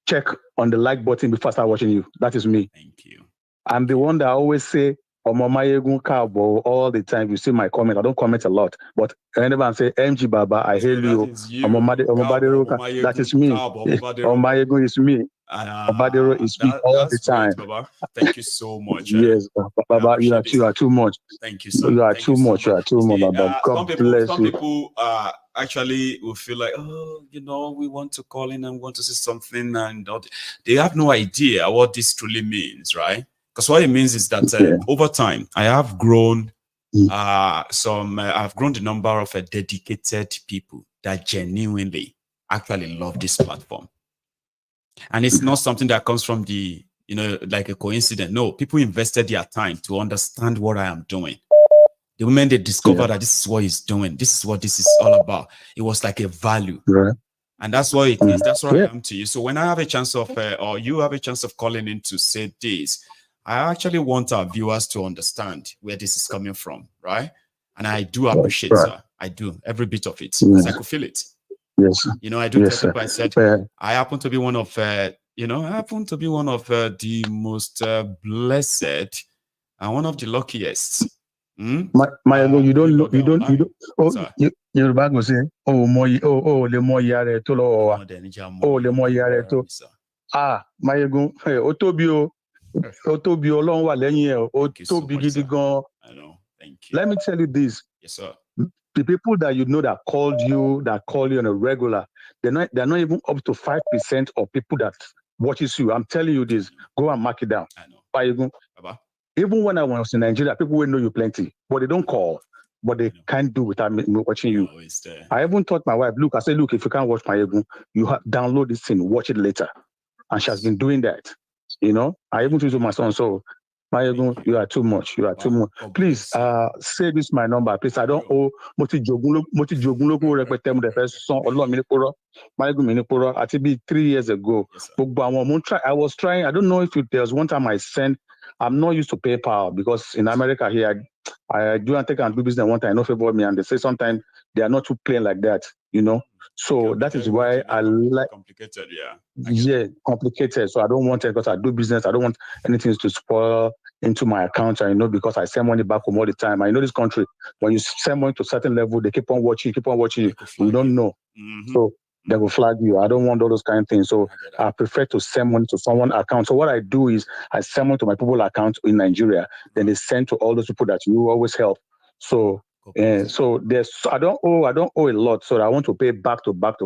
check on the like button before I start watching you. That is me. Thank you. I'm the one that always say Maiyegun Cowboy all the time. You see my comment. I don't comment a lot, but whenever I say MG Baba, I hail you. That is me. Maiyegun is me. Obadero is me all the time. Great, Baba. Thank you so much. Yes, Baba, you are too much. Thank you, sir. You are too much. You are too much, Baba. God bless some you. people actually will feel like, oh, you know, we want to call in and want to say something, and they have no idea what this truly means, right? Because what it means is that over time, I have grown I've grown the number of dedicated people that genuinely actually love this platform. And it's not something that comes from the, you know, like a coincidence. No, people invested their time to understand what I am doing. The moment they discover that this is what he's doing, this is what this is all about, it was like a value. Right. And that's what it is. That's what I am to you. So when I have a chance of, or you have a chance of calling in to say this, I actually want our viewers to understand where this is coming from, right? And I do appreciate, sir. I do, every bit of it, because I could feel it. Yes. You know, I do tell people, I said, I happen to be one of, you know, I happen to be one of the most blessed and one of the luckiest. Maiyegun, you don't know, you're back to say, le mo yare to lo le mo yare to. Maiyegun, Otobio, Ọlọ́run wà lẹ́yìn ẹ̀, Otobi gidi gan. I know. Thank you. Let me tell you this. Yes, sir. The people that you know that call you on a regular, they're not even up to 5% of people that watches you. I'm telling you this. Go and mark it down. I know. Maiyegun. Even when I was in Nigeria, people will know you plenty, but they don't call. But they can't do without me watching you. I even told my wife, look, I said, look, if you can't watch Maiyegun, you download this thing, watch it later. And she has been doing that. You know, I even told my son, so Maiyegun, you are too much. You are too much. Please, say this my number. Please, I don't owe Moti Jogunloko repete mo de fe son Ọlọ́run mi ni poro. Maiyegun mi ni poro. I think be 3 years ago. I was trying. I don't know if there was one time I sent. I'm not used to PayPal because in America here, I do take and do business one time. No favor me, and they say sometimes they are not too plain like that. You know. So that is why I like complicated, complicated. So I don't want it because I do business. I don't want anything to spoil into my account. I know because I send money back home all the time. I know this country, when you send money to a certain level, they keep on watching you. You don't know. So they will flag you. I don't want all those kind of things. So I prefer to send money to someone's account. So what I do is I send money to my people account in Nigeria. Then they send to all those people that you always help. So so there's I don't owe a lot, so I want to pay back to back.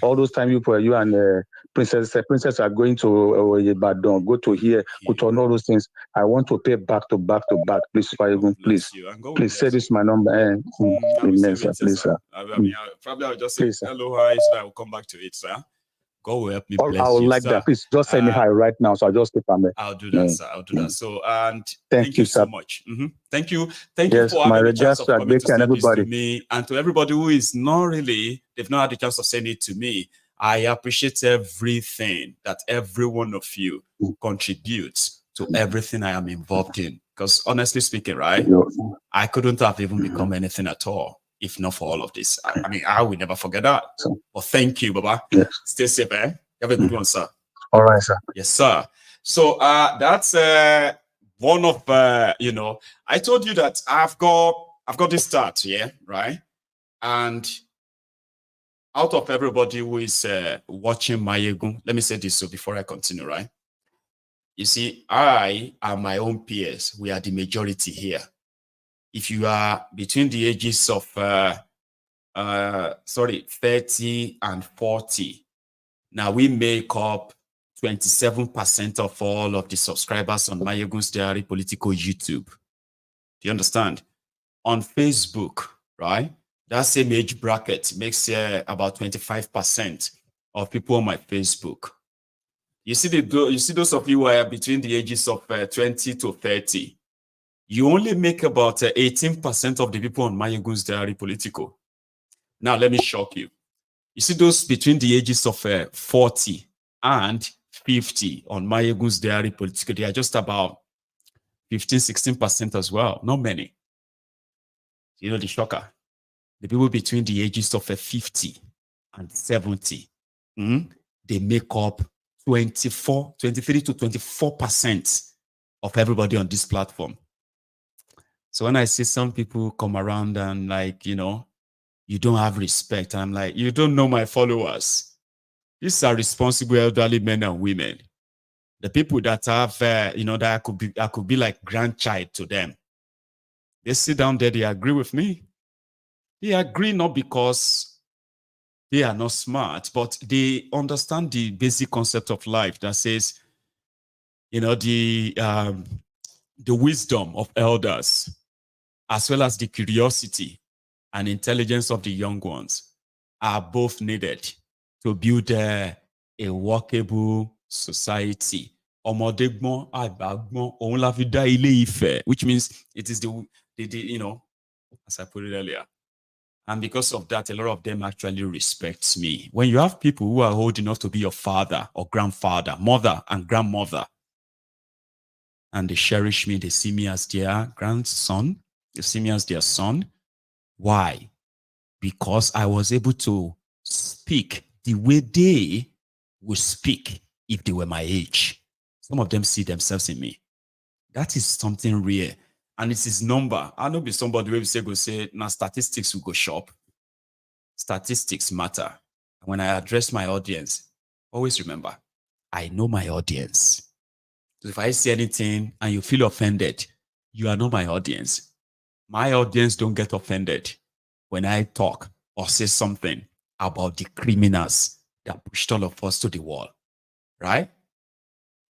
All those time you and Princess are going to Ibadan, go to here, Cotonou, all those things. I want to pay back to back. Please, please say this my number. Please, sir. Probably I'll just say hello, hi, so I will come back to it, sir. God will help me bless I would you, like sir. that. Please just send me hi right now, so I'll just click on it. I'll do that, sir. I'll do that. So, and thank you so much. Thank you for having the chance of coming to say this to me, and to everybody who is not really, they've not had the chance of saying it to me. I appreciate everything that every one of you contributes to everything I am involved in. Because honestly speaking, right, I couldn't have even become anything at all if not for all of this. I mean, I will never forget that. Well, thank you, Baba. Stay safe, eh? Have a good one, sir. All right, sir. Yes, sir. So that's one of you know, I told you that I've got this start here, right? And out of everybody who is watching Maiyegun, let me say this so before I continue, right? You see, I and my own peers, we are the majority here. If you are between the ages of 30 and 40, now we make up 27% of all of the subscribers on Maiyegun's Diary Politico YouTube. Do you understand? On Facebook, right? That same age bracket makes about 25% of people on my Facebook. You see, those of you who are between the ages of 20 to 30, you only make about 18% of the people on Maiyegun's Diary Politico. Now, let me shock you. You see those between the ages of 40 and 50 on Maiyegun's Diary Politico, they are just about 15, 16% as well. Not many. You know the shocker? The people between the ages of 50 and 70, they make up 23 to 24% of everybody on this platform. So when I see some people come around and like, you know, you don't have respect, I'm like, you don't know my followers. These are responsible elderly men and women. The people that have, you know, that I could be like grandchild to them. They sit down there, they agree with me. They agree not because they are not smart, but they understand the basic concept of life that says, you know, the wisdom of elders, as well as the curiosity and intelligence of the young ones are both needed to build a workable society. Which means it is the you know, as I put it earlier. And because of that, a lot of them actually respect me. When you have people who are old enough to be your father or grandfather, mother and grandmother, and they cherish me, they see me as their grandson, they see me as their son. Why? Because I was able to speak the way they would speak if they were my age. Some of them see themselves in me. That is something rare. And it's his number. I know be somebody who go say, now statistics will go shop. Statistics matter. When I address my audience, always remember, I know my audience. So if I say anything and you feel offended, you are not my audience. My audience don't get offended when I talk or say something about the criminals that pushed all of us to the wall. Right?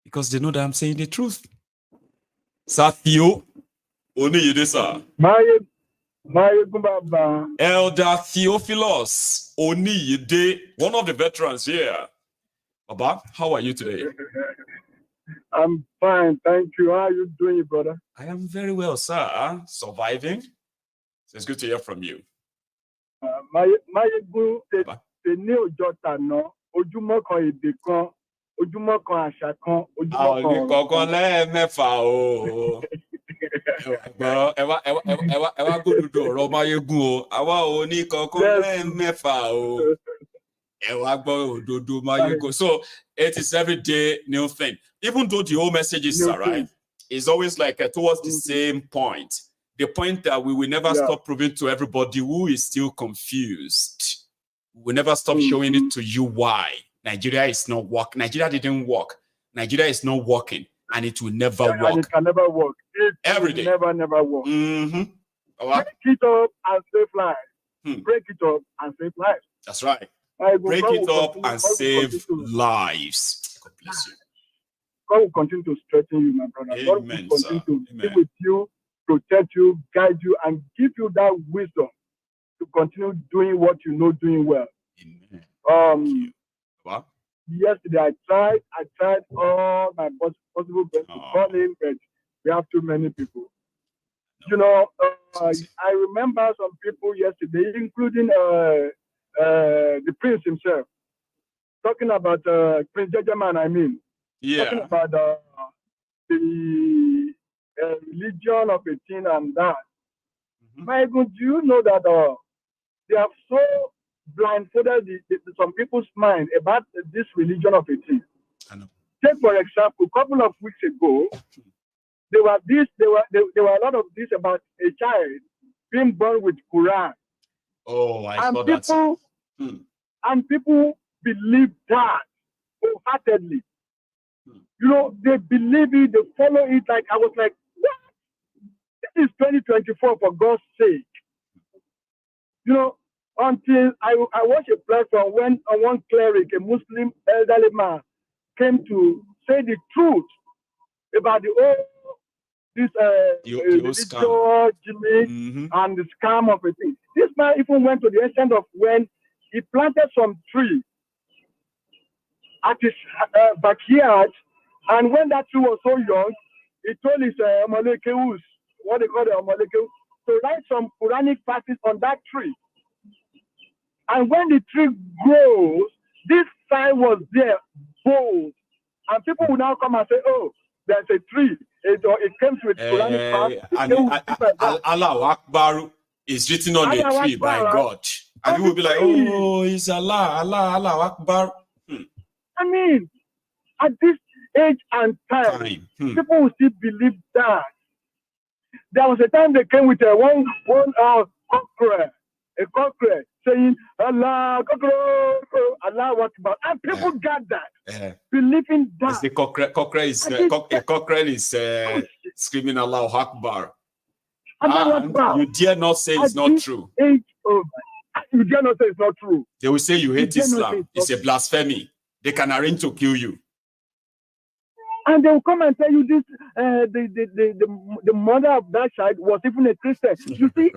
Because they know that I'm saying the truth. Safio, only you this, sir. Elder Theophilus Oniyide, one of the veterans here. Baba, how are you today? I'm fine, thank you. How are you doing, brother? I am very well, sir. Surviving. So it's good to hear from you. Maiyegun, ní ọjọ́ tàná, ojúmọ́ kan èdè kan, ojúmọ́ kan àṣà kan, ojúmọ́ kan ọ̀rọ̀ kan. Lẹ́ẹ̀mẹ́fà o. Ẹ wá gbódùdù ọ̀rọ̀ Maiyegun o. Àwa ò ní kankan lẹ́ẹ̀mẹ́fà o. Ẹ wá gbọ́ òdodo Maiyegun. So it is every day new thing. Even though the whole message is right, it's always like towards the same point. The point that we will never stop proving to everybody who is still confused. We will never stop showing it to you why Nigeria is not working. Nigeria didn't work. Nigeria is not working, and it will never work. And it can never work. Every day. Never work. Break it up and save lives. Break it up and save lives. That's right. Break it up and save lives. God bless you. God will continue to strengthen you, my brother. Amen, God will continue to be with you, protect you, guide you, and give you that wisdom to continue doing what you know doing well. Amen. What? Yesterday I tried all my possible best to call in, but we have too many people. You know, I remember some people yesterday, including the prince himself, talking about Prince Jajaman, I mean. Talking about the religion of a thing and that. Maiyegun, do you know that they have so blindfolded some people's mind about this religion of a thing? I know. Take for example, a couple of weeks ago, there were a lot of this about a child being born with Quran. Oh, I saw that. And people believe that wholeheartedly. You know, they believe it, they follow it. Like, I was like, what? This is 2024, for God's sake. You know, until I watched a platform when one cleric, a Muslim elderly man, came to say the truth about this religious gimmick and the scam of a thing. This man even went to the extent of when he planted some tree at his backyard, and when that tree was so young, he told his Omolekewus, what they call the Omolekewus, to write some Quranic verses on that tree. And when the tree grows, this sign was there, bold. And people will now come and say, oh, there's a tree. It came with Quranic verse. Allah Akbar is written on a tree by God. And people will be like, oh, it's Allah, Allah Akbar. I mean, at this age and time, people will still believe that. There was a time they came with one cockroach saying, Allah, Allah Akbar. And people got that. Believing that. The cockroach is screaming Allah Akbar. You dare not say it's not true. You dare not say it's not true. They will say you hate Islam. It's a blasphemy. They can arrange to kill you. And they will come and tell you this, the mother of that child was even a Christian. You see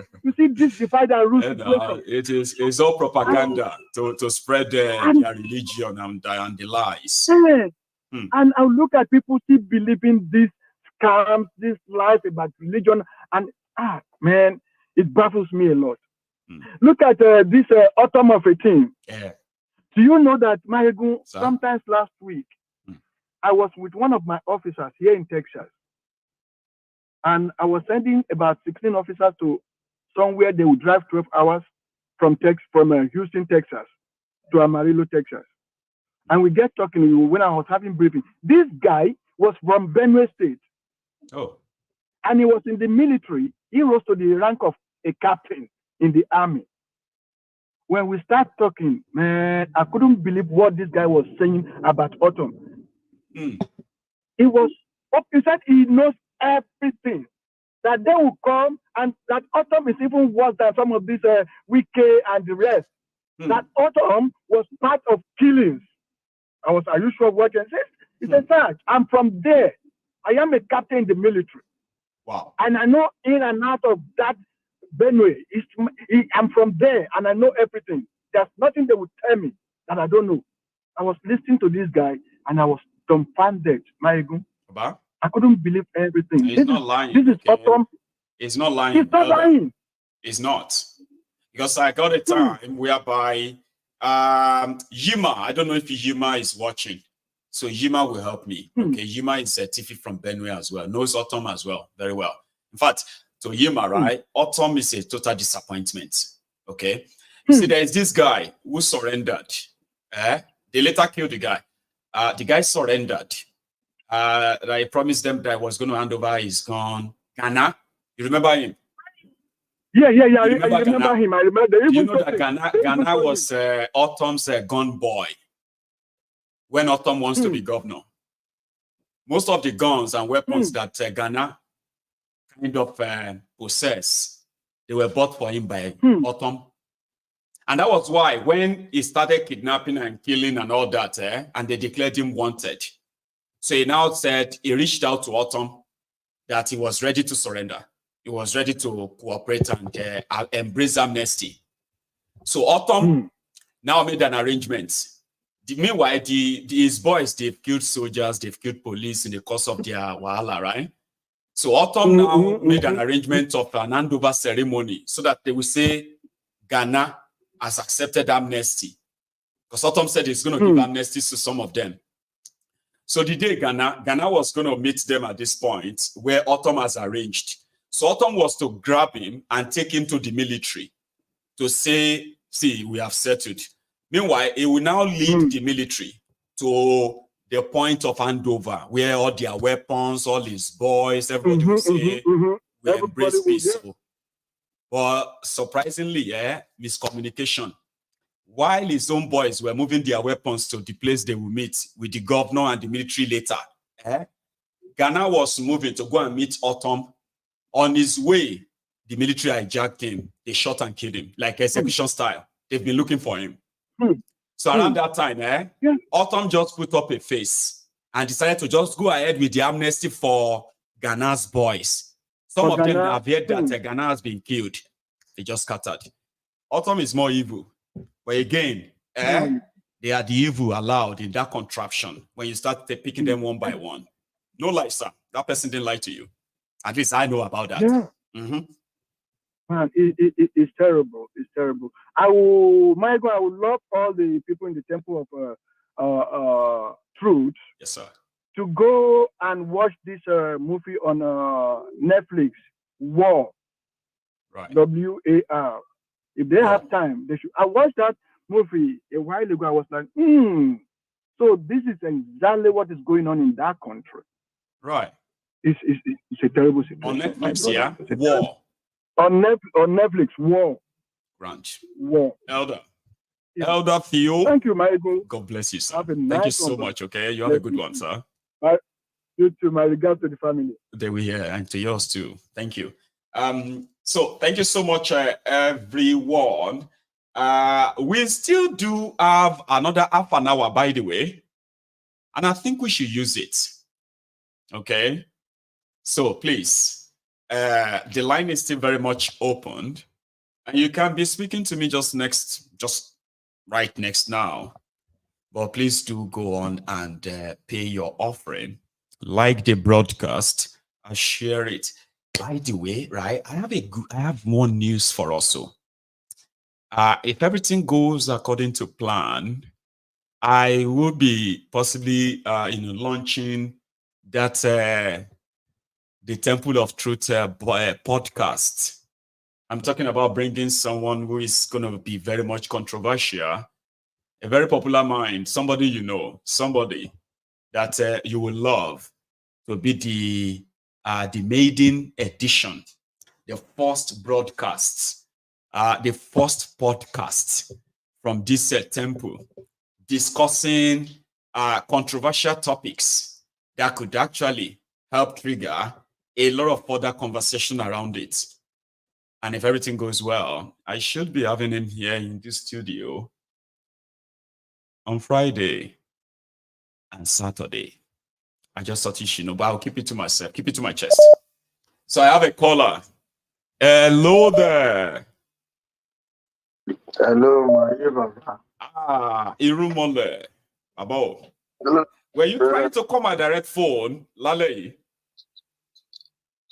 this divide and rule situation. It's all propaganda to spread their religion and the lies. And I look at people still believing these scams, this lies about religion, and man, it baffles me a lot. Look at this autumn of 18. Do you know that Maiyegun, sometimes last week, I was with one of my officers here in Texas, and I was sending about 16 officers to somewhere they would drive 12 hours from Houston, Texas, to Amarillo, Texas. And we get talking when I was having briefing. This guy was from Benue State. Oh. And he was in the military. He rose to the rank of a captain in the army. When we start talking, man, I couldn't believe what this guy was saying about autumn. He was, in fact, he knows everything. That they will come, and that autumn is even worse than some of these Wike and the rest. That autumn was part of killings. Are you sure what you said? He said, sir, I'm from there. I am a captain in the military. Wow. And I know in and out of that Benue. I'm from there, and I know everything. There's nothing they would tell me that I don't know. I was listening to this guy, and I was dumbfounded, Maiyegun. I couldn't believe everything. He's not lying. This is autumn. He's not lying. He's not lying. He's not. Because I got a time whereby Yima, I don't know if Yima is watching. So Yima will help me. Okay, Yima is a TV from Benue as well. Knows autumn as well. Very well. In fact, to Yima, right? Autumn is a total disappointment. Okay. See, there is this guy who surrendered. They later killed the guy. The guy surrendered. I promised them that I was going to hand over his gun. Ghana, you remember him? Yeah. I remember him. I remember. You know that Ghana was Autumn's gun boy. When Autumn wants to be governor, most of the guns and weapons that Ghana kind of possess, they were bought for him by Autumn. And that was why when he started kidnapping and killing and all that, and they declared him wanted. So he now said, he reached out to Autumn that he was ready to surrender. He was ready to cooperate and embrace amnesty. So Autumn now made an arrangement. Meanwhile, his boys, they've killed soldiers, they've killed police in the course of their wahala, right? So Autumn now made an arrangement of an handover ceremony so that they will say Ghana has accepted amnesty. Because Autumn said he's going to give amnesty to some of them. So the day Ghana was going to meet them at this point where Autumn has arranged. So Autumn was to grab him and take him to the military to say, see, we have settled. Meanwhile, he will now lead the military to the point of handover where all their weapons, all his boys, everybody will say, we embrace peace. But surprisingly, miscommunication. while his own boys were moving their weapons to the place they will meet with the governor and the military later, Ghana was moving to go and meet Autumn. On his way, the military hijacked him. They shot and killed him, like execution style. They've been looking for him. So around that time, Autumn just put up a face and decided to just go ahead with the amnesty for Ghana's boys. Some of them have heard that Ghana has been killed. They just scattered. Autumn is more evil. But again, they are the evil allowed in that contraption when you start picking them one by one. No lie, sir. That person didn't lie to you. At least I know about that. Yeah. Man, it's terrible. It's terrible. Maiyegun, I would love all the people in the Temple of Truth, yes, sir, to go and watch this movie on Netflix, War. Right. WAR. If they have time, they should. I watched that movie a while ago. I was like, so this is exactly what is going on in that country. Right. It's a terrible situation. On Netflix, yeah? War. On Netflix, War. Branch. War. Elder. Yeah. Elder Theo. Thank you, Maiyegun. God bless you, sir. Have a Thank nice you so much, okay? You have a good one, sir. You too. My regards to the family. They were here, and to yours too. Thank you. So thank you so much, everyone. We still do have another half an hour, by the way, and I think we should use it. Okay. So please, the line is still very much opened, and you can be speaking to me just right next now. But please do go on and pay your offering, like the broadcast, and share it. By the way, right, I have more news for us. So, if everything goes according to plan, I will be possibly, launching that the Temple of Truth podcast. I'm talking about bringing someone who is going to be very much controversial, a very popular mind, somebody you know, somebody that you will love to be the maiden edition, the first broadcast, the first podcast from this temple, discussing controversial topics that could actually help trigger a lot of further conversation around it. And if everything goes well, I should be having him here in this studio on Friday and Saturday. I just thought you should know, but I'll keep it to myself, keep it to my chest. So I have a caller. Hello there. Hello, Maiyegun. Irumole. Abo. Hello. Were you trying to call my direct phone, Lalei?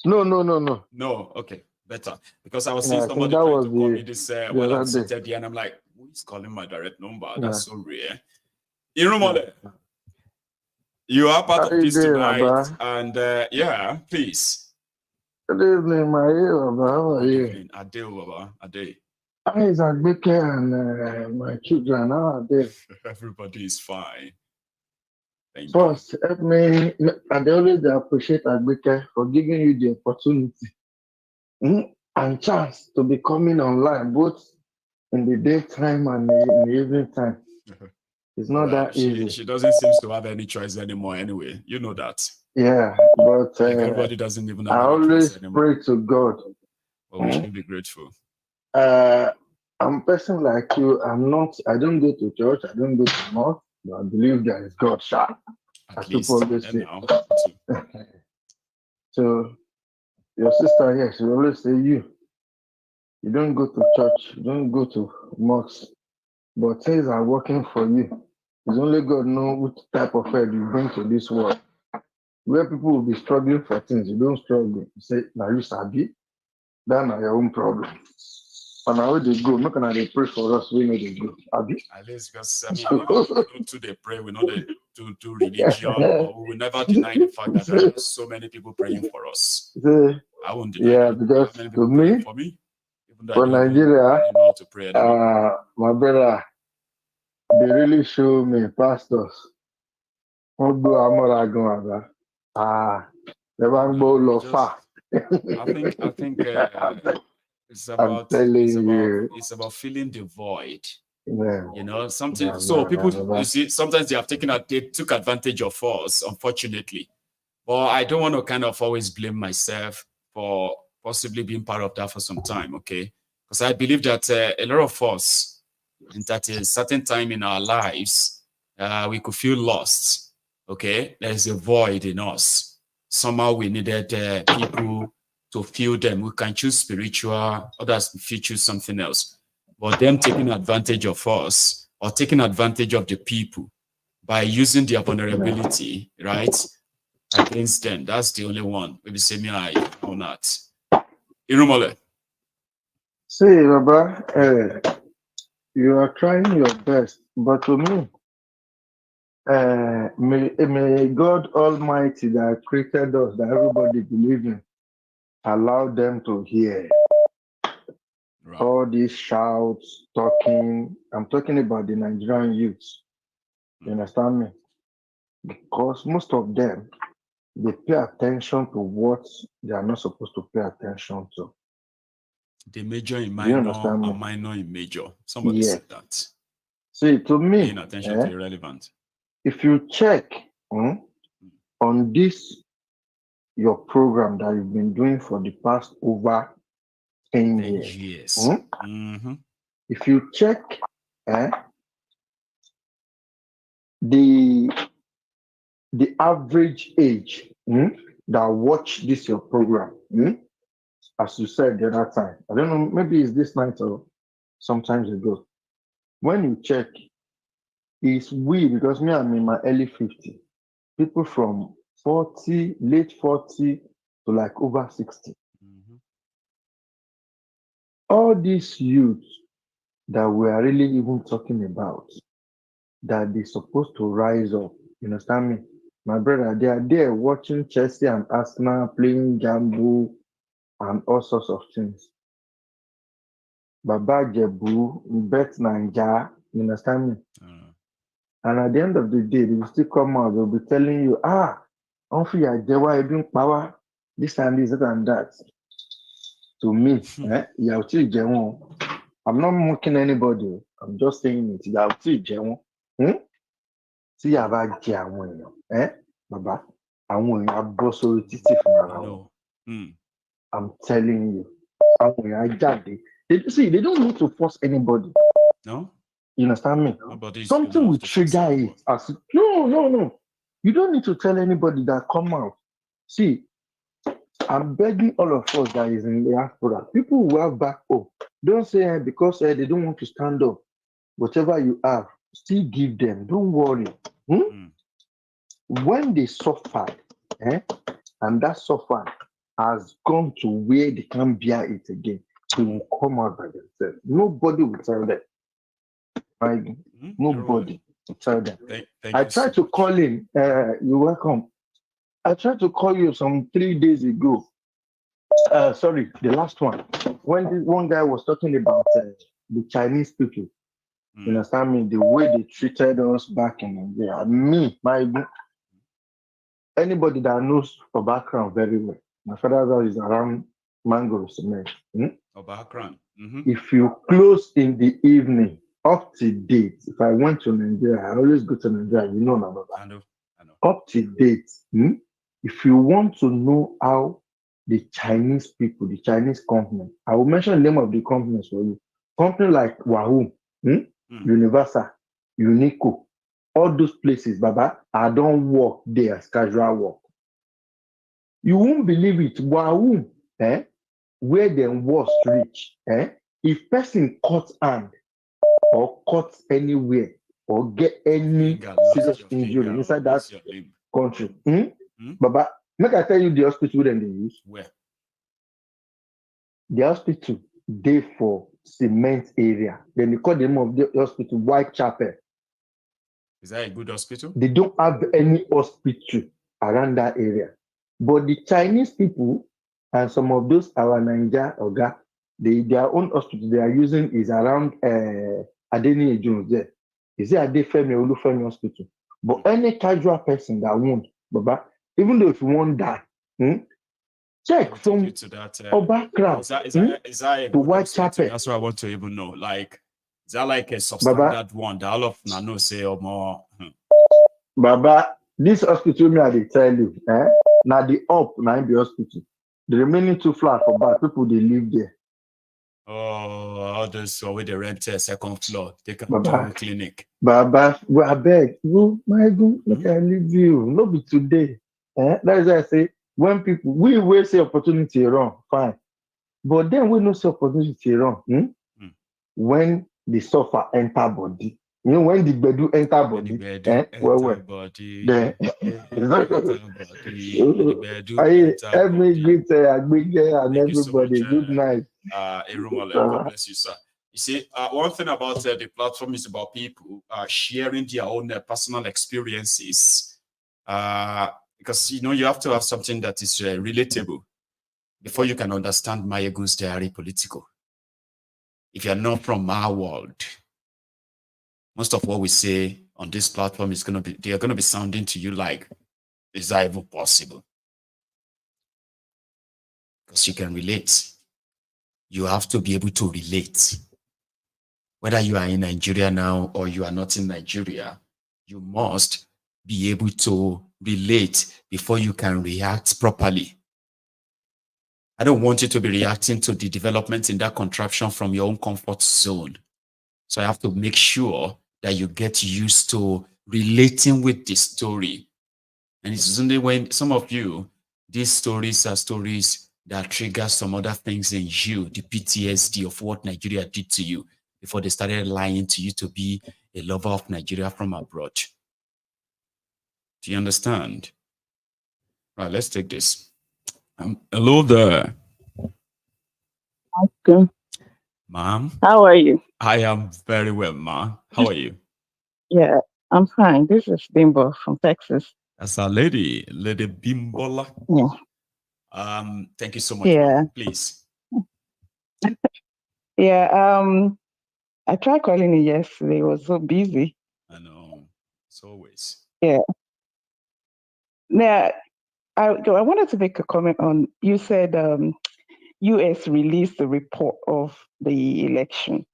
No. No, okay, better. Because I was seeing somebody trying to call me this while I'm seated here, and I'm like, who is calling my direct number? That's so rare. Irumole. You are part of this tonight, and yeah, please. Good evening, Maiyegun. How are you? Ade, Baba. Ade. How is Egbeke and my children? How are they? Everybody is fine. Thank First, help me, and I always appreciate Egbeke for giving you the opportunity and chance to be coming online, both in the daytime and in the evening time. It's not that easy. She doesn't seem to have any choice anymore anyway. You know that. Yeah, but everybody doesn't even have I always pray to God. Well, we should be grateful. I'm a person like you. I don't go to church. I don't go to mosque. But I believe there is God, sharp. As people always say. So, your sister here, she always say you don't go to church. You don't go to mosque. But things are working for you. It's only God knows what type of help you bring to this world. Where people will be struggling for things, you don't struggle. You say, now you sabi, that's your own problem. And now they go, not gonna pray for us, we know they go. Abi? At least because we don't do they pray, we know they do religion, but we will never deny the fact that there are so many people praying for us. I won't deny because to me, for Nigeria, my brother, they really show me pastors. I think it's about filling the void. Yeah. You know, something. So people, you see, sometimes they took advantage of us, unfortunately. But I don't want to kind of always blame myself for possibly being part of that for some time, okay? Because I believe that a lot of us, at a certain time in our lives, we could feel lost, okay? There's a void in us. Somehow we needed people to fill them. We can choose spiritual, others choose something else. But them taking advantage of us or taking advantage of the people by using their vulnerability, right, against them. That's the only one. Maybe say me I or not. Irumole. See, Baba, you are trying your best, but to me, may God Almighty that created us, that everybody believes in, allow them to hear. Right. All these shouts, talking. I'm talking about the Nigerian youths. You understand me? Because most of them, they pay attention to what they are not supposed to pay attention to. They major in minor and minor in major. Somebody said that. See, to me, paying attention to irrelevant. If you check on this, your program that you've been doing for the past over 10 years. If you check the average age that watch this your program, as you said the other time, I don't know, maybe it's this night or sometimes ago. When you check, it's we, because me, I'm in my early 50s. People from 40, late 40 to like over 60. All these youths that we are really even talking about, that they're supposed to rise up. You understand me? My brother, they are there watching Chelsea and Arsenal playing gamble and all sorts of things. Baba Jebu, Bet Nanja, you understand me? And at the end of the day, they will still come out, they'll be telling you, power, this and this and that. To me, I'm not mocking anybody. I'm just saying it. See, Baba, Baba, I'm telling you. They don't need to force anybody. No? You understand me? Something will trigger it. No. You don't need to tell anybody that come out. See, I'm begging all of us that is in the diaspora, people who have back home, don't say because they don't want to stand up. Whatever you have, still give them. Don't worry. When they suffer, and that suffer has gone to where they can't bear it again, they will come out by themselves. Nobody will tell them. Nobody will tell them. I tried to call him. You're welcome. I tried to call you some 3 days ago. Sorry, the last one. When this one guy was talking about the Chinese people. You understand me? The way they treated us back in India. Me, anybody that knows our background very well. My father is around Mango Cement. If you close in the evening, up to date, if I went to Nigeria, I always go to Nigeria, you know about that. I know. Up to date, if you want to know how the Chinese people, the Chinese company, I will mention the name of the companies for you. Company like Wahoo, Universal, Unico, all those places, Baba, I don't work there as casual work. You won't believe it. Wahoo, where them was reach, if person cut hand or cut anywhere or get any serious injury inside that country, Baba, make I tell you the hospital then they use. Where? The hospital they for cement area. Then they call the name of the hospital Whitechapel. Is that a good hospital? They don't have any hospital around that area. But the Chinese people and some of those our Niger Oga, their own hospital they are using is around Adeni Jones there. Is it Adefemi Olufemi Hospital? But any casual person that won't, Baba, even though if you want that, check from Obakra is that to Whitechapel. That's what I want to even know. Like, Is that like a substandard one that all of Nano say or more? Baba, this hospital me I dey tell you, now the up now the hospital. The remaining 2 flats for back, people they live there. Oh, others where they rent a second floor, they can Baba. do a clinic. Baba, well, I beg, go, Maiyegun, look, I leave you. No be today. That is why I say, when people, we will say opportunity wrong, fine. But then we no say opportunity wrong. When the suffer enter body. You know, when the bedu enter body, then help me greet Agbege and everybody. Good night. God bless you, sir. You see, one thing about the platform is about people sharing their own personal experiences. Because, you know, you have to have something that is relatable before you can understand Maiyegun's diary Politico. If you're not from our world, most of what we say on this platform is they're gonna be sounding to you like, is that even possible? Because you can relate. You have to be able to relate. Whether you are in Nigeria now or you are not in Nigeria, you must be able to relate before you can react properly. I don't want you to be reacting to the developments in that contraption from your own comfort zone. So I have to make sure that you get used to relating with the story. And it's only when some of you, these stories are stories that trigger some other things in you, the PTSD of what Nigeria did to you before they started lying to you to be a lover of Nigeria from abroad. Do you understand? Right, let's take this. Hello there. Okay. Ma'am. How are you? I am very well, ma. How are you? Yeah, I'm fine. This is Bimbo from Texas. That's our lady, Lady Bimbola. Yeah. Thank you so much, Yeah. ma'am. Please. Yeah. I tried calling you yesterday. It was so busy. I know. It's always. Yeah. Now, I wanted to make a comment on. You said U.S. released the report of the election.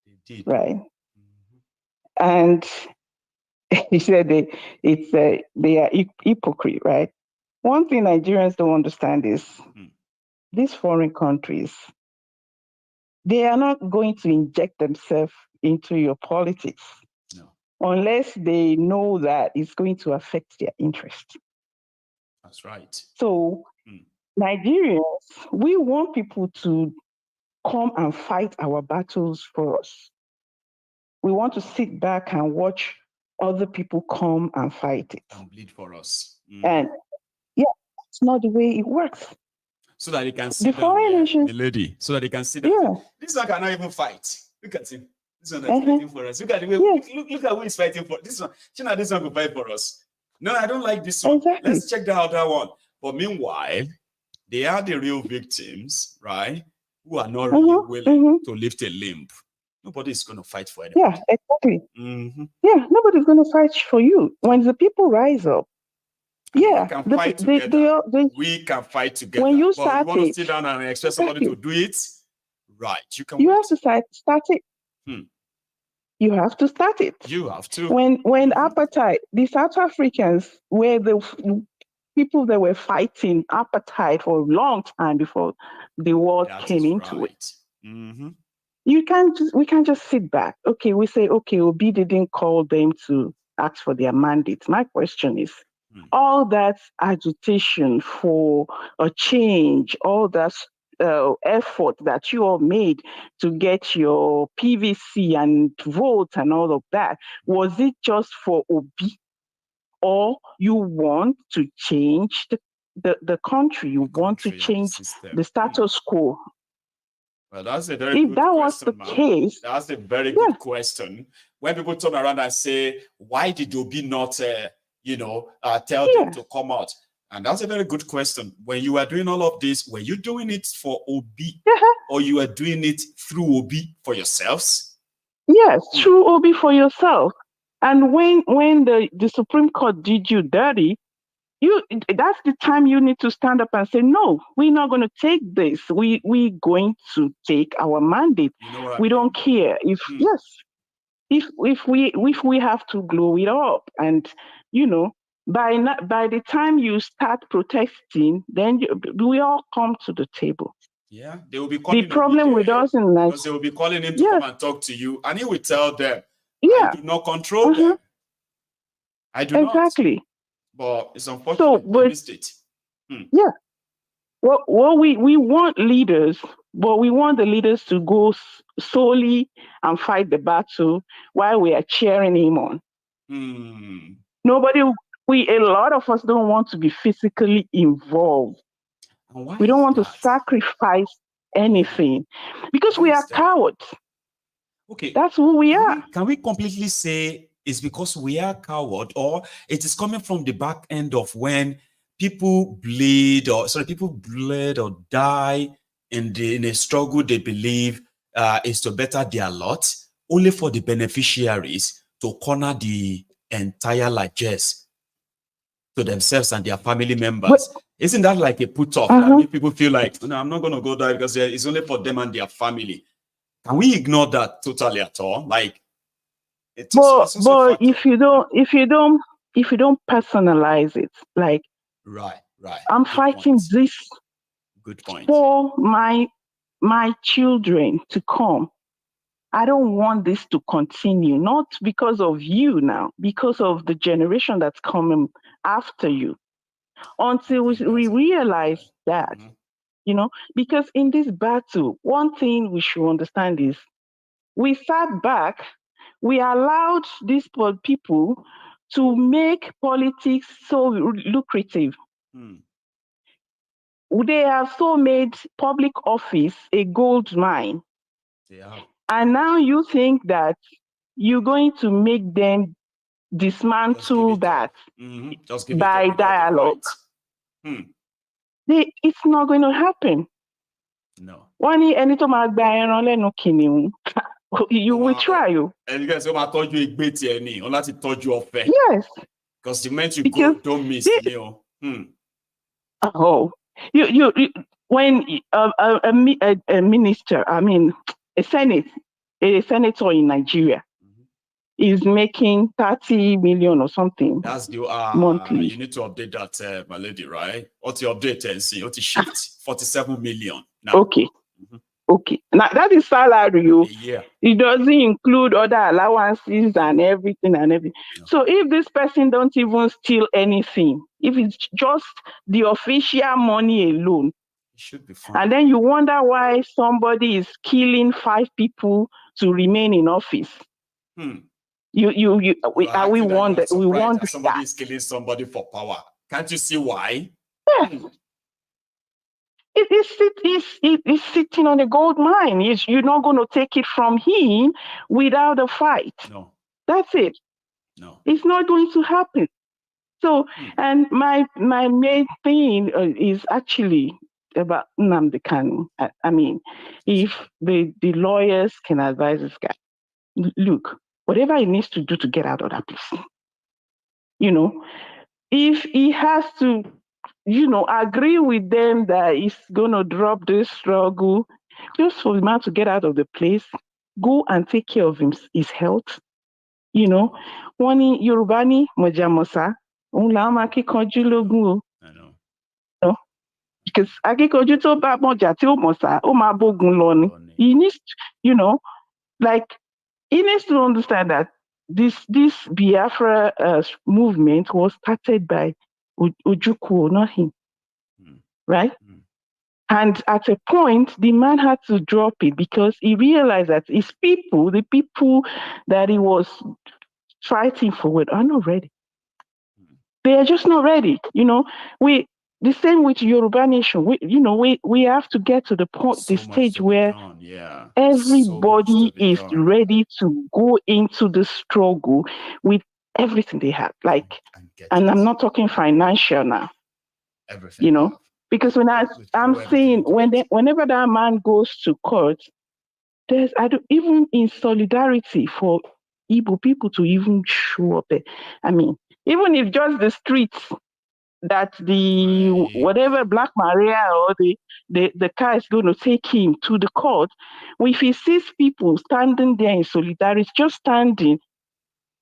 They did. Right. And he said they are hypocrite, right? One thing Nigerians don't understand is these foreign countries, they are not going to inject themselves into your politics unless they know that it's going to affect their interest. That's right. So Nigerians, we want people to come and fight our battles for us. We want to sit back and watch other people come and fight it. And bleed for us. And yeah, it's not the way it works. So that they can see the lady. So that they can see that. Yeah. This one cannot even fight. Look at him. This one is fighting for us. Look at the way. Look at who is fighting for this one. This one will fight for us. No, I don't like this one. Exactly. Let's check that other one. But meanwhile, they are the real victims, right? Who are not really willing to lift a limb. Nobody is going to fight for anybody. Yeah, exactly. Yeah, nobody's going to fight for you. When the people rise up, yeah, we can fight together. We can fight together. When you start want to sit down and expect somebody to do it, right? You have to start it. You have to start it. You have to. When apartheid, the South Africans were the people that were fighting apartheid for a long time before the world came into it. We can't just sit back. Okay, we say, okay, Obi didn't call them to ask for their mandate. My question is, all that agitation for a change, all that effort that you all made to get your PVC and vote and all of that, was it just for Obi? Or you want to change the country? You want to change the status quo? Well, that's a very good question. If that was the case, that's a very good question. When people turn around and say, "Why did Obi not, tell them to come out?" And that's a very good question. When you are doing all of this, were you doing it for Obi, or you are doing it through Obi for yourselves? Yes, through Obi for yourself. And when the Supreme Court did you dirty, that's the time you need to stand up and say, no, we're not going to take this. We're going to take our mandate. We don't care if if we have to blow it up, and by the time you start protesting, then we all come to the table. Yeah, they will be calling the problem with us in Nigeria, because they will be calling him to come and talk to you, and he will tell them, yeah, I do not control them. I do exactly. not. But it's unfortunate they missed it. Yeah. Well, we want leaders, but we want the leaders to go solely and fight the battle while we are cheering him on. A lot of us don't want to be physically involved. We don't want to sacrifice anything because we are cowards. Okay, that's who we are. Can we completely say it's because we are coward, or it is coming from the back end of when people bleed or die in a struggle they believe is to better their lot, only for the beneficiaries to corner the entire largesse to themselves and their family members? Isn't that like a put off that make people feel like, no, I'm not going to go there because it's only for them and their family? Can we ignore that totally at all? Like, it's but if you don't personalize it, like, right, I'm fighting this for my children to come. I don't want this to continue, not because of you now, because of the generation that's coming after you. Until we realize that, because in this battle, one thing we should understand is we sat back, we allowed these people to make politics so lucrative. They have so made public office a gold mine. And now you think that you're going to make them dismantle that by dialogue. It's not going to happen. No. You will try. And you guys told you yes. Because the meant you go, don't miss the meal. Oh, you when a minister, I mean a senator in Nigeria is making 30 million or something. That's the monthly. You need to update that, my lady, right? What's your update and see? What's the shift? 47 million. Now. Okay. Okay. Now that is salary. Yeah. It doesn't include other allowances and everything. No. So if this person don't even steal anything, if it's just the official money alone, it should be fine. And then you wonder why somebody is killing 5 people to remain in office. We want somebody is killing somebody for power. Can't you see why? Yes. It is sitting on a gold mine. You're not going to take it from him without a fight. No. That's it. No. It's not going to happen. So, and my main thing is actually about Nnamdi Kanu. I mean, if the lawyers can advise this guy, look, whatever he needs to do to get out of that place, if he has to, agree with them that he's going to drop this struggle, just for the man to get out of the place, go and take care of his health. Wani Yorubani Mojamosa, Unlama Logu. I know. Because Akikoju to ba moja ti o mosa, o ma bogun lo ni. He needs, he needs to understand that this Biafra movement was started by Ojukwu, not him, right? And at a point, the man had to drop it because he realized that his people, the people that he was fighting for, are not ready. They are just not ready. The same with Yoruba Nation. We have to get to the stage where everybody is ready to go into the struggle with everything they have. And I'm not talking financial now. Everything. Because when I'm seeing whenever that man goes to court, even in solidarity for Igbo people to even show up there. I mean, even if just the streets that the whatever Black Maria or the car is going to take him to the court, if he sees people standing there in solidarity, just standing,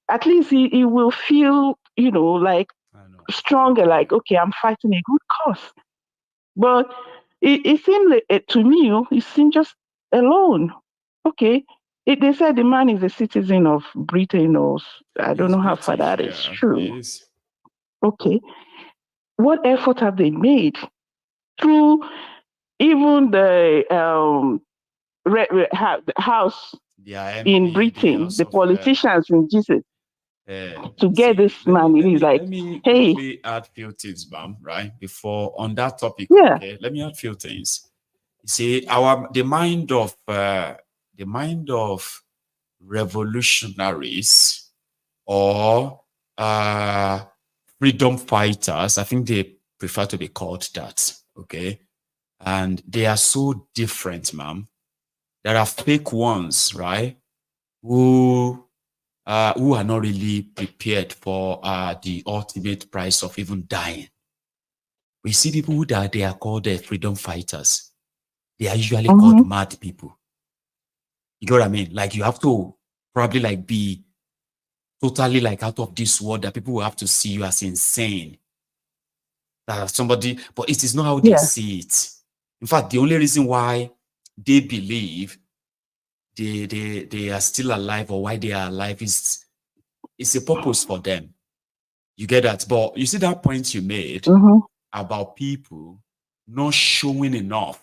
at least he will feel, like stronger, like, okay, I'm fighting a good cause. But it seemed to me, it seemed just alone. Okay. They said the man is a citizen of Britain, or I don't know how far that is true. Okay. What effort have they made through even the house in Britain, the politicians in Jesus, to get this man? It is like, hey, let me add few things, Bam, right? Before on that topic, yeah. Okay, let me add few things. You see, the mind of revolutionaries or freedom fighters, I think they prefer to be called that, okay? And they are so different, ma'am. There are fake ones, right? Who are not really prepared for the ultimate price of even dying. We see people who die, they are called freedom fighters. They are usually called mad people. You get what I mean? Like, you have to probably like be totally like out of this world that people will have to see you as insane. That somebody, but it is not how they see it. In fact, the only reason why they believe they are still alive, or why they are alive, is it's a purpose for them. You get that? But you see that point you made about people not showing enough,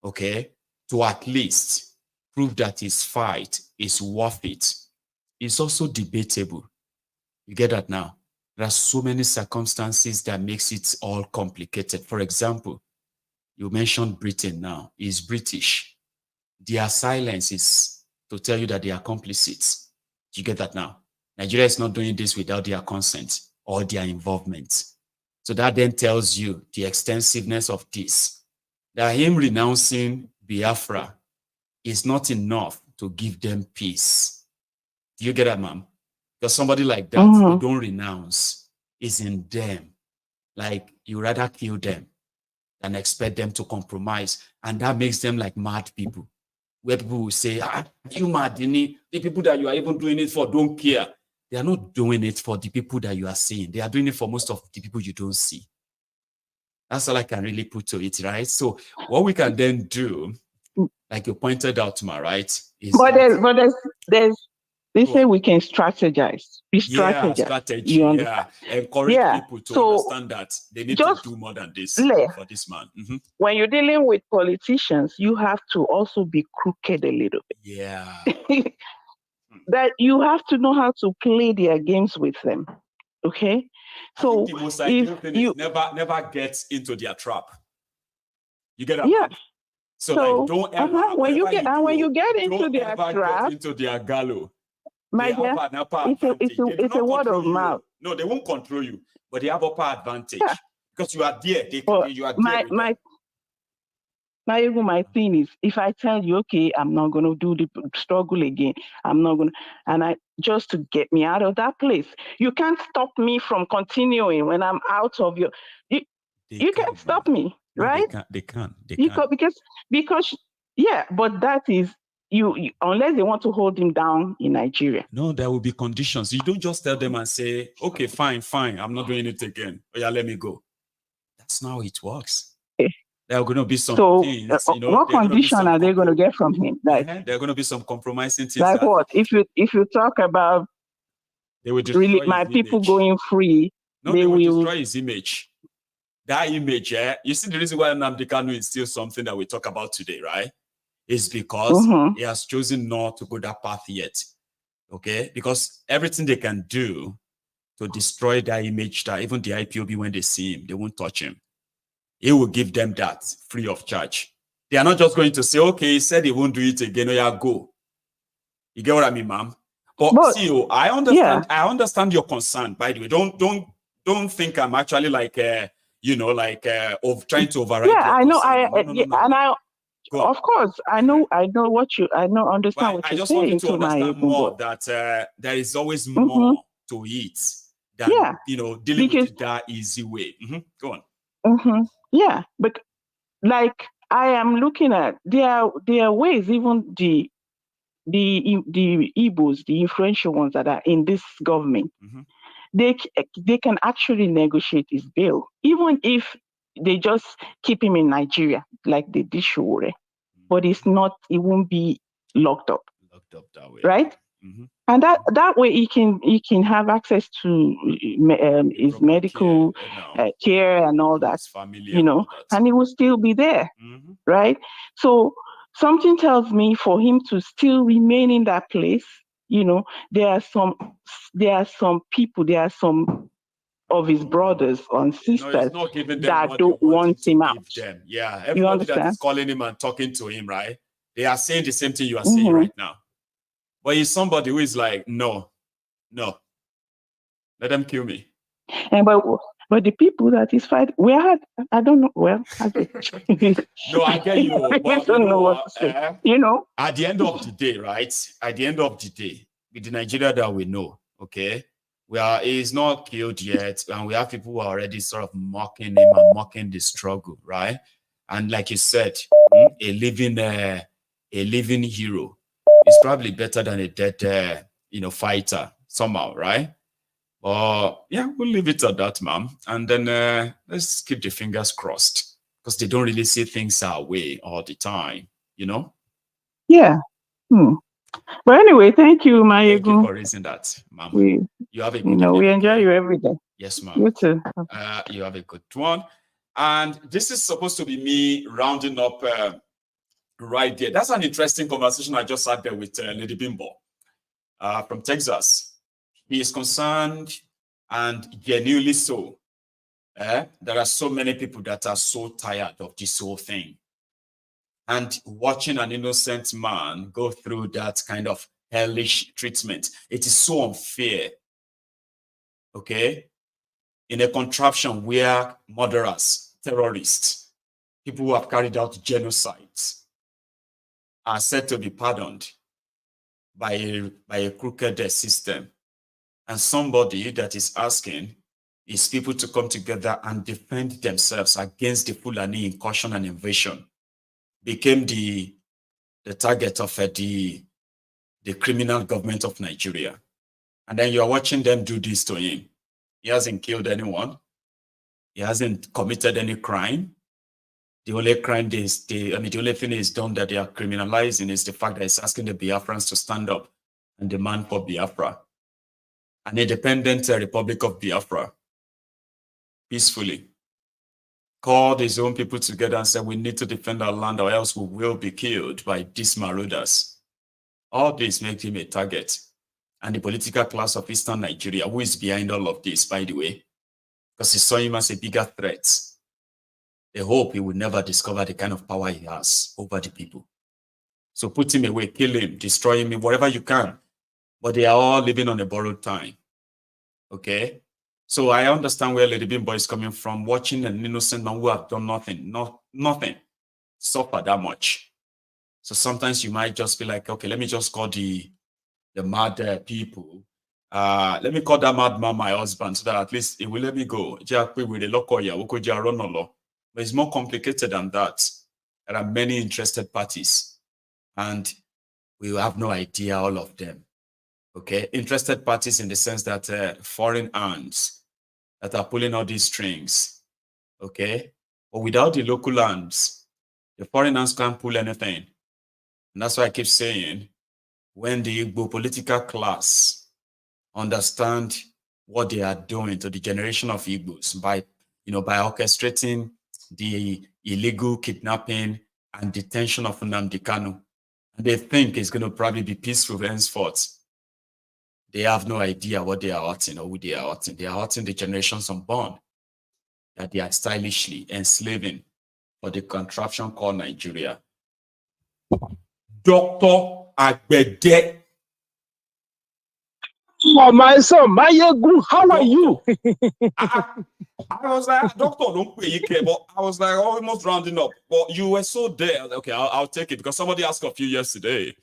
okay, to at least prove that his fight is worth it. It's also debatable. You get that now? There are so many circumstances that makes it all complicated. For example, you mentioned Britain now. Is British. Their silence is to tell you that they are complicit. You get that now? Nigeria is not doing this without their consent or their involvement. So that then tells you the extensiveness of this. That him renouncing Biafra is not enough to give them peace. Do you get that, ma'am? Because somebody like that, who don't renounce, is in them. Like, you rather kill them than expect them to compromise. And that makes them like mad people. Where people will say, you mad, the people that you are even doing it for don't care. They are not doing it for the people that you are seeing. They are doing it for most of the people you don't see. That's all I can really put to it, right? So what we can then do, like you pointed out, Ma, right? Is they say we can strategize. Strategy. Yeah, encourage people to understand that they need to do more than this for this man. When you're dealing with politicians, you have to also be crooked a little bit. Yeah. That you have to know how to play their games with them. Okay? So the most ideal thing is never get into their trap. You get that? Yeah. So like, don't ever when you get into their trap, get into their gallows. My dear, it's a word of mouth. No, they won't control you, but they have upper advantage because you are there. You are there. My thing is, if I tell you, okay, I'm not going to do the struggle again, I'm not going to, and just to get me out of that place, you can't stop me from continuing when I'm out of your. You can't stop me, right? No, they can't. Because yeah, but that is. You unless they want to hold him down in Nigeria. No, there will be conditions. You don't just tell them and say, okay, fine, I'm not doing it again. Oh yeah, let me go. That's not how it works. Okay. There are going to be some things. What condition are they going to get from him? Like, there are going to be some compromising things. Like what? If you talk about they will destroy really my people image. Going free, no, they will destroy his image. That image, you see the reason why Nnamdi Kanu is still something that we talk about today, right? Is because he has chosen not to go that path yet. Okay? Because everything they can do to destroy that image, that even the IPOB, when they see him, they won't touch him. He will give them that free of charge. They are not just going to say, okay, he said he won't do it again. Oh, yeah, go. You get what I mean, ma'am? But see, I understand. Yeah. I understand your concern. By the way, don't think I'm actually like of trying to override. Yeah, I know. Of course, I know understand what you're saying. I just want you to understand more that there is always more to it than Yeah, dealing with it that easy way. Go on. Yeah, but like I am looking at there are ways, even the Igbos, the influential ones that are in this government, they can actually negotiate his bail, even if they just keep him in Nigeria like they did Shore. But it won't be locked up that way, right? And that way he can have access to his medical care and all that, and he will still be there, right? So something tells me for him to still remain in that place, there are some people, there are some of his brothers and sisters that don't want him out. Yeah, everybody that is calling him and talking to him, right? They are saying the same thing you are saying right now. But he's somebody who is like, no, let them kill me. And but the people that is fighting, I don't know. Well, no, I get you. I don't know what to say. At the end of the day, right? At the end of the day, with the Nigeria that we know, okay, he's not killed yet, and we have people who are already sort of mocking him and mocking the struggle, right? And like you said, a living hero is probably better than a dead, fighter somehow, right? Yeah, we'll leave it at that, ma'am. And then let's keep the fingers crossed, because they don't really see things our way all the time, Yeah. But anyway, thank you, Maiyegun. Thank you for raising that, ma'am. You have a good evening. We enjoy you every day. Yes, ma'am. You too. You have a good one. And this is supposed to be me rounding up right there. That's an interesting conversation I just had there with Lady Bimbo from Texas. He is concerned, and genuinely so. There are so many people that are so tired of this whole thing. And watching an innocent man go through that kind of hellish treatment, it is so unfair. Okay? In a contraption where murderers, terrorists, people who have carried out genocides are said to be pardoned by a crooked system. And somebody that is asking is people to come together and defend themselves against the Fulani incursion and invasion became the target of the criminal government of Nigeria. And then you're watching them do this to him. He hasn't killed anyone. He hasn't committed any crime. The only crime the only thing is done that they are criminalizing is the fact that it's asking the Biafrans to stand up and demand for Biafra, an independent Republic of Biafra, peacefully. Called his own people together and said, we need to defend our land or else we will be killed by these marauders. All this makes him a target. And the political class of Eastern Nigeria, who is behind all of this, by the way, because he saw him as a bigger threat. They hope he will never discover the kind of power he has over the people. So put him away, kill him, destroy him, whatever you can. But they are all living on a borrowed time. Okay? So I understand where Lady Bimbo is coming from, watching an innocent man who have done nothing, suffer that much. So sometimes you might just be like, okay, let me just call the mad people. Let me call that madman my husband so that at least it will let me go. But it's more complicated than that. There are many interested parties, and we have no idea all of them. Okay, interested parties in the sense that foreign hands that are pulling all these strings. Okay, but without the local hands, the foreign hands can't pull anything. And that's why I keep saying, when the Igbo political class understand what they are doing to the generation of Igbos by orchestrating the illegal kidnapping and detention of Nnamdi Kanu, and they think it's going to probably be peaceful henceforth. They have no idea what they are hurting or who they are hurting. They are hurting the generations unborn that they are stylishly enslaving for the contraption called Nigeria. Dr. Agbede. Oh, my son, Maiyegun, how are you? I was like, doctor, don't pay you care, but I was like almost rounding up. But you were so there. Okay, I'll take it because somebody asked of you yesterday.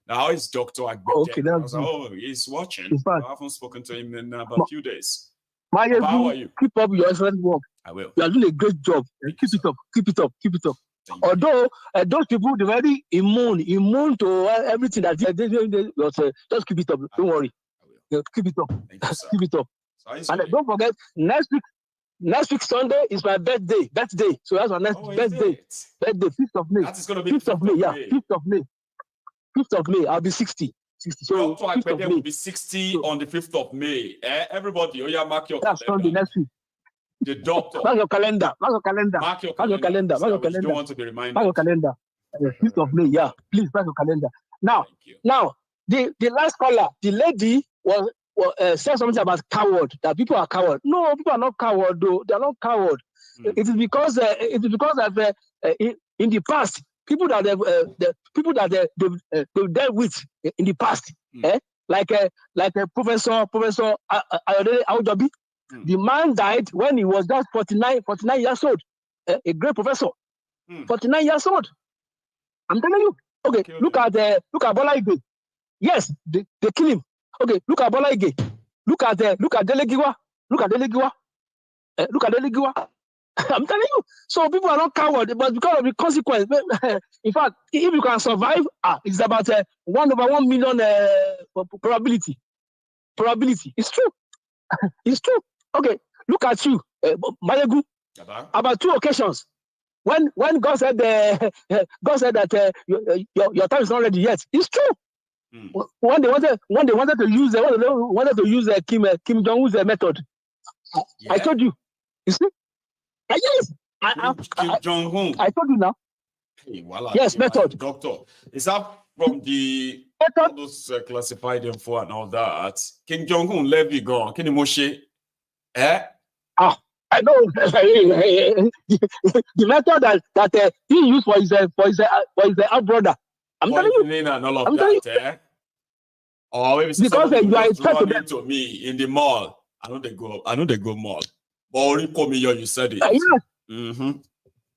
Now, how is Dr. Agbede? Okay, I was like, oh, he's watching. I haven't spoken to him in about a few days. Maiyegun, how are you? Keep up your excellent work. I will. You are doing a great job. Keep it up. Keep it up. Keep it up. Although those people, they're very immune to everything that they just keep it up. Don't worry. Keep it up. Keep it up. And don't forget, next week Sunday is my birthday. So that's my next birthday. Birthday, 5th of May. That is going to be 5th of May. Yeah, 5th of May. 5th of May. I'll be 60. So Dr. Agbede will be 60 on the 5th of May. Everybody, mark your calendar. Sunday next week. The doctor. Mark your calendar. Mark your calendar. Mark your calendar. Mark your calendar. You don't want to be reminded. Mark your calendar. 5th of May. Yeah, please mark your calendar. Now, the last caller, the lady was said something about coward. That people are coward. No, people are not coward. Though they are not coward. It is because that in the past, people that they dealt with in the past, like Professor Ayodele Awujobi. The man died when he was just 49 years old. A great professor, 49 years old. I'm telling you. Okay, look at Bola Ige. Yes, they kill him. Okay, look at Bola Ige. Look at Delegiwa. Look at Delegiwa. I'm telling you. So people are not coward, but because of the consequence. In fact, if you can survive, it's about 1/1 million probability. It's true. It's true. Okay, look at you, Maiyegun. About 2 occasions, when God said that your time is not ready yet. It's true. When they wanted to use Kim Jong-un's method, I told you. You see? Yes. Kim Jong-un. I told you now. Hey, voila, yes, method. Doctor, is that from the all those classified info and all that? Kim Jong-un, Levy gone. Can you Moshe? I know the method that he used for his half brother. I'm telling you. And all of that, or maybe because you are running to me in the mall. I know they go mall. But you said it.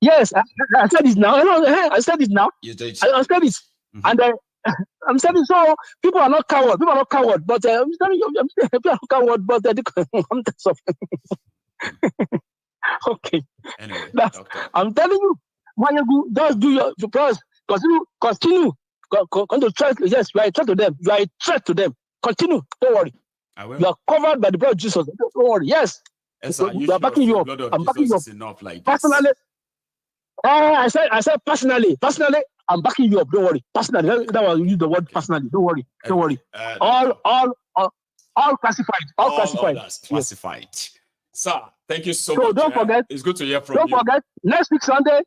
Yes. Yes, I said it now. I said it now. You did. I said it, and I'm saying so. People are not coward. But I'm telling you, people are not coward. But I'm okay. Anyway, I'm telling you, Maiyegun, just do your because continue. Continue to try. Yes, you are a threat to them. You are a threat to them. Continue. Don't worry. I will. You are covered by the blood of Jesus. Don't worry. Yes. We are backing you up. I'm backing you up. Enough like personally. I said personally. Personally, I'm backing you up. Don't worry. Personally, that was use the word personally. Don't worry. Don't worry. All classified. All classified. Classified. Yes. Sir, thank you so much. So don't forget. It's good to hear from you. Don't forget. Next week Sunday,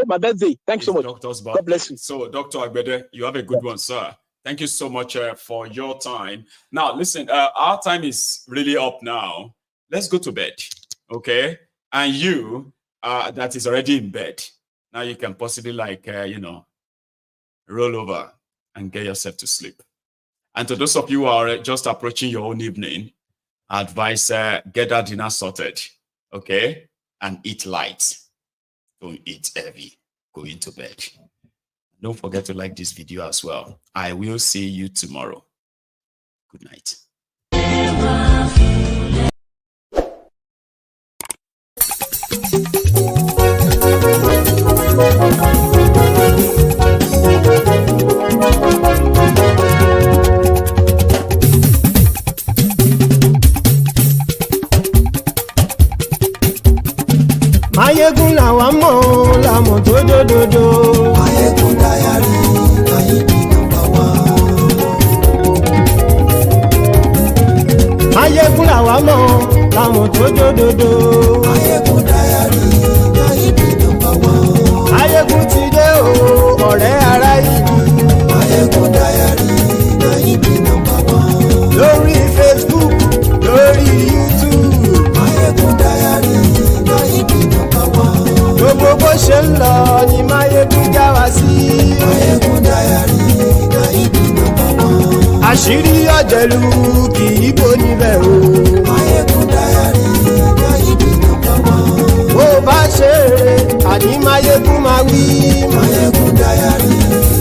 my birthday. Thank you so much. God bless you. So, Dr. Agbede, you have a good one, sir. Thank you so much for your time. Now, listen, our time is really up now. Let's go to bed, okay? And you, that is already in bed, now you can possibly roll over and get yourself to sleep. And to those of you who are just approaching your own evening, I advise get that dinner sorted, okay? And eat light. Don't eat heavy. Go into bed. Don't forget to like this video as well. I will see you tomorrow. Good night. Maiyegun làwa mọ̀ làmọ̀ tó dòdòdò. Maiyegun diary, Maiyegun #1. Maiyegun làwa mọ̀ làmọ̀ tó dòdòdò. Maiyegun diary, Maiyegun #1. Maiyegun ti dé o, ọ̀rẹ́ ará ìlú. Maiyegun diary, Maiyegun #1. Lórí Facebook, lórí YouTube. Maiyegun diary, Maiyegun #1. Gbogbo bó ṣe ń lọ ni Maiyegun já wa sí. Maiyegun diary, Maiyegun #1. Àṣírí ọ̀jẹ̀lú kì í bò níbẹ̀ o. Maiyegun diary, Maiyegun #1. Bó bá ṣe eré àní Maiyegun máa wí. Maiyegun diary,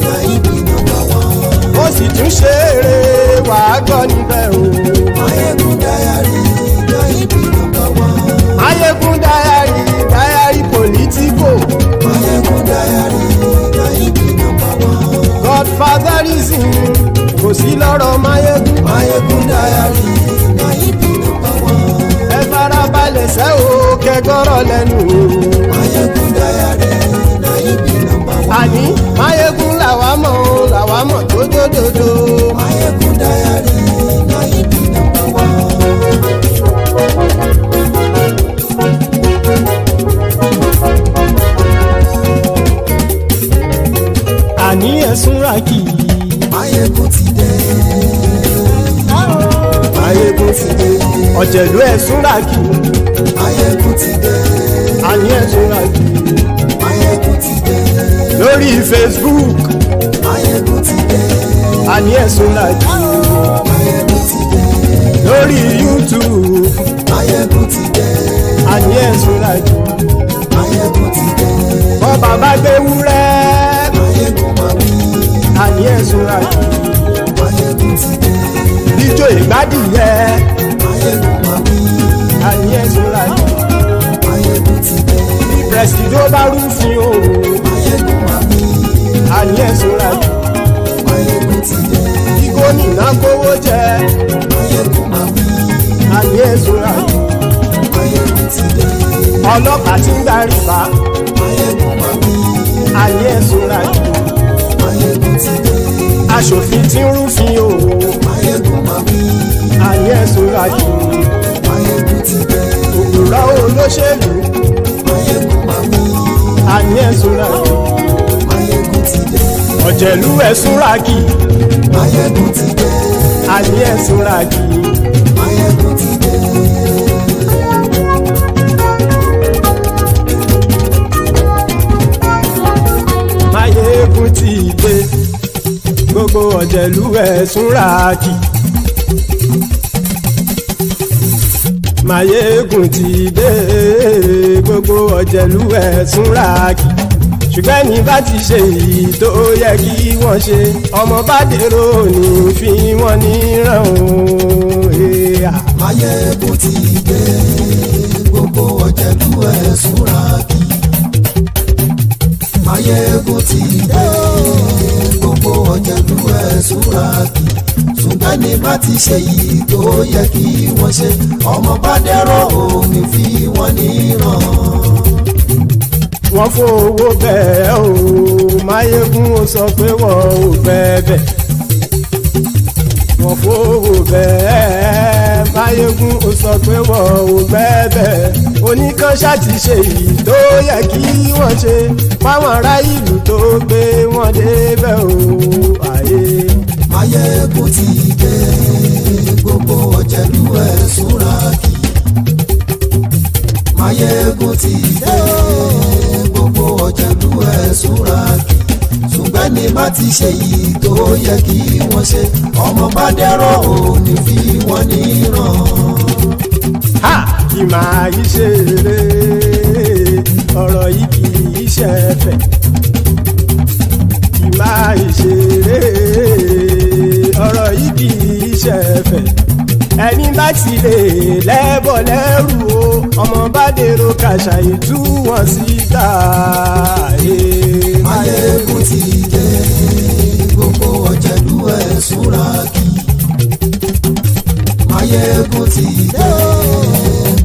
Maiyegun #1. Ó sì tún ṣe eré wàá gbọ́ níbẹ̀ o. Maiyegun diary, Maiyegun lọ́rọ̀ lẹ́nu o. Maiyegun diary na you be number one. Àní Maiyegun làwa mọ̀ o làwa mọ̀ tó dòdòdò. Maiyegun diary na you be number one. Àní ẹ̀sùn ràkì. Maiyegun ti dé. Maiyegun ti dé. Ọ̀jẹ̀lú ẹ̀sùn ràkì. Maiyegun ti dé. Àní ẹ̀sùn ràkì. Maiyegun ti dé. Lórí Facebook. Maiyegun ti dé. Àní ẹ̀sùn ràkì. Maiyegun ti dé. Lórí YouTube. Maiyegun ti dé. Àní ẹ̀sùn ràkì. Maiyegun ti dé. Bọ́ bàbá gbé wúrẹ́. Maiyegun máa wí. Àní ẹ̀sùn ràkì. Maiyegun ti dé. Ijó ìgbádìyẹ. Maiyegun máa wí. Àní ẹ̀sùn ràkì. Maiyegun ti dé. Bí pẹ̀sìdó bá rúfin o. Maiyegun máa wí. Àní ẹ̀sùn ràkì. Maiyegun ti dé. Bí gómìnà kówó jẹ. Maiyegun máa wí. Àní ẹ̀sùn ràkì. Maiyegun ti dé. Ọlọ́pàá tí ń gba rìbá. Maiyegun máa wí. Àní ẹ̀sùn ràkì. Maiyegun ti dé. Aṣòfin tí ń rúfin o. Maiyegun máa wí. Àní ẹ̀sùn ràkì. Maiyegun ti dé. Òpùrọ́ olóṣèlú. Maiyegun máa wí. Àní ẹ̀sùn ràkì. Maiyegun ti dé. Ọ̀jẹ̀lú ẹ̀sùn ràkì. Maiyegun ti dé. Àní ẹ̀sùn ràkì. Maiyegun ti dé. Maiyegun ti dé. Gbogbo ọ̀jẹ̀lú ẹ̀sùn ràkì. Maiyegun ti dé. Gbogbo ọ̀jẹ̀lú ẹ̀sùn ràkì. Ṣùgbọ́n ní bá ti ṣe èyí tó yẹ kí wọ́n ṣe, ọmọ bá dèrò ní fi wọ́n níran o. Maiyegun ti dé. Gbogbo ọ̀jẹ̀lú ẹ̀sùn ràkì. Maiyegun ti dé. Gbogbo ọ̀jẹ̀lú ẹ̀sùn ràkì. Ṣùgbọ́n ní bá ti ṣe èyí tó yẹ kí wọ́n ṣe, ọmọ bá dèrò ní fi wọ́n níran. Wọ́n fowó bẹ́ẹ̀ o. Maiyegun ó sọ pé wọ́n ò bẹ́ẹ̀. Wọ́n fowó bẹ́ẹ̀. Maiyegun ó sọ pé wọ́n ò bẹ́ẹ̀. Oníkanṣá ti ṣe èyí tó yẹ kí wọ́n ṣe fáwọn ará ìlú tó gbé wọn débẹ̀ o. Maiyegun ti dé. Gbogbo ọ̀jẹ̀lú ẹ̀sùn ràkì. Maiyegun ti dé. Gbogbo ọ̀jẹ̀lú ẹ̀sùn ràkì. Ṣùgbọ́n ní bá ti ṣe yìí tó yẹ kí wọ́n ṣe, ọmọ bá dẹ́rọ̀ ò ní fi wọ́n níran. Kì máa yí ṣeré, ọ̀rọ̀ yìí kì í ṣẹ̀fẹ̀. Kì máa yí ṣeré, ọ̀rọ̀ yìí kì í ṣẹ̀fẹ̀. Ẹni bá ti lè lẹ́bọ̀ lẹ́rù o, ọmọ bá dèrò kàṣàyè tú wọn síta. Maiyegun ti dé. Gbogbo ọ̀jẹ̀lú ẹ̀sùn ràkì. Maiyegun ti dé.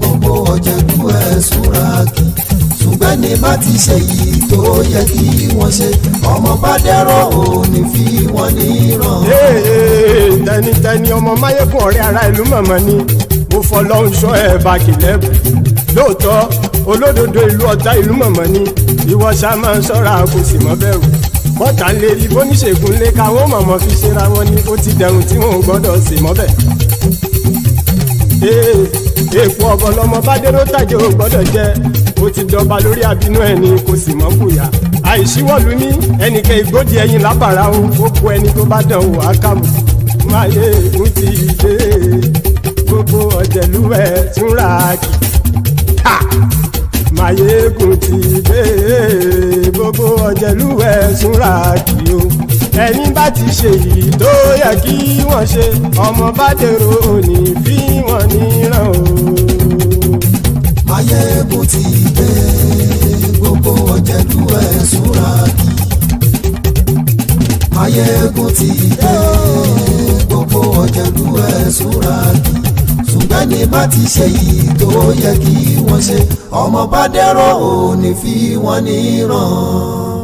Gbogbo ọ̀jẹ̀lú ẹ̀sùn ràkì. Ṣùgbọ́n ní bá ti ṣe yìí tó yẹ kí wọ́n ṣe, ọmọ bá dẹ́rọ̀ ò ní fi wọ́n níran. Tẹnitẹni ọmọ Maiyegun ọ̀rẹ́ ara ìlú mọ̀mọ́ ni mo fọlọ́run ṣọ́ ẹ̀ bá kìlẹ́bù. Lóòótọ́ olódodo ìlú ọ̀tá ìlú mọ̀mọ́ ni ìwọ ṣá máa ń ṣọ́ra kò sì mọ́ bẹ̀rù. Bọ́tà ń lè rí bóníṣègùn lé káwọn mọ̀mọ́ fi ṣera wọn ni ó ti dẹrùn tí wọn ò gbọ́dọ̀ sè mọ́bẹ̀. Èèpo ọ̀bọ lọmọ bá dérò tàjẹ́ ò gbọ́dọ̀ jẹ́, ó ti jọba lórí àbínú ẹni kò sì mọ́ bùyà. Àìsíwọ́lu ní ẹnìkẹ́ ìgbódì ẹyin lábàrá o, ó kó ẹni tó bá dán wò á kàmù. Maiyegun ti dé. Gbogbo ọ̀jẹ̀lú ẹ̀sùn ràkì. Maiyegun ti dé. Gbogbo ọ̀jẹ̀lú ẹ̀sùn ràkì o. Ẹni bá ti ṣe yìí tó yẹ kí wọ́n ṣe, ọmọ bá dèrò òní fi wọ́n níran o. Maiyegun ti dé. Gbogbo ọ̀jẹ̀lú ẹ̀sùn ràkì. Maiyegun ti dé. Gbogbo ọ̀jẹ̀lú ẹ̀sùn ràkì. ṣùgbọ́n ní bá ti ṣe yìí tó yẹ kí wọ́n ṣe ọmọ bá dẹ́rọ̀ ò ní fi wọ́n níran.